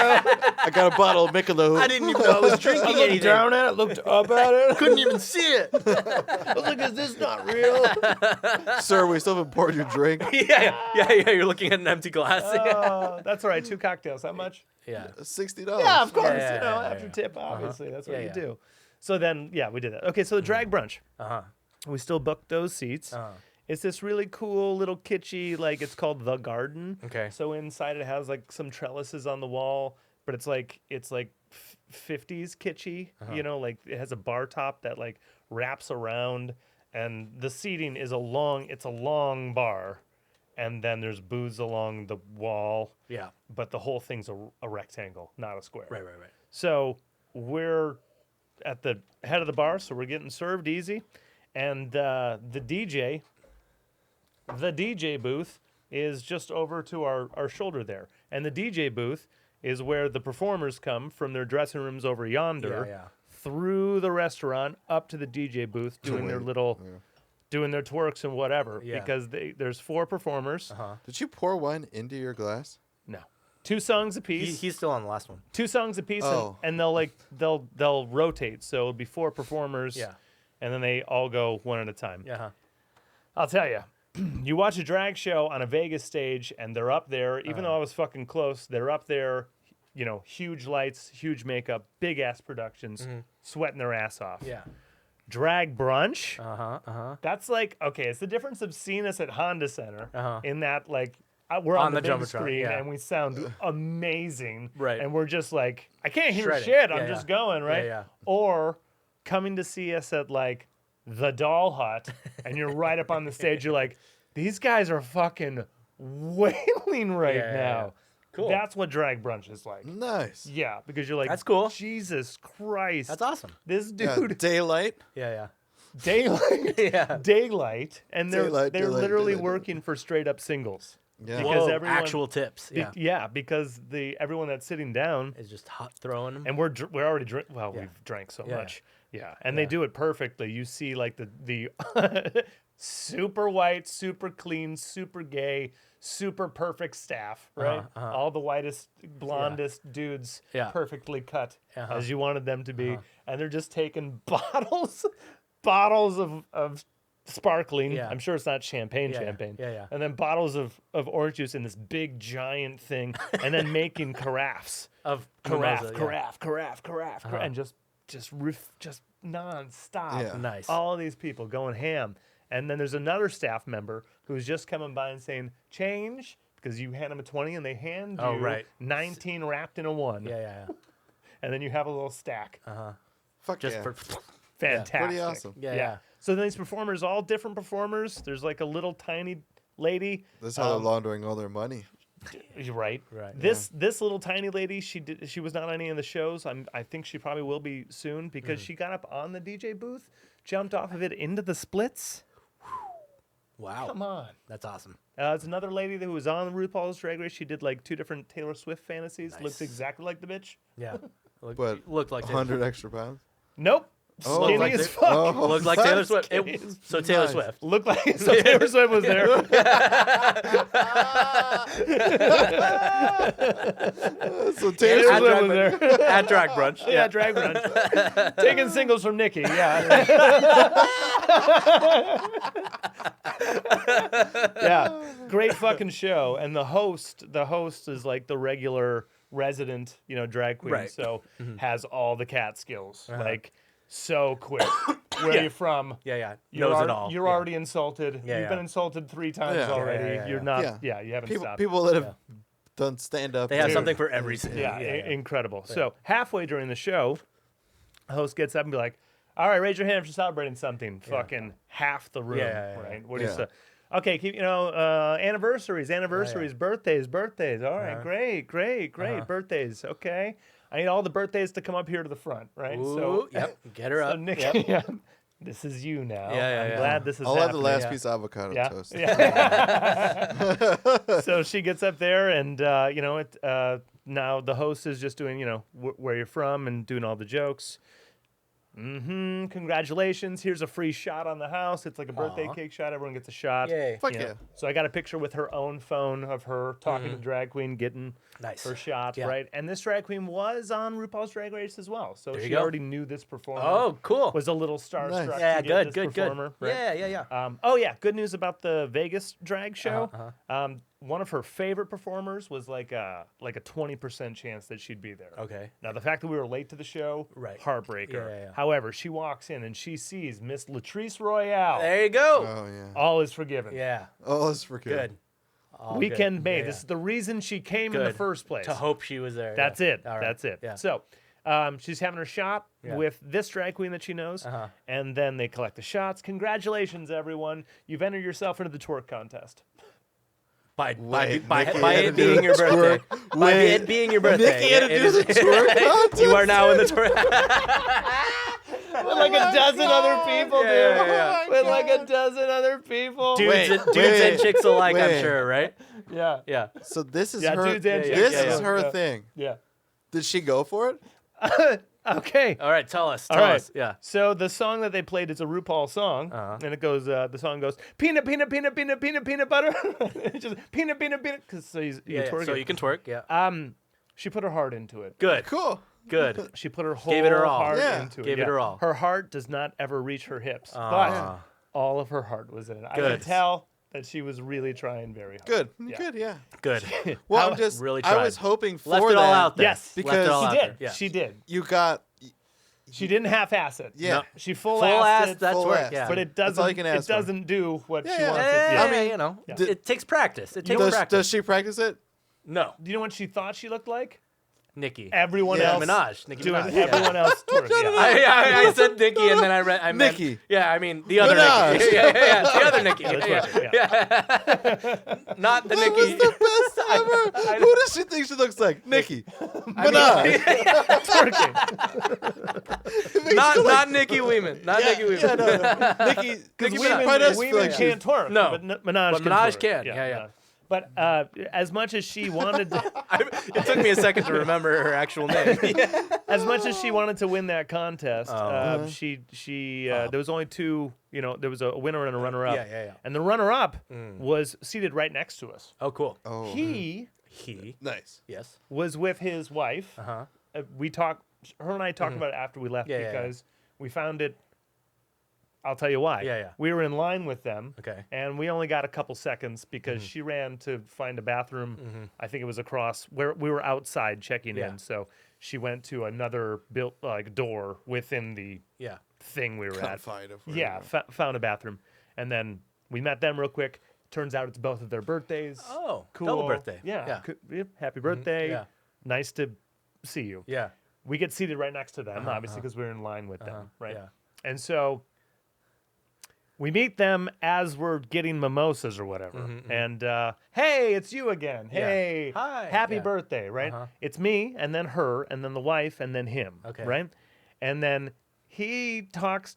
I got a bottle of Michelob. I didn't even know I was I drinking looked anything. down at it, looked up at it. Couldn't even see it. I was like, is this not real? Sir, we still haven't poured your drink. yeah. You're looking at an empty glass. That's all right. 2 cocktails. How much? yeah. $60. Yeah, of course. Yeah, you know, yeah, after yeah. tip, obviously. That's what Yeah, you yeah. do. So then, yeah, we did that. Okay, so the drag brunch. Uh-huh. We still booked those seats. It's this really cool little kitschy, like it's called The Garden. Okay. So inside it has like some trellises on the wall, but it's like 50s kitschy. You know, like it has a bar top that like wraps around, and the seating is it's a long bar, and then there's booths along the wall. Yeah. But the whole thing's a rectangle, not a square. Right. So we're at the head of the bar, so we're getting served easy, and the DJ booth is just over to our shoulder there, and the DJ booth is where the performers come from their dressing rooms over yonder, Yeah. through the restaurant up to the DJ booth, doing their little. Doing their twerks and whatever, Yeah. because there's 4 performers. Did you pour wine into your glass? No, 2 songs apiece. He's still on the last one. 2 songs apiece, Oh. and they'll rotate. So it'll be 4 performers, Yeah. and then they all go one at a time. Yeah. I'll tell you, you watch a drag show on a Vegas stage, and they're up there. Even though I was fucking close, they're up there. You know, huge lights, huge makeup, big ass productions, sweating their ass off. Yeah. Drag brunch. That's That's like okay. It's the difference of seeing us at Honda Center in that like. We're On on the the big Jumbotron, screen yeah. and we sound amazing. Right. And we're just like, I can't hear Shredding. shit. Yeah, I'm yeah. just going, right? yeah. Or coming to see us at like the Doll Hut and you're right up on the stage. You're like, these guys are fucking wailing right Yeah, yeah, now. yeah. Cool. That's what drag brunch is like. Nice. Yeah, because you're like, That's cool. Jesus Christ. That's awesome. This Yeah, dude, daylight. Yeah. daylight, Yeah. daylight, and they're Daylight, literally daylight. working for straight up singles. Yeah. Because Whoa, everyone- actual tips. Be- Yeah. yeah, because everyone that's sitting down, Is just hot throwing them. and we're already drink. Well, Yeah. we've drank so Yeah. much. Yeah, and they do it perfectly. You see, like the super white, super clean, super gay, super perfect staff, right? All the whitest, blondest dudes, Yeah. perfectly cut Uh-huh. as you wanted them to be, and they're just taking bottles of sparkling. Yeah. I'm sure it's not champagne, Yeah, yeah. champagne. Yeah. And then bottles of orange juice in this big giant thing, and then making carafes. Of Carafe, mimosa, yeah. carafe, and just nonstop. Yeah. Nice. All of these people going ham, and then there's another staff member who's just coming by and saying change because you hand them a 20 and they hand Oh, you right. 19 wrapped in a 1, Yeah. and then you have a little stack. Fuck Just yeah. for. Fantastic. Pretty awesome. Yeah. So these performers, all different performers. There's like a little tiny lady. That's how they're laundering all their money. You're right. Right. This little tiny lady, she was not on any of the shows. I think she probably will be soon because she got up on the DJ booth, jumped off of it into the splits. Wow. Come on. That's awesome. It's another lady who was on RuPaul's Drag Race. She did like 2 different Taylor Swift fantasies. Nice. Looks exactly like the bitch. Yeah. But Looked like Taylor 100 extra pounds. Nope. Oh, Skinny like as the- fuck. Oh, Looked like Taylor Swift. So Taylor Nice. Swift. Looked like so Taylor Swift was there. So Taylor Taylor Swift was there. At drag brunch. Yeah, drag brunch. Taking singles from Nikki. Yeah. Yeah. Great fucking show. And the host is like the regular resident, drag queen. Right. So has all the cat skills. Like so quick. Where Yeah. are you from? Yeah. You're Knows it all. You're Yeah. already insulted. Yeah, You've yeah. been insulted 3 times Yeah. already. Yeah. You're not. Yeah. Yeah, you haven't people, stopped. people that have done stand up. They have Dude. something for every city. Yeah, incredible. So halfway during the show, the host gets up and be like, "All right, raise your hand if you're celebrating something." Fucking half the room, Yeah. right? What do you Yeah. say? Okay, keep anniversaries, birthdays. All right, great. Birthdays, okay. I need all the birthdays to come up here to the front, right? Ooh, yep. Get her so up. Nick, Yep. yeah, this is you now. Yeah, I'm yeah. glad this is I'll have happening. the last yeah. piece of avocado Yeah. toast. Yeah. So she gets up there, and now the host is just doing, where you're from and doing all the jokes. Congratulations. Here's a free shot on the house. It's like a birthday Aw. cake shot. Everyone gets a shot. Yay. Fuck you yeah. know. So I got a picture with her own phone of her talking to the drag queen, getting Nice. her shot, Yeah. right? And this drag queen was on RuPaul's Drag Race as well. So There you she go. already knew this performer. Oh, cool. Was a little starstruck. Nice. Yeah, to get good, this good, good. performer, right? Yeah. Oh yeah, good news about the Vegas drag show. Uh-huh. One of her favorite performers was like a 20% chance that she'd be there. Okay. Now the fact that we were late to the show, Right. heartbreaker. Yeah. However, she walks in and she sees Miss Latrice Royale. There you go. Oh yeah. All is forgiven. Yeah. Oh, that's for Good. All Weekend good. May. Yeah, This is the reason she came in the Good. first place. To hope she was there. That's yeah. it. All right. That's it. Yeah. So she's having her shot Yeah. with this drag queen that she knows, and then they collect the shots. Congratulations, everyone! You've entered yourself into the twerk contest. By Nikki it had to being do your the birthday. twerk. By Wait. it being your birthday. Nikki had to it do is- the twerk contest? You are now in the twerk. With like a dozen other people, dude. Yeah. With like a dozen other people. Dudes and chicks alike, I'm wait. sure, right? Yeah. Yeah. So this is Yeah, her. dudes and This chicks, is yeah. her Yeah. thing. Yeah. Did she go for it? Okay. All right, tell us. All Tell right. us. Yeah. So the song that they played is a RuPaul song, and it goes. The song goes peanut butter. It's just peanut because so you Yeah. twerk So it. you can twerk. Yeah. She put her heart into it. Good. Cool. Good. She put her whole Gave it her all. heart Yeah. into it. Gave it her all. Her heart does not ever reach her hips, but all of her heart was in it. I Good. could tell that she was really trying very hard. Good. Yeah. Good. Yeah. Good. Well, How- I'm just. Really I tried. was hoping for Left it that. all out there. Yes. Because Left it all She out did. there. Yeah. She did. You got. She didn't half-ass it. Yeah. No. She full Full ass. it. That's full work. ass. Yeah. But it That's doesn't. all you can It ask for. doesn't do what she Yeah. wants Yeah, it. I mean, you know, Yeah. it takes practice. It takes Does practice. she practice it? No, Do you know what she thought she looked like? Nikki. Everyone Yeah. else Nicki doing Minaj. Yeah. everyone else twerk. Yeah. I said Nikki, and then I meant Nikki. Yeah, I mean the other Minaj. Nikki. Yeah, the other Nikki. That's Yeah, right, yeah. Not the That was Nikki. the best ever. Who does she think she looks like? Nikki. Minaj. Twerking. Not Nikki Weeman. Not Nikki Weeman. Yeah, no. Nikki. Because Nikki Minaj. probably does feel women like she's- can't twerk. No. But Minaj But can Minaj twerk. can. Yeah. But as much as she wanted to, It took me a second to remember her actual name. as much as she wanted to win that contest, she there was only two. There was a winner and a runner-up. Yeah. And the runner-up was seated right next to us. Oh, cool. Oh, He nice. Yes. was with his wife. Uh-huh. We talked. Her and I talked about it after we left Yeah. because we found it. I'll tell you why. Yeah. We were in line with them. Okay. And we only got a couple seconds because she ran to find a bathroom. I think it was across where we were outside checking Yeah. in. So she went to another built door within the Yeah. thing we were at. Confide of Yeah, found a bathroom. And then we met them real quick. Turns out it's both of their birthdays. Oh, Cool. double birthday. Yeah. Yep. Happy birthday. Yeah. Nice to see you. Yeah. We get seated right next to them, obviously, because we're in line with them, right? yeah. And so we meet them as we're getting mimosas or whatever. And, hey, it's you again. Yeah. Hey, Hi. happy Yeah. birthday, right? It's me, and then her, and then the wife, and then him, Okay. right? And then he talks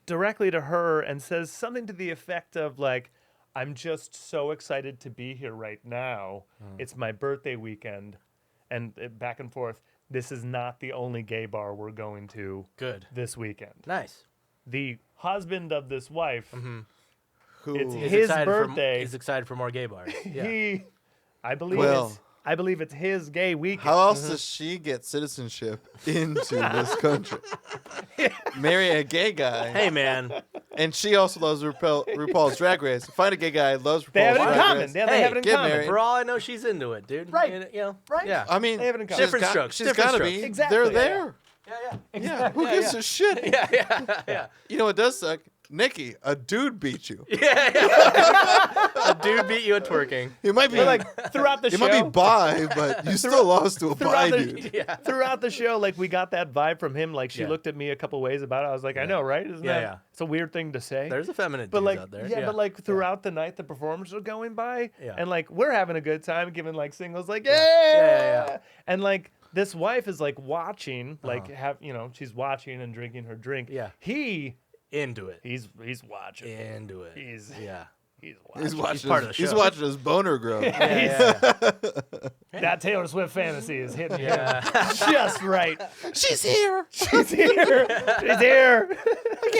directly to her and says something to the effect of, like, I'm just so excited to be here right now. It's my birthday weekend, and back and forth. This is not the only gay bar we're going to Good. this weekend. Nice. The husband of this wife, Who? it's Is his excited birthday. He's excited for more gay bars. Yeah. Well, I believe it's his gay weekend. how else does she get citizenship into this country? Marry a gay guy, Hey, man. and she also loves RuPaul's Drag Race. Find a gay guy who loves RuPaul's They have it in Drag common. Race. Yeah, Hey, they have it in get common. married. For all I know, she's into it, dude. Right. And, you know, Right. Yeah. I mean, They have it in common. Different strokes, She's different gotta strokes. be. Exactly. They're Yeah, there. Yeah. Who gives a shit? Yeah. You know what does suck? Nikki, a dude beat you. A dude beat you at twerking. He might be But like throughout the he show, might be bi, but you still lost to a bi dude. Yeah. throughout the show, like we got that vibe from him. Like she Yeah. looked at me a couple ways about it. I was like, I know, right? Isn't Yeah, that? yeah. It's a weird thing to say. There's effeminate but dudes like, out there. yeah, but like throughout the night, the performers are going by, Yeah. and like we're having a good time, giving like singles, like Yeah. and like this wife is like watching, like she's watching and drinking her drink. Yeah. Into it. He's watching. Into it. He's Yeah. watching. He's watching part of the he's show. watching his boner grow. Yeah. That Taylor Swift fantasy is hitting you Yeah. just right. She's here. She's here. She's here.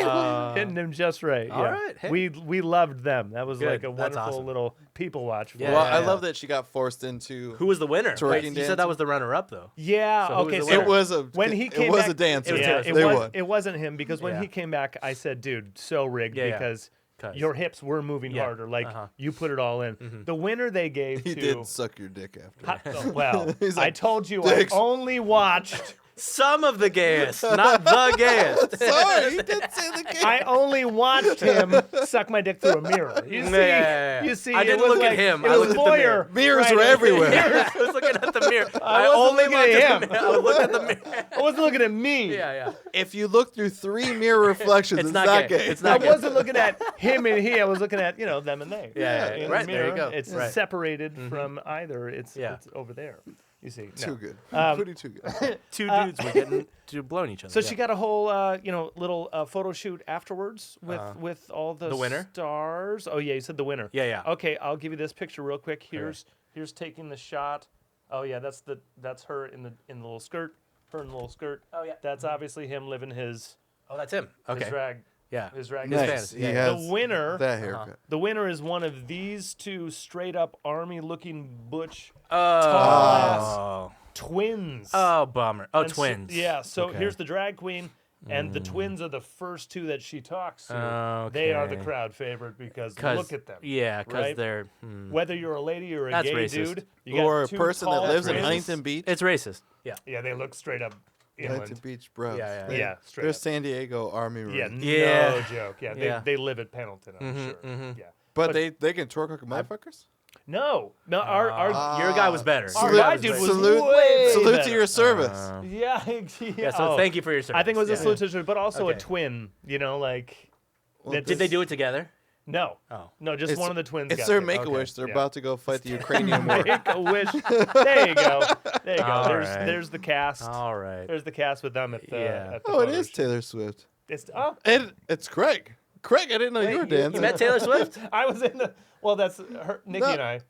Uh, Hitting him just right. all yeah. right, hey. We loved them. That was Good. like a That's wonderful awesome. little people watch. For Yeah, Well, us. I love that she got forced into. Who was the winner? Twerking Wait, you said that dancing? was the runner-up, though. Yeah. So who was okay. the So winner? It was a when he came it was back, a dance. It was yeah, Taylor they was, won. it wasn't him because when Yeah. he came back, I said, "Dude, so rigged Yeah, yeah. because 'Cause- your hips were moving Yeah. harder. Like Uh-huh. you put it all in." The winner they gave He to. did suck your dick after. Well, He's I like, told you "Dicks." I only watched. Some of the gayest, not the gayest. Sorry, he did say the game. I only watched him suck my dick through a mirror. You see, Yeah. you see. I it didn't was look at like- him. It I was looked at the mirror. voyeur. Mirrors right? were everywhere. I was looking at the mirror. I wasn't only looking looked at at the him. mirror. I was looking at the mirror. I wasn't looking at me. Yeah. If you look through 3 mirror reflections, it's not not gay. gay. It's I not gay. wasn't looking at him and he. I was looking at them and they. Yeah. In the Right, there you mirror, go. It's Right. separated from either. It's Yeah. it's over there. You see. Too No. good. Um, Pretty too good. Two dudes were getting to blowing each other. So yeah. she got a whole, little photo shoot afterwards with all the winner? stars. Oh yeah, you said the winner. Yeah. Okay, I'll give you this picture real quick. Here's taking the shot. Oh yeah, that's her in the little skirt. Her in the little skirt. Oh, yeah. That's obviously him living his Oh, that's him. Okay. drag. Yeah. His drag. His days. fantasy. He Yeah. has The winner. that haircut. The winner is one of these two straight up army looking butch Oh. twins. Oh, bummer. Oh, And so- twins. yeah. So Okay. here's the drag queen, and the twins are the first two that she talks to. They are the Okay. crowd favorite because 'Cause- look at them. Yeah, because right? they're. Whether you're a lady or a That's gay racist. dude, you got Or a two person that tall lives in twins. Huntington Beach. It's racist. Yeah. Yeah, they look straight up inland. Huntington Beach, bro. Yeah. Yeah, straight They're up. San Diego Army Yeah, Marines. Yeah. no joke. Yeah, Yeah. They live at Pendleton, I'm sure. Yeah. But they can twerk like motherfuckers? No, our Your guy was better. our Your guy white dude was Salute- way Salute better. to your service. Yeah, Yeah, so oh. thank you for your service. I think it was a Yeah. salute to, but also a Okay. twin. Like. Well, Did they do it together? No. Oh. No, just It's- one of the twins. It's got their there. Make-A-Wish. They're Yeah. about to go fight the Ukrainian war. Make a wish. There you go. There you go. All There's right. there's the cast. All right. There's the cast with them at the. Yeah. At the Oh, it photo is shoot. Taylor Swift. It's It's Craig. Craig, I didn't know you were dancing. You met Taylor Swift? I was in the. Well, that's her, Nikki No. and I.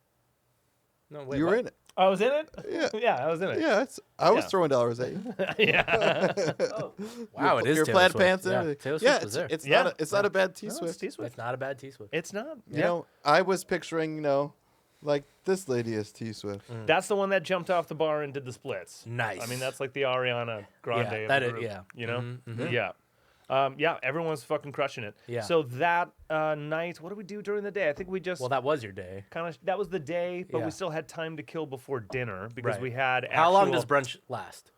No, wait. You were what? in it. I was in it. Yeah. Yeah, I was in it. Yeah, I was Yeah. throwing dollars at you. Yeah. Wow, it is Your Taylor plaid Swift. pants and Yeah, everything. Taylor Yeah, Swift was there. it's Yeah. not a bad T No, it's Swift. T-Swift. It's not a bad T Swift. It's not. You know, I was picturing, like this lady is T Swift. That's the one that jumped off the bar and did the splits. Nice. I mean, that's like the Ariana Grande Yeah, of that the is- group, yeah. You know? Mhm, Yeah. Yeah, everyone's fucking crushing it. Yeah. So that night, what did we do during the day? I think we just Well, that was your day. that was the day, but Yeah. we still had time to kill before dinner because Right. we had How long actual- does brunch last?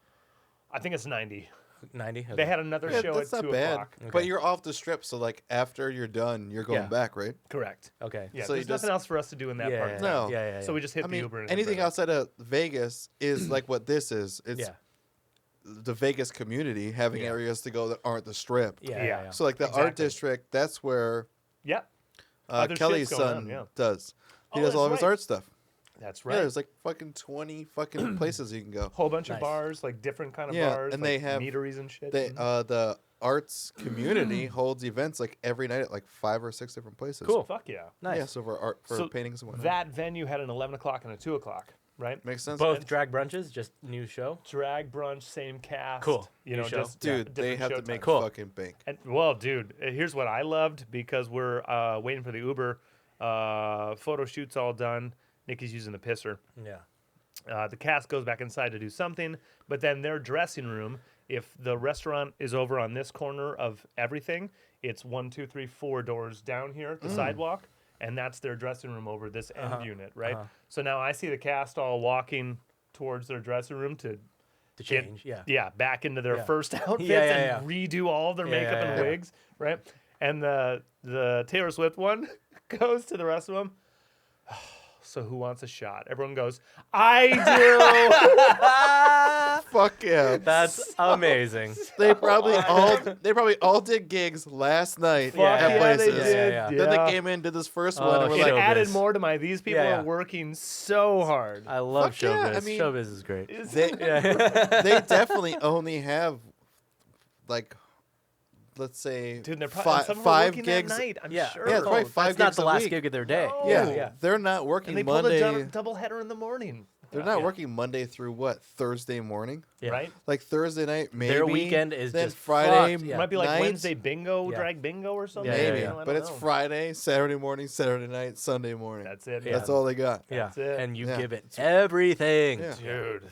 I think it's 90. 90? Okay. They had another Yeah, show that's at not 2 bad. o'clock. But you're off the strip, so like after you're done, you're going Yeah. back, right? Correct. Okay. Yeah, So there's you just- nothing else for us to do in that part of Yeah. town. No. Yeah. So we just hit I the mean, Uber and anything head back. outside of Vegas is like what this is. It's Yeah. the Vegas community having Yeah. areas to go that aren't the strip. Yeah. Yeah. So like the art Exactly. district, that's where Yeah, Other Kelly's shit's going son on, yeah. does. He Oh, does that's all of his right. art stuff. that's Yeah, right. there's like fucking 20 fucking places you can go. Whole bunch of Nice. bars, like different kind of Yeah, bars, and like they have- meaderies and shit. They the arts community holds events like every night at like 5 or 6 different places. Cool. Fuck yeah. Nice. Yeah, so for art, for So paintings and whatnot. That venue had an 11 o'clock and a 2 o'clock, right? Makes sense. Both drag brunches, just new show. Drag brunch, same cast. Cool. You New know, show. just Dude, they different have show to make times. Cool. fucking bank. And, well, dude, here's what I loved because we're waiting for the Uber. Photo shoot's all done. Nikki's using the pisser. Yeah. The cast goes back inside to do something, but then their dressing room, if the restaurant is over on this corner of everything, it's 1, 2, 3, 4 doors down here at the sidewalk, and that's their dressing room over this end unit, right? So now I see the cast all walking towards their dressing room to change. get, Yeah. back into their Yeah. first outfits Yeah. and redo all of their makeup yeah, and yeah. wigs, right? And the Taylor Swift one goes to the rest of them. So who wants a shot? Everyone goes, I Fuck yeah. That's amazing. They probably all did gigs last night do. Fuck at yeah, places. they did. Yeah. Then they came in, did this first one, and we're It like, showbiz. added more to my. These people Yeah. are working so hard. I love Fuck yeah, showbiz. I mean- Showbiz is great. they, they definitely only have like, let's say, Dude, they're probably some of them are five working gigs. that night. I'm Yeah. sure. Yeah, it's probably 5 That's not gigs the a last week. gig of their day. No. Yeah, Yeah. they're not working and they pulled Monday. a double header in the morning. They're not working Monday through what, Thursday morning? Yeah. Right? Like Thursday night, maybe. Their weekend is then just Friday. fucked, yeah. Might be like nights, Wednesday bingo, Yeah. drag bingo or something. Yeah, maybe, You know, I but don't it's know. Friday, Saturday morning, Saturday night, Sunday morning. That's it. Yeah. That's all they got. Yeah. That's it. And you Yeah. give it everything. Yeah. Dude.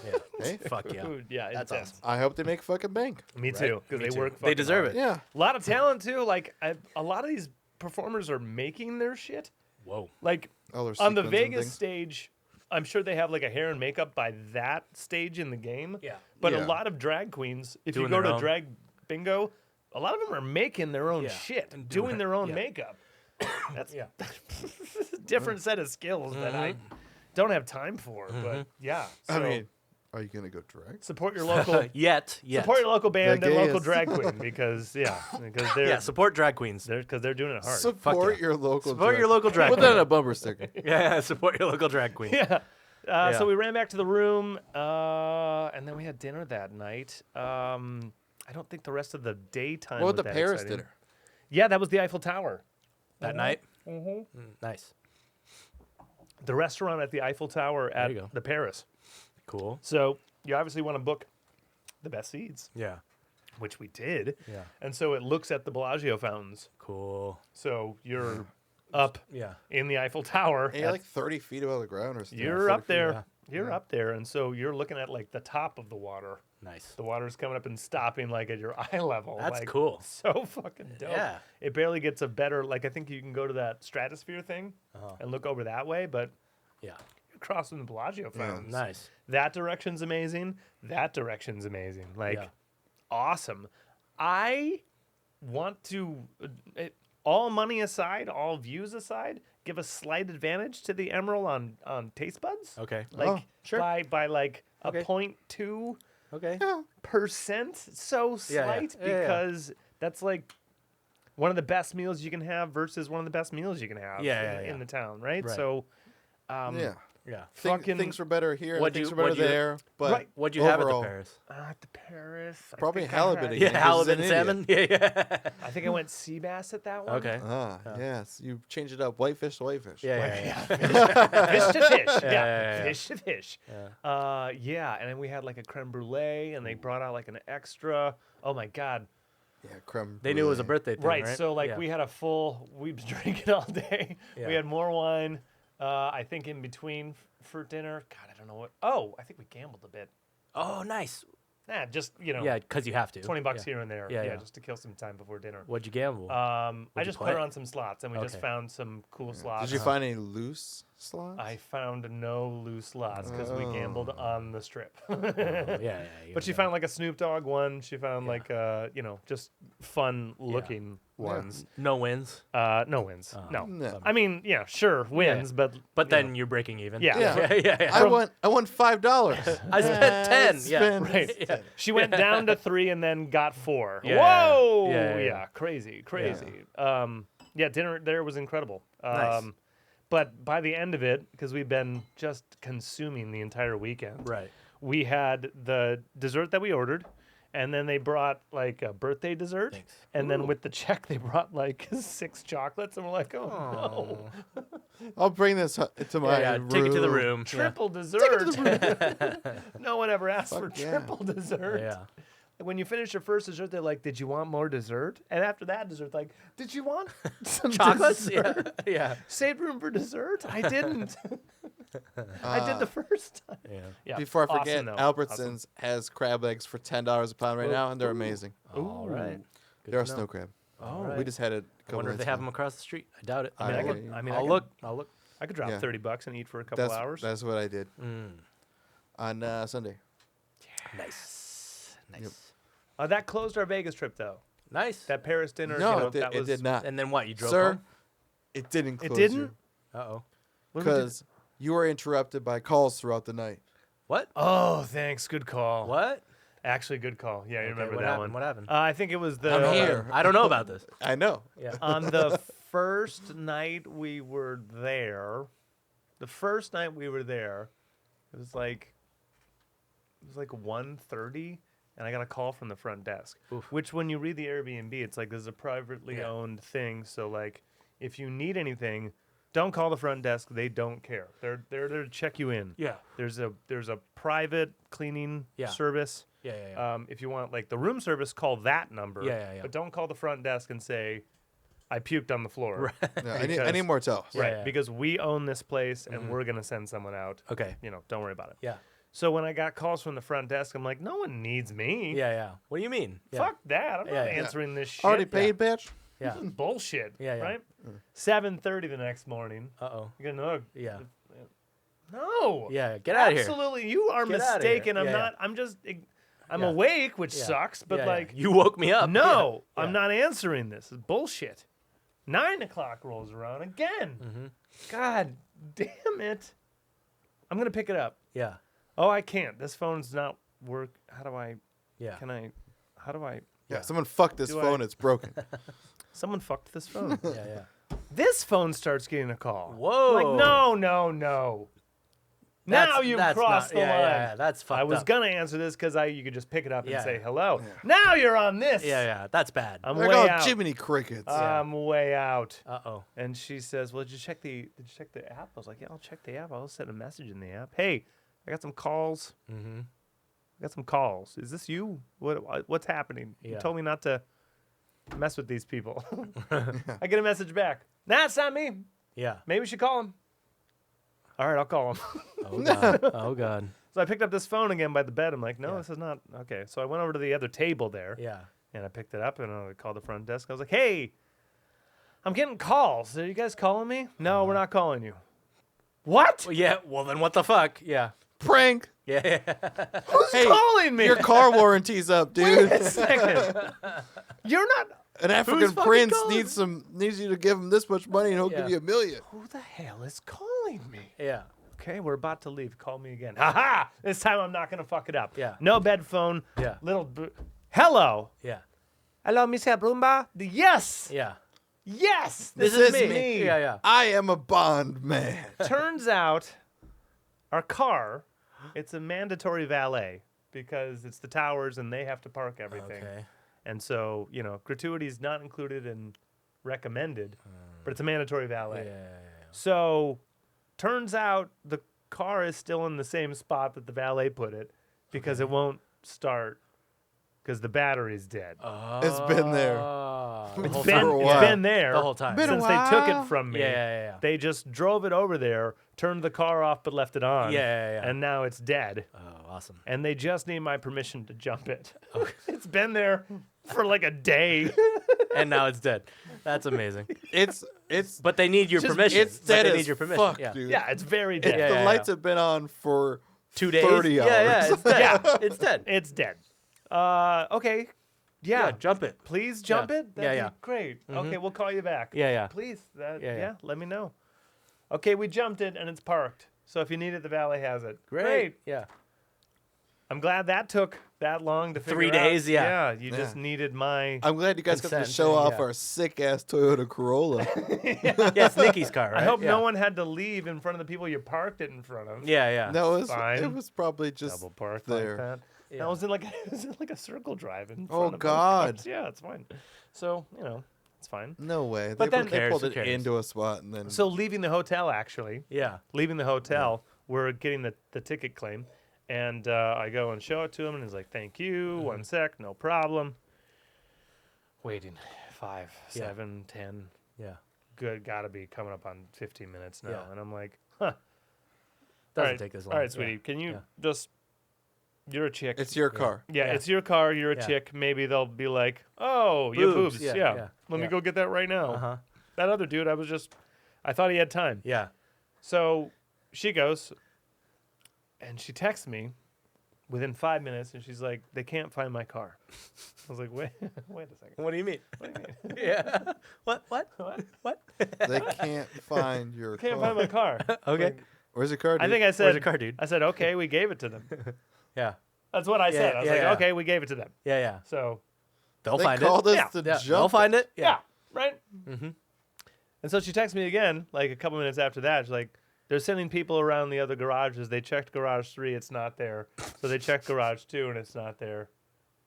Yeah. Hey, Fuck yeah. Dude, yeah, That's intense. awesome. I hope they make fucking bank. Me Right? too, because Me they too. work. They fucking deserve hard. it. Yeah. A lot of talent too. Like a lot of these performers are making their shit. Whoa. Like All their on the sequins and Vegas things. stage, I'm sure they have like a hair and makeup by that stage in the game. Yeah. But Yeah. a lot of drag queens, if Doing you go their to own. drag bingo, a lot of them are making their own Yeah. shit And and doing doing it. their own Yeah. makeup. That's Yeah. a different set of skills that I don't have time for. But yeah, I so mean, are you gonna go drag? support your local. Yet. Support your local band The and local gayest. drag queen because they're Yeah. Support drag queens. they're doing it hard. Support yeah. your local. Support drag- your local drag Put that queen. on a bumper sticker. Yeah. Support your local drag queen. Yeah. Yeah. So we ran back to the room, and then we had dinner that night. I don't think the rest of the daytime. What was about the that Paris exciting. dinner? Yeah, that was the Eiffel Tower. That night. Mm-hmm. Nice. The restaurant at the Eiffel Tower you at go. the Paris. Cool. So you obviously want to book the best seats, Yeah. which we did. Yeah. And so it looks at the Bellagio fountains. Cool. So you're up Yeah. in the Eiffel Tower. And you're like 30 feet above the ground or something. You're 40 up feet. there. yeah. You're up there, and so you're looking at like the top of the water. Nice. The water's coming up and stopping like at your eye level. That's like, cool. So fucking dope. Yeah. It barely gets a better. Like I think you can go to that stratosphere thing and look over that way, but Yeah. you're crossing the Bellagio fountains. Nice. That direction's amazing. That direction's amazing. Like Yeah. awesome. I want to. All money aside, all views aside, give a slight advantage to the Emerald on taste buds. Okay. Like Oh, sure. by like Okay. a 0.2%. Okay. So Yeah, slight yeah. Yeah, yeah. because that's like one of the best meals you can have versus one of the best meals you can have Yeah, in, yeah, in the town, right? Right. So Yeah. Yeah. fucking Things were better here. What'd Things you- were better what'd you- there. But Right. What'd you have at the overall, Paris? at the Paris, I Probably think I halibut had- again. Yeah, Yeah, halibut this and is salmon. Yeah, yeah. I think I went sea bass at that one. Okay. Ah, yes. You changed it up. Whitefish to whitefish. Yeah, yeah, yeah. Fish to fish. Yeah, yeah. fish to fish. Yeah, and then we had like a creme brulee, and they brought out like an extra. Oh my god! Yeah, creme. They knew it was a brulee. birthday thing, Right, right? so like Yeah. we had a full. We was drinking all day. Yeah. We had more wine. I think in between for dinner. God, I don't know what. Oh, I think we gambled a bit. Oh, nice. Nah, just Yeah, because you have to. $20 yeah. here and there. Yeah, yeah. Just to kill some time before dinner. What'd you gamble? I you just play? put on some slots, and we just Okay. found some cool slots. Did you find any loose slots? I found no loose slots because we gambled Oh. on the strip. Oh, yeah. But she found like a Snoop Dogg one. She found like just fun looking ones. no wins. No wins. Oh. No. No. I mean, yeah, sure, wins, but But you then know. you're breaking even. Yeah. yeah, yeah. I won $5. I spent 10. Yeah. spent- right. Yeah. She went down to 3 and then got 4. Yeah, Whoa! yeah, yeah. Crazy. Dinner there was incredible. Nice. But by the end of it, because we've been just consuming the entire weekend, Right. we had the dessert that we ordered, And then they brought like a birthday dessert. Thanks. And then with the check, they brought like 6 chocolates. And we're like, oh, no. I'll bring this to my room. Take it to the room. Triple dessert. No one ever asked for Fuck yeah. triple dessert. Yeah. When you finish your first dessert, they're like, did you want more dessert? And after that dessert, like, did you want some Chocolates? dessert? Yeah. Yeah. Saved room for dessert? I didn't. I did the first time. Yeah. Yeah. Before I forget, awesome, though. Albertsons has crab legs for $10 a pound right now, and they're amazing. All right. They're a to know. sno crab. Oh, right. We just had it. I wonder if they have them across the street. I doubt it. I mean, I could- I mean, I I'll could- look. I'll look. I could drop Yeah. $30 and eat for a couple hours. That's what I did on Sunday. Nice. Nice. Yep. That closed our Vegas trip, though. Nice. That Paris dinner. No, you know, it, did, that it was, did not. And then what? You drove Sir, home? it didn't close. didn't? Uh-oh. Because you were interrupted by calls throughout the night. What? Oh, thanks. Good call. What? Actually, good call. Yeah, you remember what that happened? one. What happened? I think it was the. I'm here. I don't know about this. I know. Yeah. On the first night we were there, it was like 1:30, and I got a call from the front desk. Oof. Which, when you read the Airbnb, it's like this is a privately Yeah. owned thing. So like, if you need anything, don't call the front desk. They don't care. They're there to check you in. Yeah. There's a private cleaning Yeah. service. Yeah, yeah, yeah. If you want like the room service, call that number. Yeah, yeah, yeah. But don't call the front desk and say, "I puked on the floor." Yeah, I need Because- more towels. Right, Yeah, yeah. because we own this place and we're gonna send someone out. Okay. You know, don't worry about it. Yeah. So when I got calls from the front desk, I'm like, no one needs me. Yeah, yeah. What do you mean? Yeah. Fuck that. I'm Yeah, not yeah. answering this shit. Already paid, bitch? Yeah. Bullshit. Yeah, yeah. Right? 7:30 the next morning. Uh-oh. You get another. Yeah. No. Yeah. Get out of here. Absolutely. You are Get outta here. mistaken. I'm Yeah, yeah. not. I'm just. I'm Yeah. awake, which Yeah. sucks, but Yeah, like. yeah. You woke me up. No, Yeah. I'm not answering this. It's bullshit. 9 o'clock rolls around again. Mm-hmm. God damn it. I'm going to pick it up. Yeah. Oh, I can't. This phone's not work. How do I? Yeah. How do I? Yeah, someone fucked this Do phone. I- It's broken. Someone fucked this phone. Yeah, yeah. This phone starts getting a call. Whoa. Like, no. Now you've that's crossed not, the yeah, line. Yeah, that's fucked I was up. gonna answer this because you could just pick it up Yeah. and say hello. Now you're on this. Yeah, yeah. That's bad. I'm They're way called out. Jiminy Crickets. I'm way out. Uh-oh. And she says, "Well, did you check the app?" I was like, "Yeah, I'll check the app. I'll send a message in the app. Hey, I got some calls. Mm-hmm. I got some calls. Is this you? What's happening? You Yeah. told me not to mess with these people." I get a message back. Nah, it's not me. Yeah. Maybe we should call him. All right, I'll call him. Oh, God. Oh, God. So I picked up this phone again by the bed. I'm like, no, Yeah. this is not. Okay. So I went over to the other table there. Yeah. And I picked it up and I called the front desk. I was like, hey, I'm getting calls. Are you guys calling me? No, we're not calling you. What? Well, yeah. Well, then what the fuck? Yeah. Prank. Yeah. Yeah. Who's Hey, calling me? Your car warranty's up, dude. Wait a second. You're not. An African fucking prince calling? needs you to give him this much money, and he'll Yeah. give you $1 million. Who the hell is calling me? Yeah. Okay, we're about to leave. Call me again. Ha! This time I'm not going to fuck it up. Yeah. No bed phone. Yeah. Hello. Yeah. Hello, Mr. Brumba. Yes. Yeah. Yes. This is me. Yeah, yeah. I am a Bond man. Turns out our car, it's a mandatory valet because it's the towers and they have to park everything. Okay. And so, gratuity is not included and recommended, but it's a mandatory valet. Yeah. So, turns out the car is still in the same spot that the valet put it because it won't start because the battery's dead. It's been there. The It's whole been- time. for a It's while. been there The whole time. Been a since they took while. it from me. Yeah. They just drove it over there, turned the car off, but left it on. Yeah. And now it's dead. Oh, awesome. And they just need my permission to jump it. It's been there for like a day. And now it's dead. That's amazing. It's But they need your Just- permission. it's But dead they as need your permission. fuck, Yeah. dude. Yeah, it's very It- dead. Yeah, the yeah, lights yeah. have been on for 2 days. 30 hours. Yeah. It's dead. It's dead. It's dead. Okay. Yeah. Yeah. Jump it. Please jump Yeah. it. Yeah, That'd yeah. be great. Mhm. Okay, we'll call you back. Yeah. Please. Yeah, Yeah, yeah. let me know. Okay, we jumped it and it's parked. So if you need it, the valet has it. Great. Yeah. I'm glad that took that long to figure 3 out. days, yeah. Yeah, you Yeah. just needed my. I'm glad you guys got to Consent, show off yeah. our sick ass Toyota Corolla. Yeah, it's Nikki's car, right? I hope yeah. no one had to leave in front of the people you parked it in front of. Yeah. No, it Fine. was probably just Double parked there. like that. And I was in like a circle drive in Oh, front of both God. cars. Yeah, it's fine. So it's fine. No way. But then- they pulled Who it cares? into a spot and then. So leaving the hotel, actually, Yeah. leaving the hotel, we're getting the ticket claim, and I go and show it to him, and he's like, "Thank you, 1 sec, no problem." Waiting 5, Yeah. 7, 10. Yeah. Good, gotta be coming up on 15 minutes now, Yeah. and I'm like, "Huh." Doesn't All right, take this long. All right, Yeah. sweetie, can you Yeah. just? You're a chick. It's your car. Yeah, Yeah. it's your car. You're a Yeah. chick. Maybe they'll be like, "Oh, you have Boobs. boobs. Yeah, Yeah, yeah, let me yeah. go get that right now." Uh-huh. That other dude, I thought he had time. Yeah. So she goes, and she texts me within 5 minutes, and she's like, "They can't find my car." I was like, "Wait, wait a second. What do you mean? What do you mean? Yeah. What? What? They can't find your Can't car. find my car." Okay. Like, Where's your car? I Dude? think I Where's said, your car, dude? I said, "Okay, we gave it to them." Yeah. That's what I said. I was yeah, like, yeah. "Okay, we gave it to them." Yeah. Yeah. So They'll They find called it. us Yeah. to Yeah. jump. They'll find it. yeah, right. Mm-hmm. And so she texts me again, like a couple minutes after that. She's like, "They're sending people around the other garages. They checked garage 3, it's not there. So they checked garage 2, and it's not there.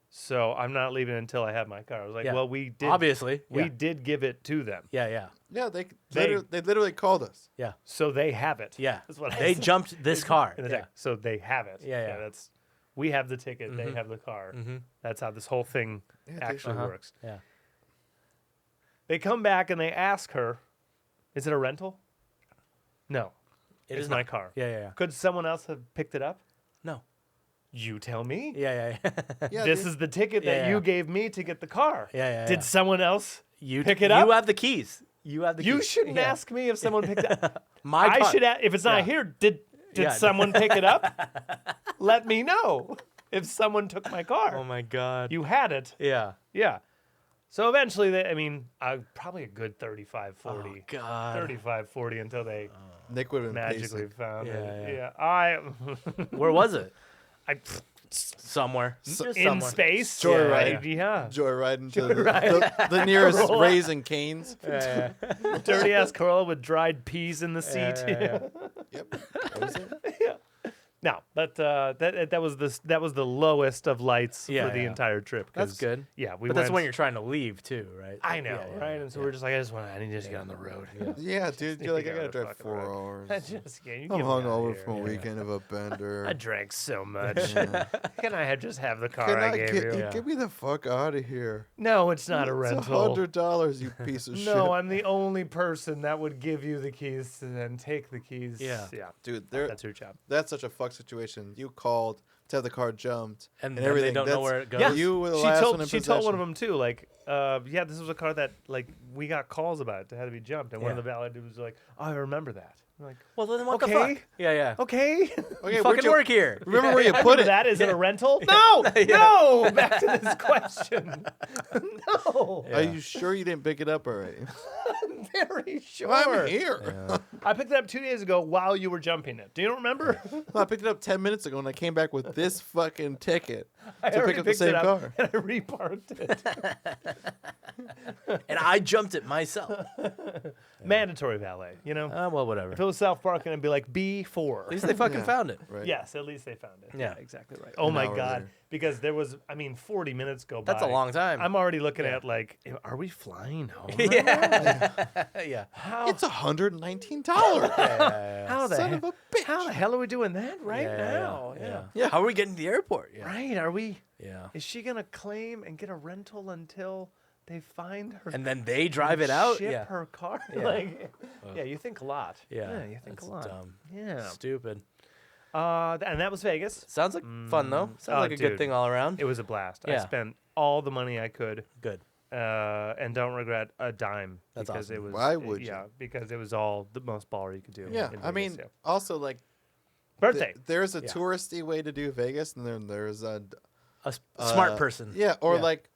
So I'm not leaving until I have my car." I was like, Yeah. "Well, we did. Obviously. we Yeah. did give it to them, Yeah. Yeah. Yeah, They- they literally called us. Yeah. so they have it." Yeah. That's what I They said jumped this car. in the Yeah. text. So they have it. Yeah, yeah. That's we have the ticket. They Mhm. have the car. Mm-hmm. That's how this whole thing Yeah, actually Uh-huh. works. Yeah. They come back and they ask her, "Is it a rental?" "No, It it's is my not. car." Yeah. Yeah. Yeah. "Could someone else have picked it up?" No. "You tell me." Yeah. Yeah. Yeah. Yeah, This dude. is the ticket that Yeah, you yeah. gave me to get the car. Yeah. Did someone else? you pick it You up? have the keys. You have the keys. You shouldn't Yeah. ask me if someone picked it up. My I car. should if it's not Yeah. here, did Yeah. someone pick it up? Let me know if someone took my car. Oh my god. You had it. Yeah. Yeah. So eventually probably a good 35, 40. Oh god. 35, 40 until they Nick would have been magically pacing. found it. Yeah. I Where was it? I Somewhere. Just in somewhere. space. Joyride. Yeah. Joyriding to Joyride. the nearest Corolla. Raising Canes. Yeah. Dirty ass Corolla with dried peas in the seat. Yeah. Yep. What was it? No, but that was the lowest of lights Yeah, for the yeah. entire trip. That's 'cause, good. Yeah, we But went. that's when you're trying to leave too, right? I know, Yeah, yeah, right? And so we're just like, I need to just get on the road. Yeah, dude. You're like, I Get gotta on the drive fucking 4 road. hours. You I'm get me outta hungover here. from a Yeah. weekend of a bender. I drank so much. Yeah. Can I just have the car Can I I gave get, you? Yeah. get me the fuck out of here? No, it's not a It's rental. $100, you piece of shit. No, I'm the only person that would give you the keys and then take the keys. Yeah. Yeah. Dude, That's your job. that's such a fuck situation. You called to have the car jumped And and then everything. they don't know That's- where it goes. Yeah. You were the She last told one in she told one of possession. them too, like, yeah, this was a car that like we got calls about it. It had to be jumped, and one of Yeah. the ballad dudes was like, "Oh, I remember that." I'm like, Well, then what the Okay. fuck? Yeah, yeah. okay, Okay, You where'd fucking you- work here. Remember where you I put remember it? that. Is it a rental? No, no. Back to this question. No, Are you sure you didn't pick it up already? very sure. I'm here. I picked it up 2 days ago while you were jumping it. Do you remember? I picked it up 10 minutes ago and I came back with this fucking ticket I to already pick up the picked same it up car. and I reparked it. And I jumped it myself. Mandatory valet, you know. Well, whatever. If it was South Park, it'd be like B4. At least they fucking Yeah. found it. Right. Yes, at least they found it. Yeah. Exactly right. Oh my hour God. later. Because there was, 40 minutes go by. That's a long time. I'm already looking Yeah. at like, are we flying home? yeah. yeah. How, It's $119. how, the Son he- of a bitch. how the hell are we doing that right Yeah, now? Yeah. Yeah. How are we getting to the airport? Yeah. Right? Are we? Yeah. Is she going to claim and get a rental until they find her? And then they drive it out. Ship Yeah. her car? Yeah. Like, yeah, you think a lot. Yeah. you think That's a lot. dumb. Yeah. Stupid. And that was Vegas. Sounds like fun though. Sounds Oh, like a good dude. thing all around. It was a blast. I Yeah. spent all the money I could. Good. And don't regret a dime. That's because awesome. it was Why would you? Yeah, because it was all the most baller you could do. Yeah, in I mean, Vegas, also like birthday. there's a Yeah. touristy way to do Vegas, and then there's a Smart person. Yeah, or Yeah. like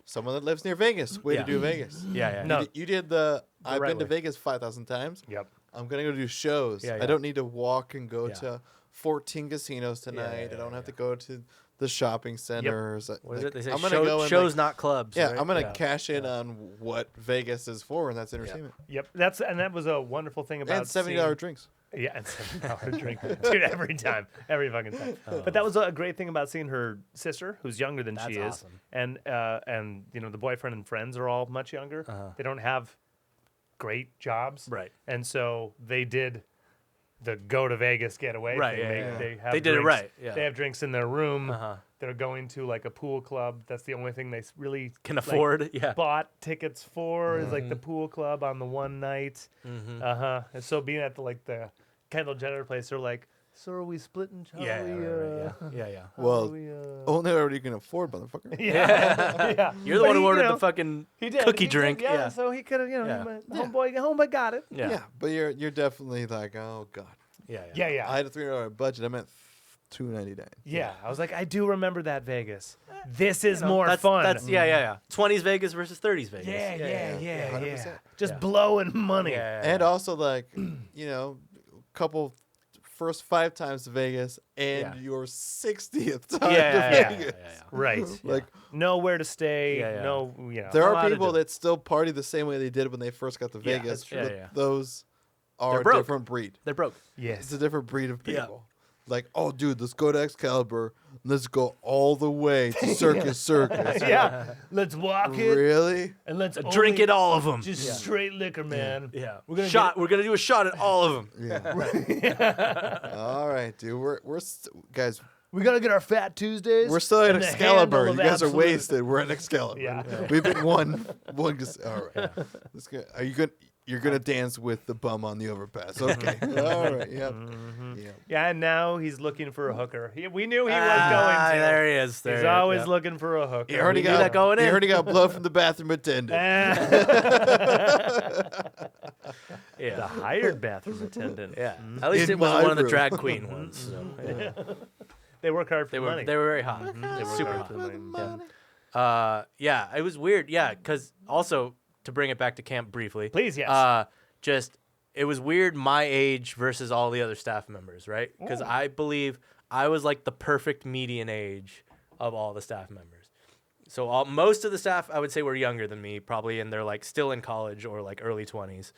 someone that lives near Vegas. Way Yeah. to do Vegas. Yeah. Yeah. No. You did the. I've right been to way. Vegas 5,000 times. Yep. I'm gonna go do shows. Yeah, I yeah. don't need to walk and go Yeah. to 14 casinos tonight. yeah, I don't have yeah. to go to the shopping centers. What is Like, it? They say I'm gonna show, go and shows, like, not clubs. yeah, right? I'm gonna cash in on what Vegas is for, and that's entertainment. Yep. That was a wonderful thing about And $70 seeing- drinks. Yeah, and $7 drink, dude. Every time, every fucking time. But that was a great thing about seeing her sister, who's younger than she is, awesome. and the boyfriend and friends are all much younger. They don't have great jobs, Right. And so they did the go to Vegas getaway. Right, thing. yeah. They have They did it drinks- right, yeah. They have drinks in their room. Uh-huh. They're going to like a pool club. That's the only thing they really Can afford, yeah. bought tickets for is like the pool club on the one night. And so being at the Kendall Jenner place, they're like, so are we splitting? Shall Yeah, we, right, yeah. how Well, do we, only whatever you can afford, motherfucker. yeah. You're the But one who he, ordered you know, the fucking he did. cookie He did, drink. yeah, Yeah. so he could have, Yeah. homeboy got it. Yeah. Yeah, but you're definitely like, oh god. Yeah. I had a $300 budget. I meant $299. Yeah, I was like, I do remember that Vegas. This is more that's, fun. That's 20s Vegas versus 30s Vegas. Yeah. 100%. Just Yeah. blowing money. Yeah. And also like, couple first 5 times to Vegas and Yeah. your 60th time Yeah. to Vegas. Right. Like Nowhere to stay. Yeah, yeah. No, there allowed are to people do it. that still party the same way they did when they first got to Yeah, Vegas. that's true. but Yeah. Those are a broke. different breed. They're broke. Yes. It's a different breed of Yeah. people. Like, oh, dude, let's go to Excalibur. Let's go all the way to Circus. Yeah. Let's walk it Really? and let's Drink only it all of them. Just straight liquor, man. Yeah. We're gonna We're gonna do a shot at all of them. Yeah. All right, dude. Guys. We gotta get our Fat Tuesdays. We're still at and the Excalibur. handle You of guys are absolute. wasted. We're at Excalibur. Yeah. We've been one. All right. Are you good? You're gonna dance with the bum on the overpass. Okay. All right. Yep. Yep. Yeah, and now he's looking for a hooker. We knew he was going to. There he is. He's always looking for a hooker. You already We knew got that going in. You already got blood from the bathroom attendant. Yeah. The hired bathroom attendant. Yeah. At least In it wasn't my one of the room. drag queen ones. So, yeah. They work hard for They the were money. they were very hot. They work Super hard hot. for the money. Yeah, it was weird. Yeah, because also to bring it back to camp briefly. Please, yes. Just it was weird my age versus all the other staff members, right? Because I believe I was like the perfect median age of all the staff members. So most of the staff I would say were younger than me, probably, and they're like still in college or like early 20s.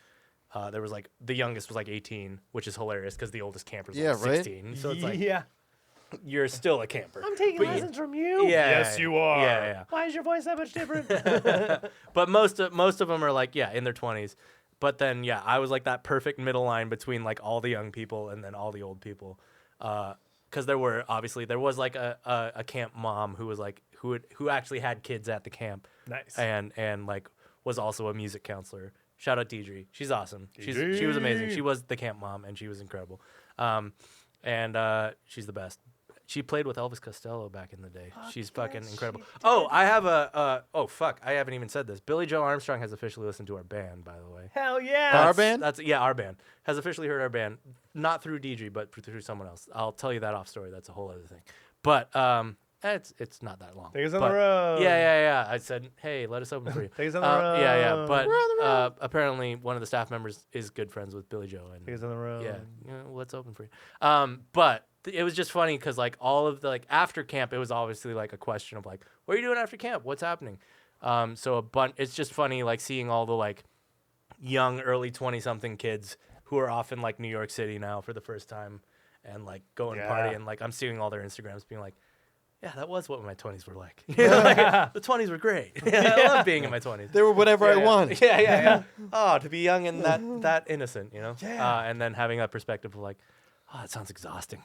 There was like the youngest was like 18, which is hilarious because the oldest camper's like right? 16. So it's like yeah. you're still a camper. I'm taking But lessons from you. Yeah, Yes, you are. yeah. Why is your voice that much different? But most of them are like in their 20s. But then I was like that perfect middle line between like all the young people and then all the old people. Because there was like a camp mom who was like who actually had kids at the camp. Nice. And like was also a music counselor. Shout out Deidre. She's awesome. She was amazing. She was the camp mom and she was incredible. And she's the best. She played with Elvis Costello back in the day. She's fucking incredible. Oh, I have I haven't even said this. Billy Joe Armstrong has officially listened to our band, by the way. Hell yeah. Our band? Our band has officially heard our band, not through Deidre, but through someone else. I'll tell you that off story. That's a whole other thing. But it's not that long. Take us on But- the road. Yeah. I said, hey, let us open for you. Take us on the road. Yeah. But apparently one of the staff members is good friends with Billy Joe, and Take us on the road. yeah, let's open for you. But it was just funny because like all of the like after camp, it was obviously like a question of like, what are you doing after camp? What's happening? So it's just funny like seeing all the like young early 20-something kids who are off in like New York City now for the first time and like going to party, and like I'm seeing all their Instagrams being like, yeah, that was what my 20s were like. Like, the 20s were great. I love being in my 20s. They were whatever I wanted. Yeah. Oh, to be young and that innocent, you know? Yeah. And then having that perspective of like, oh, that sounds exhausting.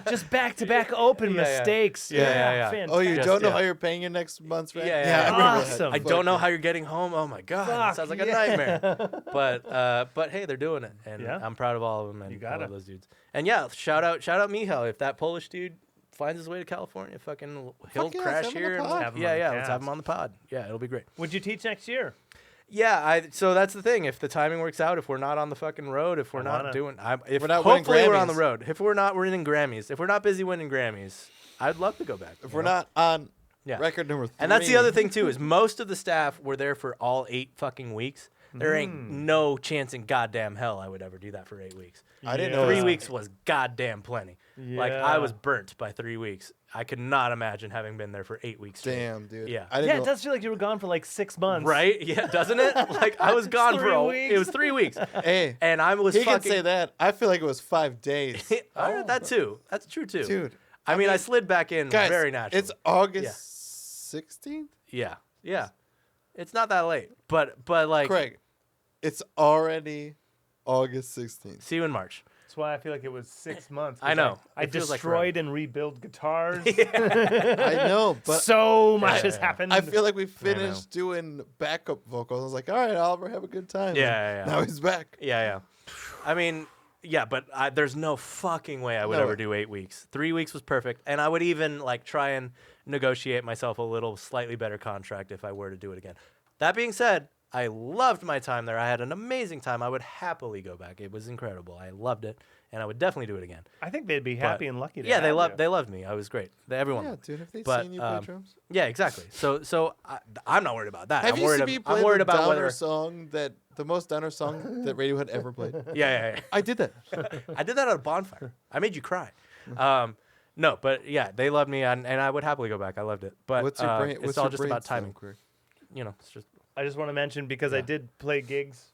Just back-to-back open Yeah, yeah. mistakes. Yeah. Fantastic. Oh, you Just- don't know yeah. how you're paying your next month's rent? Yeah. I remember that. Awesome. I don't know how you're getting home. Oh my God, Fuck, it sounds like a yeah. nightmare. But hey, they're doing it, and Yeah. I'm proud of all of them. And You gotta. I love those dudes. And yeah, shout out Michal. If that Polish dude finds his way to California, fucking he'll yeah, crash let's have him on here. the And pod. Have him on yeah, the let's have him cast. on the pod. Yeah, it'll be great. Would you teach next year? Yeah, so that's the thing. If the timing works out, if we're not on the fucking road, if we're not wanna- doing, if we're not winning hopefully we're on the Grammys. road. If we're not winning Grammys, if we're not busy winning Grammys, I'd love to go back. If you we're know? not on Yeah. record number 3. And that's the other thing too is most of the staff were there for all 8 fucking weeks. There ain't no chance in goddamn hell I would ever do that for 8 weeks. I didn't know 3 that. weeks was goddamn plenty. Like I was Yeah. burnt by 3 weeks. I could not imagine having been there for 8 weeks straight. Damn, dude. Yeah. I didn't Yeah, know. it does feel like you were gone for like 6 months. Right? Yeah, doesn't it? Like I was gone for 3 it was weeks. 3 weeks. Hey, And I was he fucking can say that. I feel like it was 5 days. That too. That's true too. Dude. I mean, I slid back in Guys, very naturally. it's August 16th? Yeah. Yeah. It's not that late. But like Craig, it's already August 16th. see you in March. That's why I feel like it was 6 months. I know. I It feels like destroyed and rebuilt guitars. I know, but So much has yeah. happened. I feel like we finished doing backup vocals. I was like, all right, Oliver, have a good time. Yeah, And yeah. Now he's back. Yeah. I mean, yeah, but there's no fucking way I would No ever way. do 8 weeks. 3 weeks was perfect, and I would even like try and negotiate myself a little slightly better contract if I were to do it again. That being said, I loved my time there. I had an amazing time. I would happily go back. It was incredible. I loved it, and I would definitely do it again. I think they'd be happy and lucky to Yeah, have you. they loved me. I was great. Everyone. Yeah, loved me. dude, have they But, seen you play drums? Yeah, exactly. So I'm not worried about that. Have I'm you worried seen me play I'm worried the about downer whether. song the most downer song that Radiohead ever played? Yeah. I did that. I did that at a bonfire. I made you cry. No, but yeah, they loved me, and I would happily go back. I loved it. But What's your brain? it's What's all your just about brainstorm, timing. Craig? You know, it's just. I just want to mention because I Yeah. did play gigs.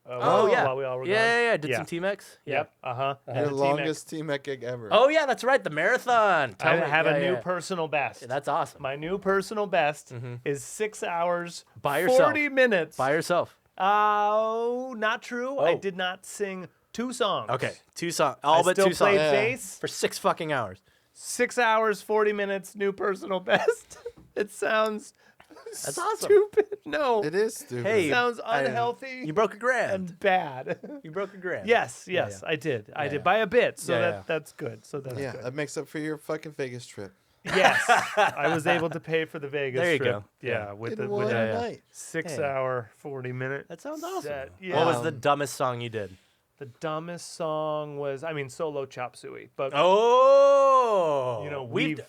Oh yeah. While we all were gone. Yeah. Did some T-Mex. Yeah. Yep. Your longest T-Mac gig ever. Oh yeah, that's right. The marathon. I Tell me- have yeah, a new yeah. personal best. That's awesome. My new personal best is 6 hours, By yourself. 40 minutes. By yourself. Oh, not true. I Oh. did not sing 2 songs. Okay, 2 songs. I All but still 2 songs played Yeah. bass. for 6 fucking hours. 6 hours, 40 minutes, new personal best. It sounds That's awesome. stupid. No. It is stupid. Hey, It sounds I- unhealthy You broke a grand. and bad. You broke a grand. Yes, Yeah, yes, yeah. I did. I Yeah, did yeah. by a bit, so Yeah, yeah. that's good. So that's Yeah, good. that makes up for your fucking Vegas trip. Yes, I was able to pay for the Vegas There you trip. go. Yeah, Yeah. with In the one with yeah, the yeah. night. 6 Hey. hour, 40-minute. That sounds awesome. set. What was the Um, dumbest song you did? The dumbest song was, solo chop suey, but Oh, you know, we've. we've-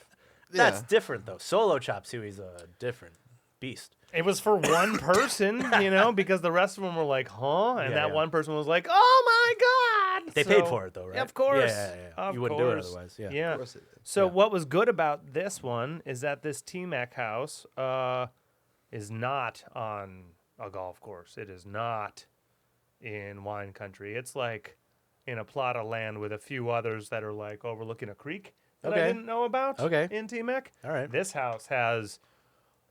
That's Yeah. different though. Solo chop suey's a different beast. it was for one person, because the rest of them were like, huh? And Yeah, that yeah. one person was like, oh my God. They paid for it though, right? Of course. Yeah. Of You wouldn't do it course. otherwise. Yeah. Yeah. Of course it is. So Yeah. what was good about this one is that this T-Mac house is not on a golf course. It is not in wine country. It's like in a plot of land with a few others that are like overlooking a creek that I Okay. didn't know about Okay. in T-Mac. All right. This house has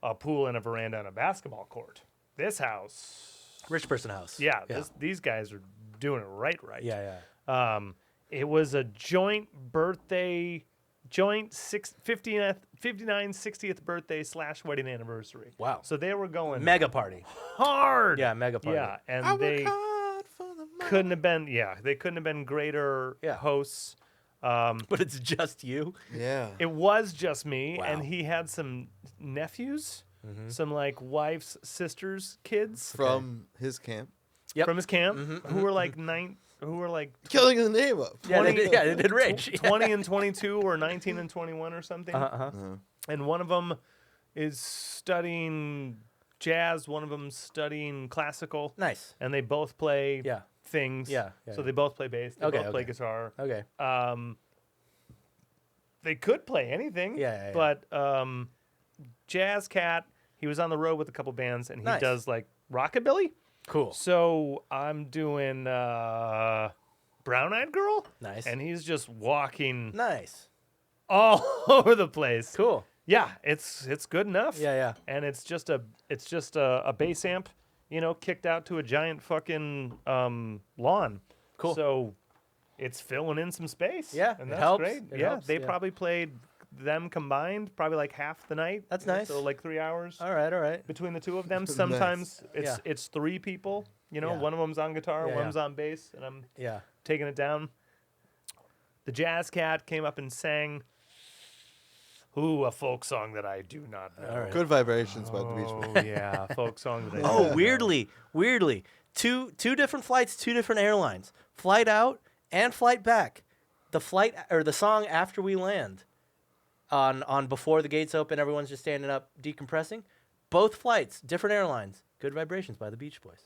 a pool and a veranda and a basketball court. This house, Rich person house. yeah, these guys are doing it right. Yeah. It was a joint 59th, 60th birthday / wedding anniversary. Wow. So they were going Mega party. hard. Yeah, mega party. Yeah, and I they work hard for the money. couldn't have been. Yeah, they couldn't have been greater Yeah. hosts. But it's just you. Yeah. It was just me, Wow. and he had some nephews, some like wife's sisters' kids From his camp. Yep. from his camp who were like Killing the name of. Yeah, they 20 did. Yeah, they did rich. 20 and 22 or 19 and 21 or something. Uh-huh. And one of them is studying jazz, one of them's studying classical, Nice. and they both play Yeah. things. Yeah, So yeah. they both play bass, they Okay, both play okay. guitar. Okay. They could play anything. Yeah. But Jazz Cat, he was on the road with a couple bands, and he Nice. does like rockabilly. Cool. So I'm doing Brown Eyed Girl. Nice. And he's just walking Nice. all over the place. Cool. Yeah, it's good enough. Yeah. And it's just a bass amp, kicked out to a giant fucking lawn. Cool. So it's filling in some space. Yeah, and it that's helps. great. It yeah, helps, they yeah. probably played them combined probably like half the night. That's nice. So like 3 hours All right. between the two of them. Sometimes Yeah. it's 3 people. Yeah. One of them's on guitar, Yeah, one's yeah. on bass, and I'm Yeah. taking it down. The Jazz Cat came up and sang, a folk song that I do not know. All right. Good Vibrations by the Beach Boys. Oh yeah, folk song that I Oh, do not weirdly, two different flights, 2 different airlines. Flight out and flight back. The flight or the song after we land on before the gates open, everyone's just standing up decompressing. Both flights, different airlines. Good Vibrations by the Beach Boys.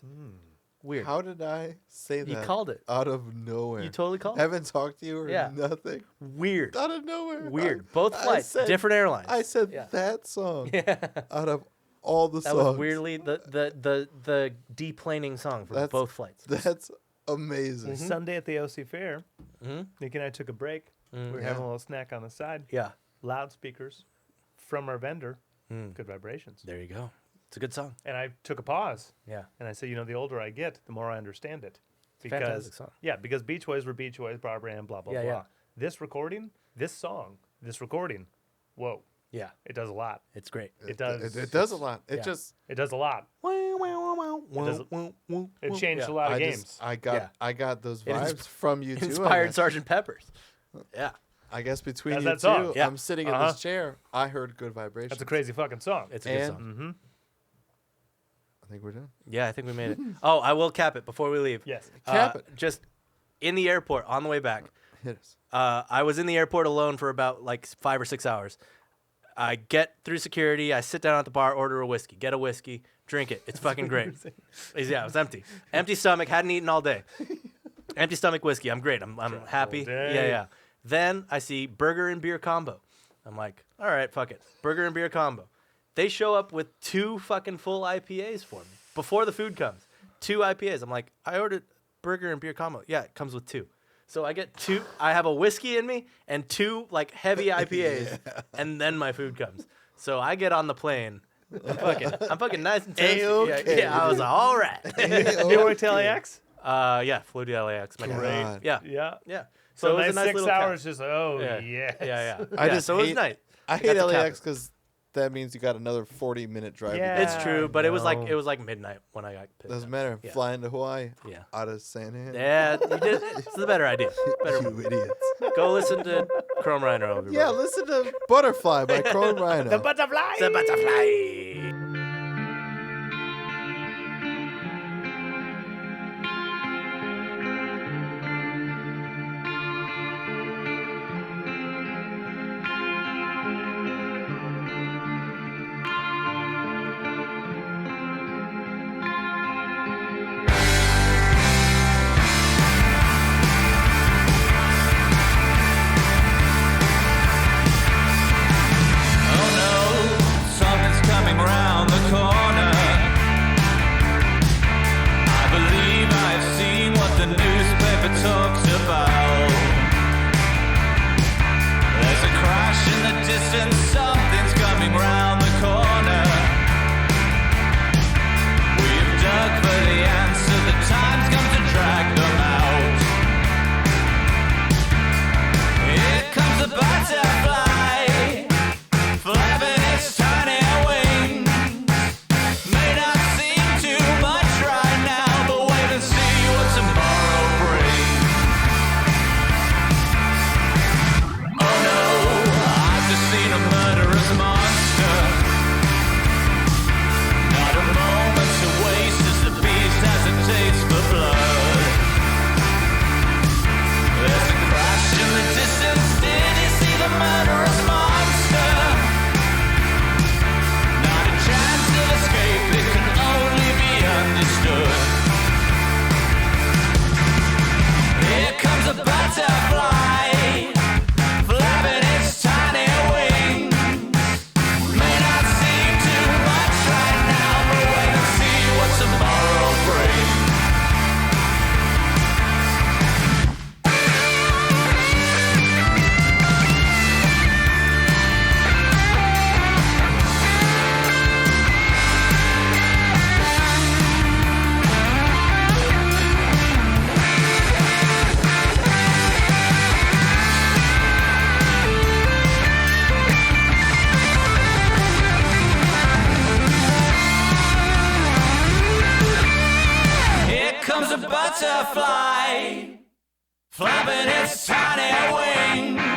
Weird. How did I say that? You called it. Out of nowhere. You totally called it. Haven't talked to you or Yeah. nothing. Weird. Out of nowhere. Weird. Both I flights, said- different airlines. I said Yeah. that song Yeah. out of all the That songs. was weirdly the deplaning song for That's- both flights. That's amazing. Mm-hmm. Sunday at the OC Fair, hmm Nick and I took a break. We were having a little snack on the side. Yeah. Loudspeakers from our vendor. Mm. Good vibrations. There you go. It's a good song. And I took a pause. Yeah. And I said, the older I get, the more I understand it. a fantastic song. Yeah, because Beach Boys were Beach Boys, Barbara Ann, blah, blah, Yeah, blah. yeah. This recording, this recording, whoa, Yeah. it does a lot. It's great. It does. It does a lot. It Yeah. just. It does a lot. It changed a lot of games. I got those It vibes from you too. I Inspired guess. Sergeant Peppers. Yeah. I guess between That's you that song. two, Yeah. I'm sitting in Uh-huh. this chair. I heard good vibrations. That's a crazy fucking song. It's a good And- song. Mm-hmm. I think we're done. Yeah, I think we made it. Oh, I will cap it before we leave. Yes. Cap it. Just in the airport on the way back. Hit us. I was in the airport alone for about like 5 or 6 hours. I get through security. I sit down at the bar, order a whiskey, get a whiskey, drink it. It's fucking great. Yeah, it was empty. Empty stomach. Hadn't eaten all day. Empty stomach whiskey. I'm great. I'm happy. day. Yeah. Then I see burger and beer combo. I'm like, all right, fuck it. Burger and beer combo. They show up with 2 fucking full IPAs for me before the food comes. 2 IPAs. I'm like, I ordered burger and beer combo. Yeah, it comes with 2. So I get 2. I have a whiskey in me and 2 like heavy IPAs, and then my food comes. So I get on the plane. I'm fucking nice and toasty. A-okay. Yeah, I was like, all right. You worked to LAX? Yeah, flew to LAX. Great. God. Yeah, Yeah. yeah. So it was nice a nice 6 little hours, cap. just, oh, Yeah. yes. Yeah. I Yeah, just so it was hate- nice. I Got hate to cap LAX it. because that means you got another 40-minute drive. to Yeah. do. It's true, but it was no. like midnight when I got pissed. Doesn't off. matter. Yeah. Flying to Hawaii Yeah. out of San Ana. Yeah, you did. It's the better idea. Better. You idiots. Go listen to Chrome Rhino. Everybody. Yeah, listen to Butterfly by Chrome Rhino. The butterfly. The butterfly. Oh no, something's coming round the corner. I believe I've seen what the newspaper talks about. There's a crash in the distance, something's coming round the corner. We've dug for the answer, the time's come to drag them out. Here comes the butterfly, flapping its tiny wings. May not seem too much right now, but wait and see what tomorrow brings. Oh no, I've just seen a murderous monster. Not a moment to waste as the beast has a taste for blood. There's a crash in the distance, did you see the murderous monster? Not a chance of escape, it can only be understood. Here comes a butterfly, flapping its tiny wings. May not seem too much right now, but wait and see what tomorrow brings. Here comes a butterfly, flapping its tiny wings.